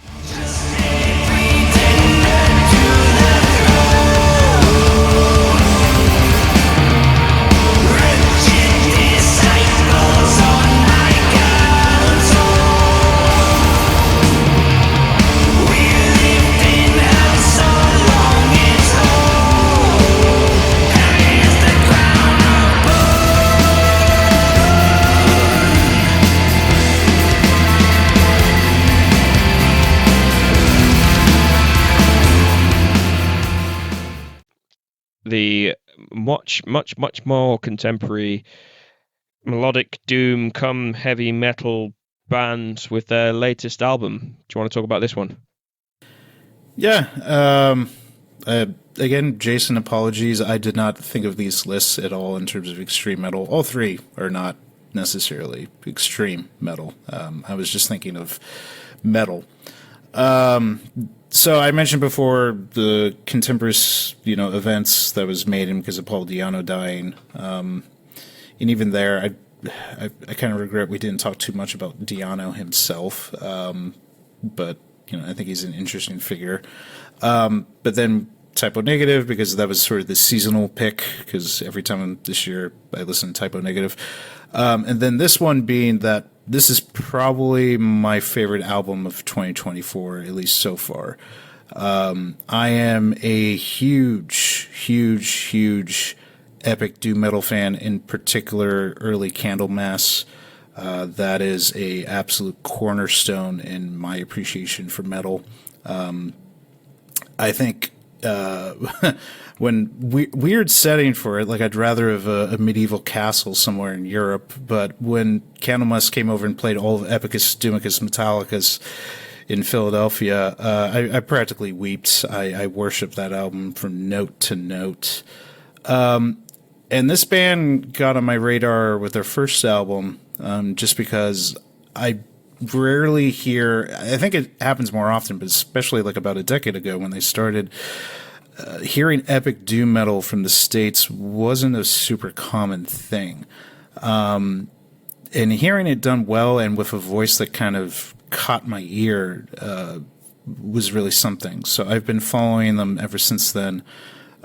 Disciples on my counsel. the much more contemporary melodic doom come heavy metal band with their latest album. Do you want to talk about this one? Yeah. Again, Jason, apologies. I did not think of these lists at all in terms of extreme metal. All three are not necessarily extreme metal. I was just thinking of metal. So I mentioned before the contemporary, events that was made because of Paul Di'Anno dying. And even there, I kind of regret we didn't talk too much about Di'Anno himself. But I think he's an interesting figure. But then Typo Negative, because that was sort of the seasonal pick, because every time this year I listen to Typo Negative. And then this one being that this is probably my favorite album of 2024, at least so far. I am a huge epic doom metal fan, in particular early Candlemass. That is a absolute cornerstone in my appreciation for metal. I think when weird setting for it, like I'd rather have a medieval castle somewhere in Europe, but when Candlemass came over and played all of Epicus, Doomicus, Metallicus in Philadelphia, I practically wept. I worshiped that album from note to note. And this band got on my radar with their first album, just because I rarely hear, I think it happens more often, but especially like about a decade ago when they started, hearing epic doom metal from the States wasn't a super common thing. And hearing it done well and with a voice that kind of caught my ear was really something. So I've been following them ever since then.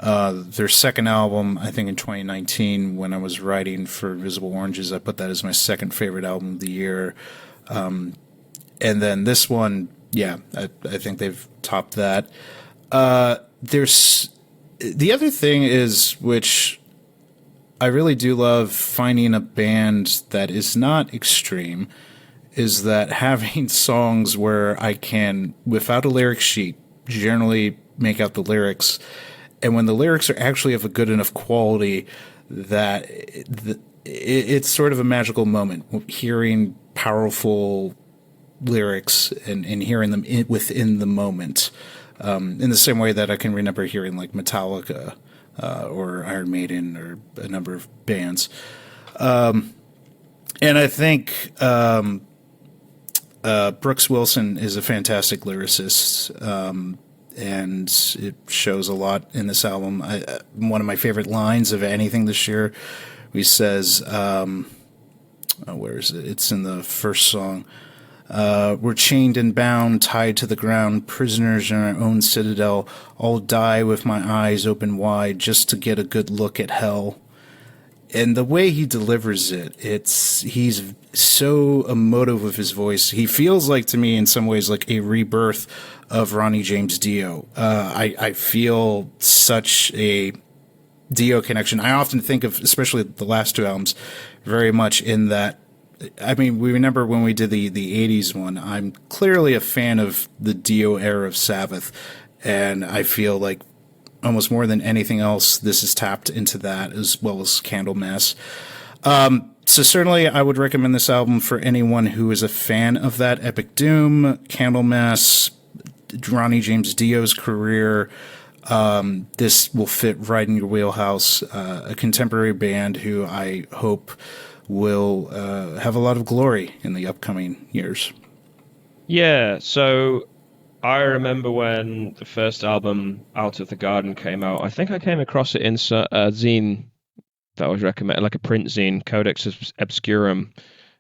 Their second album, I think in 2019, when I was writing for Visible Oranges, I put that as my second favorite album of the year. And then this one, yeah, I think they've topped that. There's the other thing is, which I really do love finding a band that is not extreme, is that having songs where I can, without a lyric sheet, generally make out the lyrics. And when the lyrics are actually of a good enough quality that it's sort of a magical moment, hearing powerful lyrics and hearing them within the moment. In the same way that I can remember hearing like Metallica or Iron Maiden or a number of bands. And I think Brooks Wilson is a fantastic lyricist. And it shows a lot in this album. One of my favorite lines of anything this year, he says, where is it? It's in the first song. We're chained and bound, tied to the ground, prisoners in our own citadel. I'll die with my eyes open wide just to get a good look at hell. And the way he delivers it, he's so emotive with his voice. He feels like, to me, in some ways, like a rebirth of Ronnie James Dio. I feel such a Dio connection. I often think of, especially the last two albums, very much in that. I mean, we remember when we did the 80s one, I'm clearly a fan of the Dio era of Sabbath, and I feel like almost more than anything else, this is tapped into that, as well as Candlemass. So certainly I would recommend this album for anyone who is a fan of that epic doom, Candlemass, Ronnie James Dio's career. This will fit right in your wheelhouse. A contemporary band who I hope will have a lot of glory in the upcoming years. Yeah, so I remember when the first album, Out of the Garden, came out. I think I came across it in a zine that was recommended, like a print zine, Codex Obscurum.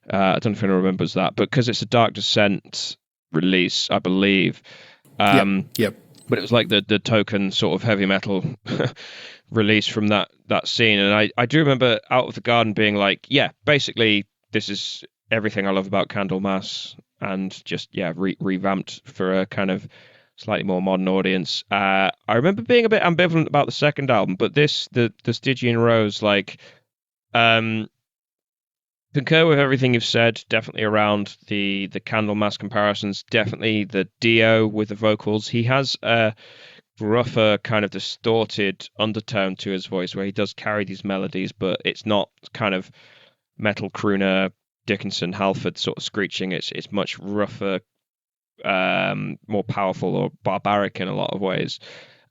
I don't know if anyone remembers that, but because it's a Dark Descent release, I believe. Yep. But it was like the token sort of heavy metal release from that scene. And I do remember Out of the Garden being like, yeah, basically this is everything I love about Candlemass, and just, yeah, revamped for a kind of slightly more modern audience. I remember being a bit ambivalent about the second album, but the Stygian Rose, like, concur with everything you've said, definitely around the Candlemass comparisons, definitely the Dio with the vocals. He has a rougher, kind of distorted undertone to his voice, where he does carry these melodies, but it's not kind of metal crooner Dickinson Halford sort of screeching. It's much rougher, more powerful or barbaric in a lot of ways.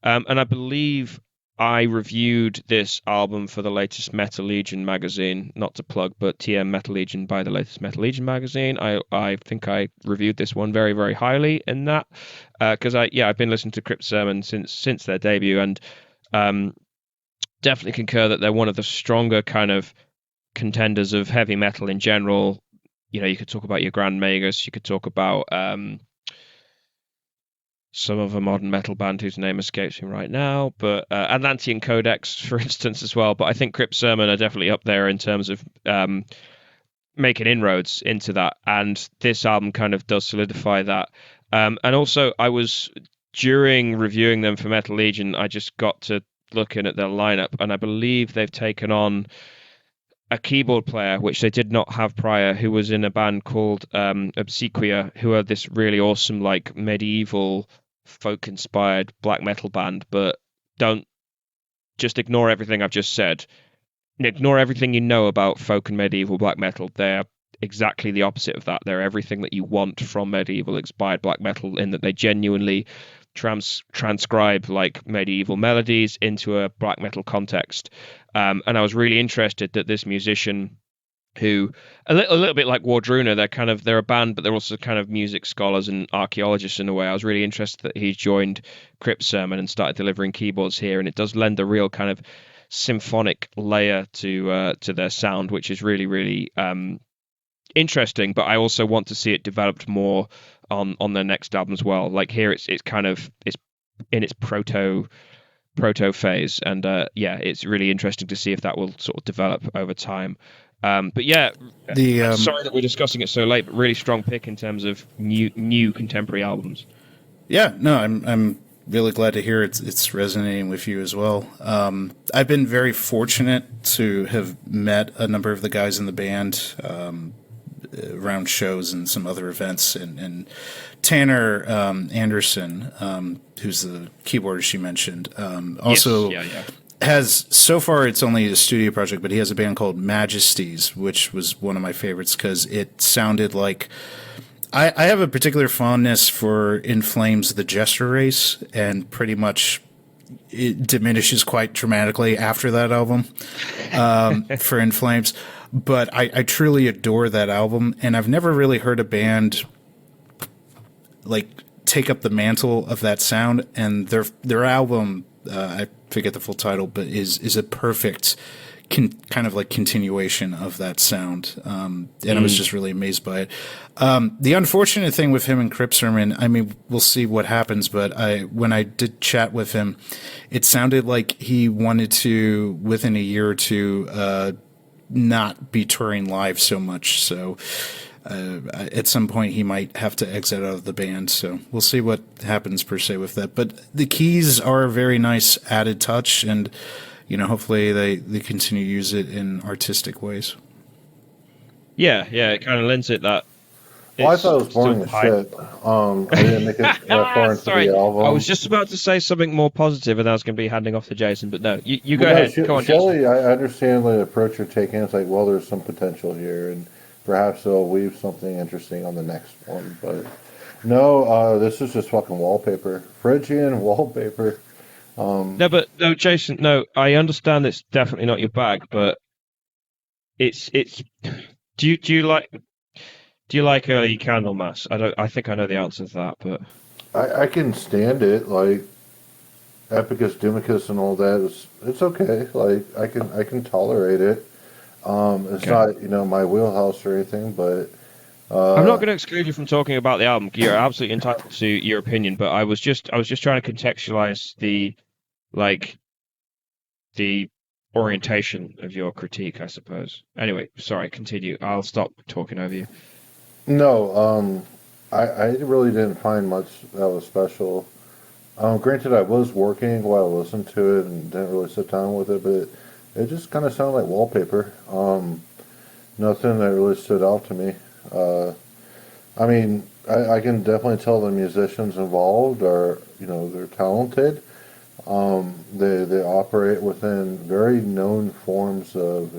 And I believe I reviewed this album for the latest Metal Legion magazine, not to plug, but TM Metal Legion by the latest Metal Legion magazine. I think I reviewed this one very, very highly in that, because I've been listening to Crypt Sermon since their debut, and definitely concur that they're one of the stronger kind of contenders of heavy metal in general. You know, you could talk about your Grand Magus, you could talk about some of a modern metal band whose name escapes me right now, but Atlantean Codex, for instance, as well. But I think Crypt Sermon are definitely up there in terms of making inroads into that, and this album kind of does solidify that. And also, during reviewing them for Metal Legion, I just got to looking at their lineup, and I believe they've taken on a keyboard player, which they did not have prior, who was in a band called Obsequia, who are this really awesome, like, medieval, folk-inspired black metal band. But don't just ignore everything I've just said. Ignore everything you know about folk and medieval black metal. They're exactly the opposite of that. They're everything that you want from medieval-inspired black metal, in that they genuinely transcribe like medieval melodies into a black metal context. And I was really interested that this musician, who a little bit like Wardruna, they're a band, but they're also kind of music scholars and archaeologists in a way. I was really interested that he joined Crypt Sermon and started delivering keyboards here, and it does lend a real kind of symphonic layer to their sound, which is really, really interesting. But I also want to see it developed more on their next album as well. Like here, it's in its proto phase, and it's really interesting to see if that will sort of develop over time. But yeah, sorry that we're discussing it so late, but really strong pick in terms of new contemporary albums. Yeah, no, I'm really glad to hear it's resonating with you as well. I've been very fortunate to have met a number of the guys in the band around shows and some other events, and Tanner Anderson, who's the keyboardist you mentioned, also has, so far it's only a studio project, but he has a band called Majesties, which was one of my favorites because it sounded like, I have a particular fondness for In Flames, The Jester Race, and pretty much it diminishes quite dramatically after that album for In Flames. But I truly adore that album, and I've never really heard a band like take up the mantle of that sound. And their album, I forget the full title, but is a perfect kind of like continuation of that sound. And I was just really amazed by it. The unfortunate thing with him and Crypt Sermon, I mean, we'll see what happens, but when I did chat with him, it sounded like he wanted to, within a year or two, not be touring live so much. So at some point he might have to exit out of the band. So we'll see what happens per se with that. But the keys are a very nice added touch, and hopefully they continue to use it in artistic ways. Yeah, it kind of lends it that. Well, I thought it was boring as shit. I didn't make it that far into the album. I was just about to say something more positive, and I was going to be handing off to Jason, but no, you go ahead. Go on, Shelley, Jason. I understand the approach you're taking. It's like, well, there's some potential here, and perhaps they'll weave something interesting on the next one. But no, this is just fucking wallpaper. Phrygian wallpaper. No, Jason, no, I understand it's definitely not your bag, but it's. Do you like early Candlemas? I think I know the answer to that, but I can stand it. Like Epicus, Doomicus, and all that. It's okay. Like I can tolerate it. It's not my wheelhouse or anything, but I'm not going to exclude you from talking about the album. You're absolutely entitled to your opinion, but I was just trying to contextualize the orientation of your critique, I suppose. Anyway, sorry, continue. I'll stop talking over you. No, I really didn't find much that was special. Granted, I was working while I listened to it and didn't really sit down with it, but it just kind of sounded like wallpaper. Nothing that really stood out to me. I can definitely tell the musicians involved are, they're talented. They operate within very known forms of,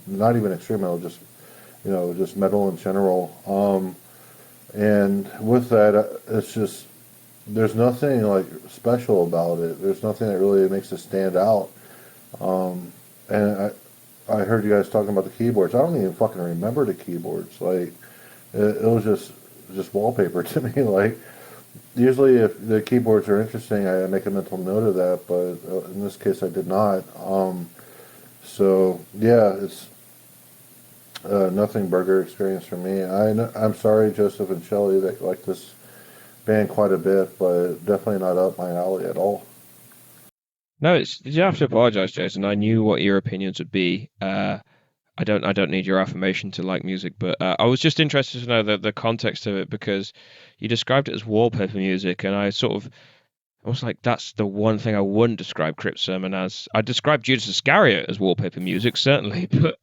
not even extreme metal, just just metal in general. And with that, it's just there's nothing like special about it. There's nothing that really makes it stand out. And I heard you guys talking about the keyboards. I don't even fucking remember the keyboards. Like it was just wallpaper to me. Like usually, if the keyboards are interesting, I make a mental note of that. But in this case, I did not. So yeah, it's nothing burger experience for me. I'm sorry, Joseph and Shelley, that you like this band quite a bit, but definitely not up my alley at all. No, you have to apologize, Jason. I knew what your opinions would be. I don't need your affirmation to like music, but I was just interested to know the context of it because you described it as wallpaper music, and I was like, that's the one thing I wouldn't describe Crypt Sermon as. I describe Judas Iscariot as wallpaper music, certainly, but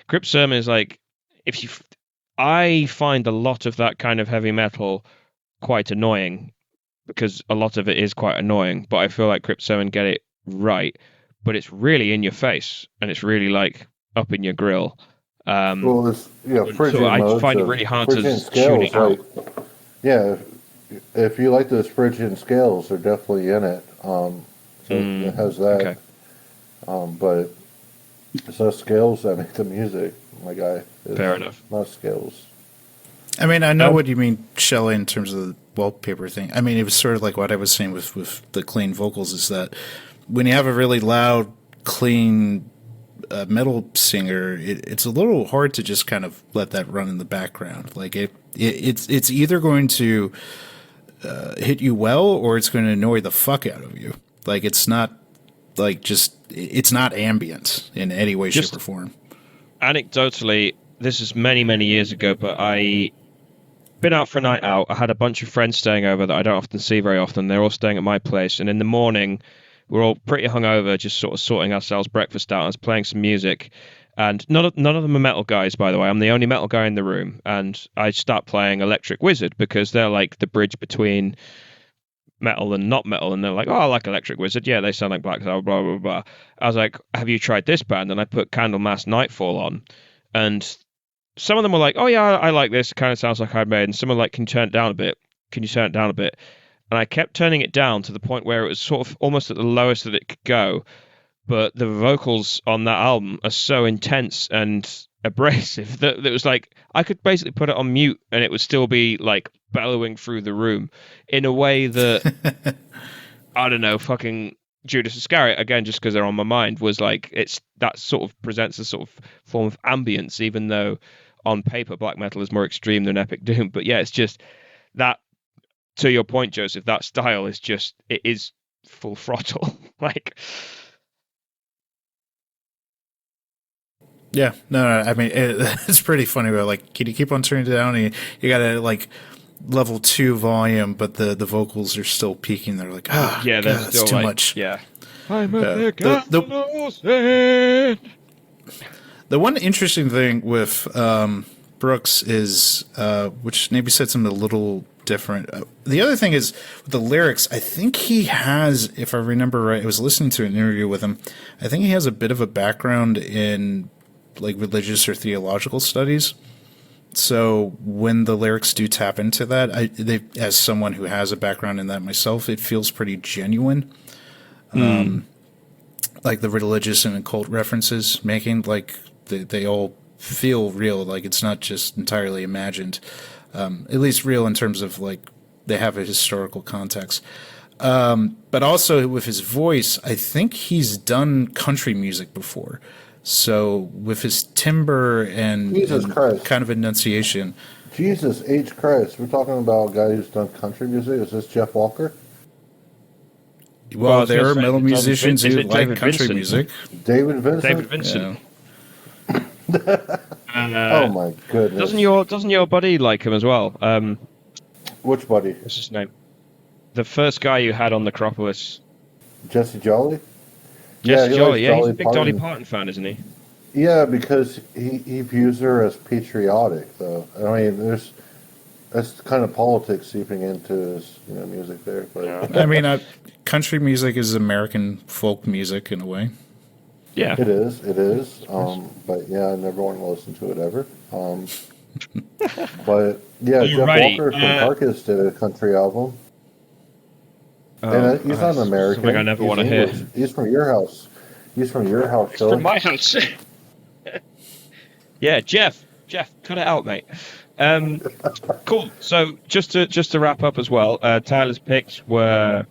Crypt Sermon is like, I find a lot of that kind of heavy metal quite annoying because a lot of it is quite annoying, but I feel like Crypt Sermon get it right, but it's really in your face and it's really like up in your grill. Well, it's Phrygian So I modes find it of really hard Phrygian to tune it out. Yeah, if you like those Phrygian scales, they're definitely in it. So it has that. Okay. But it's those scales that make the music, my guy. It's Fair enough. Not scales. I mean, I know what you mean, Shelley, in terms of the wallpaper thing. I mean, it was sort of like what I was saying with the clean vocals is that when you have a really loud, clean metal singer, it's a little hard to just kind of let that run in the background. Like it's either going to hit you well or it's going to annoy the fuck out of you. Like it's not like it's not ambient in any way, shape, or form. Anecdotally, this is many, many years ago, but I been out for a night out. I had a bunch of friends staying over that I don't often see very often. They're all staying at my place, and in the morning, we're all pretty hungover, just sort of sorting ourselves breakfast out. I was playing some music, and none of them are metal guys, by the way. I'm the only metal guy in the room, and I start playing Electric Wizard because they're like the bridge between metal and not metal, and they're like, oh, I like Electric Wizard. Yeah, they sound like Black Sabbath, blah, blah, blah. I was like, have you tried this band? And I put Candlemass Nightfall on, and some of them were like, oh yeah, I like this. It kind of sounds like Iron Maiden. Some were like, can you turn it down a bit? Can you turn it down a bit? And I kept turning it down to the point where it was sort of almost at the lowest that it could go. But the vocals on that album are so intense and abrasive that it was like, I could basically put it on mute and it would still be like bellowing through the room in a way that, I don't know, fucking Judas Iscariot, again, just because they're on my mind, was like, that sort of presents a sort of form of ambience, even though on paper black metal is more extreme than Epic Doom. But yeah, it's just that, to your point, Joseph, that style is just, it is full throttle. Like, yeah, no, I mean, it's pretty funny. But like, can you keep on turning it down? And you got to like level 2 volume, but the vocals are still peaking. They're like, yeah, God, that's too like, much. Yeah. I'm a The one interesting thing with Brooks is, which maybe said something a little different. The other thing is with the lyrics. I think he has, if I remember right, I was listening to an interview with him. I think he has a bit of a background in like religious or theological studies. So when the lyrics do tap into that, as someone who has a background in that myself, it feels pretty genuine. Like the religious and occult references making, like they all feel real. Like it's not just entirely imagined, at least real in terms of like they have a historical context. But also with his voice, I think he's done country music before. So with his timbre and kind of enunciation. Jesus H. Christ. We're talking about a guy who's done country music. Is this Jeff Walker? Well, there are metal musicians who like country music. David Vincent? David Vincent. Oh my goodness. Doesn't your buddy like him as well? Which buddy? What's his name? The first guy you had on Necropolis. Jesse Jolly? Jesse Jolly, yeah, he's a big Dolly Dolly Parton fan, isn't he? Yeah, because he views her as patriotic, though. I mean, That's kind of politics seeping into his, music there. But I mean, country music is American folk music in a way. Yeah. it is. But yeah, I never want to listen to it ever. But yeah, Jeff Alrighty, Walker from Carcass did a country album. And he's not an American. Something I never want to hear. He's from your house. He's from your house, It's Phil. from my house. Yeah, Jeff, cut it out, mate. Cool. So just to wrap up as well, Tyler's picks were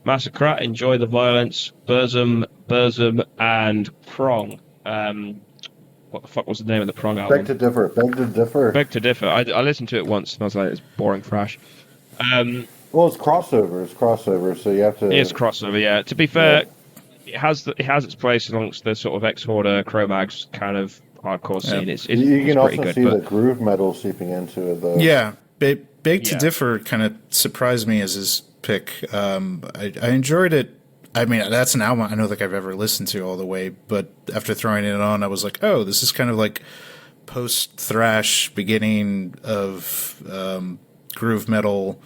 Massacre, Enjoy the Violence, Burzum, and Prong. What the fuck was the name of the Prong album? Beg to differ. Beg to differ. I listened to it once and I was like, it's boring thrash. Well, it's crossover, so you have to... It's crossover, yeah. To be fair, it has its place amongst the sort of Ex-Horder, Cro-Mags kind of hardcore scene. It's you can pretty also good, see but the groove metal seeping into it, though. Yeah, Beg to Differ kind of surprised me as his pick. I enjoyed it. I mean, that's an album I don't think I've ever listened to all the way, but after throwing it on, I was like, oh, this is kind of like post-thrash beginning of groove metal.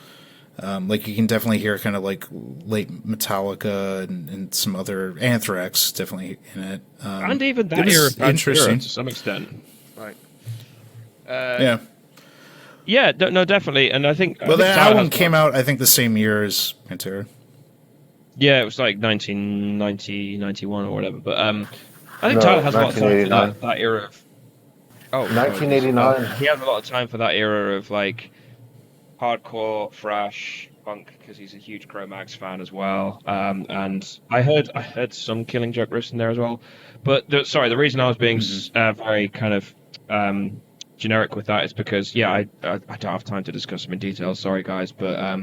Like you can definitely hear kind of like late Metallica and some other Anthrax definitely in it. and even that it was era, interesting to some extent. Right. Yeah. Yeah, no, definitely. And I think... Well, that album came out, I think, the same year as Pantera. Yeah, it was like 1990, 91 or whatever. But I think Tyler has a lot of time for that era of... Oh, 1989. He has a lot of time for that era of like hardcore, thrash, punk, because he's a huge Cro-Mags fan as well. And I heard some Killing Joke riffs in there as well. But the reason I was being very kind of generic with that is because I don't have time to discuss them in detail. Sorry guys, but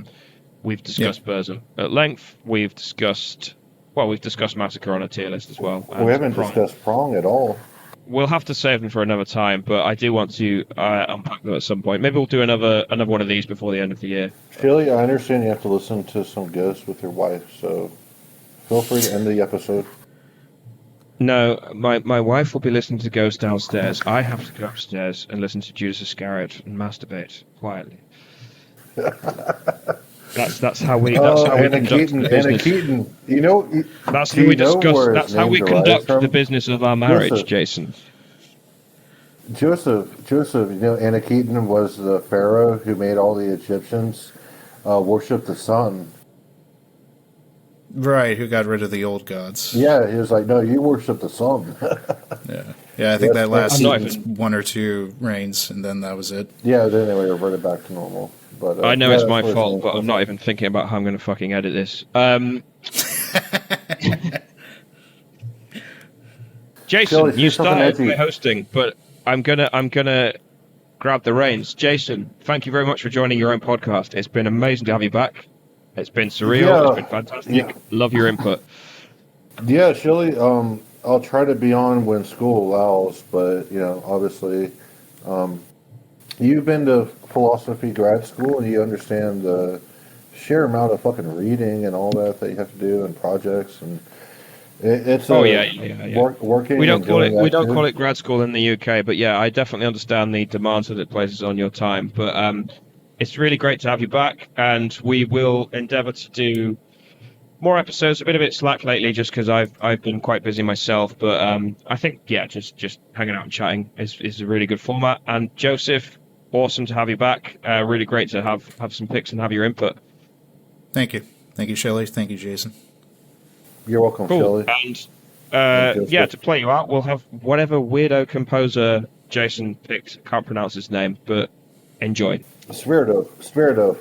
we've discussed Burzum at length. We've discussed Massacre on a tier list as well. We haven't discussed Prong at all. We'll have to save them for another time, but I do want to unpack them at some point. Maybe we'll do another one of these before the end of the year. Shelley, I understand you have to listen to some Ghosts with your wife, so feel free to end the episode. No, my wife will be listening to Ghost downstairs. I have to go upstairs and listen to Judas Iscariot and masturbate quietly. That's how we conduct the business. Keaton. That's how we discuss. That's how we conduct the business of our marriage, Jason. Joseph, Anna Keaton was the pharaoh who made all the Egyptians worship the sun. Right, who got rid of the old gods. Yeah, he was like, no, you worship the sun. Yeah, I think that lasted 1 or 2 reigns, and then that was it. Yeah, then they reverted back to normal. But I know it's my fault, but I'm not even thinking about how I'm going to fucking edit this. Jason, you started by hosting, but I'm gonna grab the reins. Jason, thank you very much for joining your own podcast. It's been amazing to have you back. It's been surreal. It's been fantastic. Yeah. Love your input. Yeah, Shelley, I'll try to be on when school allows, but obviously, you've been to philosophy grad school and you understand the sheer amount of fucking reading and all that you have to do and projects and it's working. We don't call it grad school in the UK, but yeah, I definitely understand the demands that it places on your time. But it's really great to have you back, and we will endeavour to do more episodes. A bit slack lately, just because I've been quite busy myself. But I think just hanging out and chatting is a really good format. And Joseph, awesome to have you back. Really great to have some picks and have your input. Thank you, Shelley. Thank you, Jason. You're welcome, cool. Shelley. And to play you out, we'll have whatever weirdo composer Jason picked. Can't pronounce his name, but enjoy. Sviridov.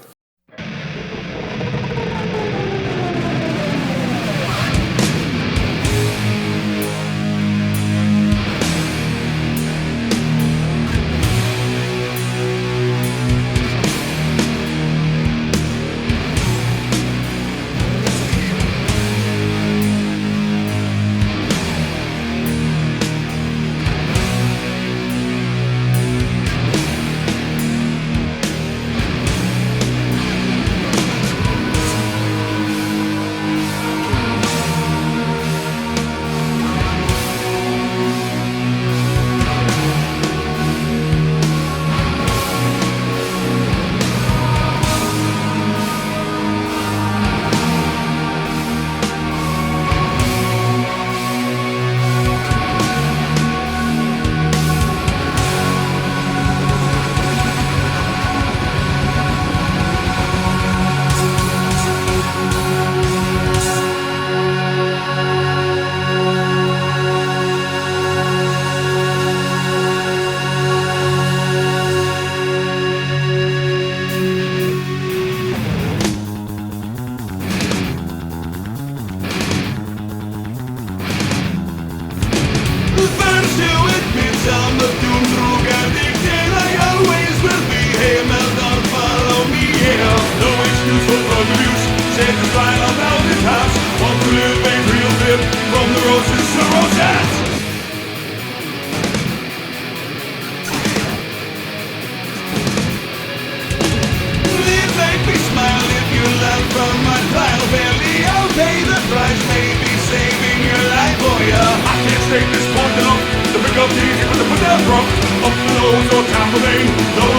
I can't take this one enough. The big up teeth, even to put their throat up the nose or top of vein. No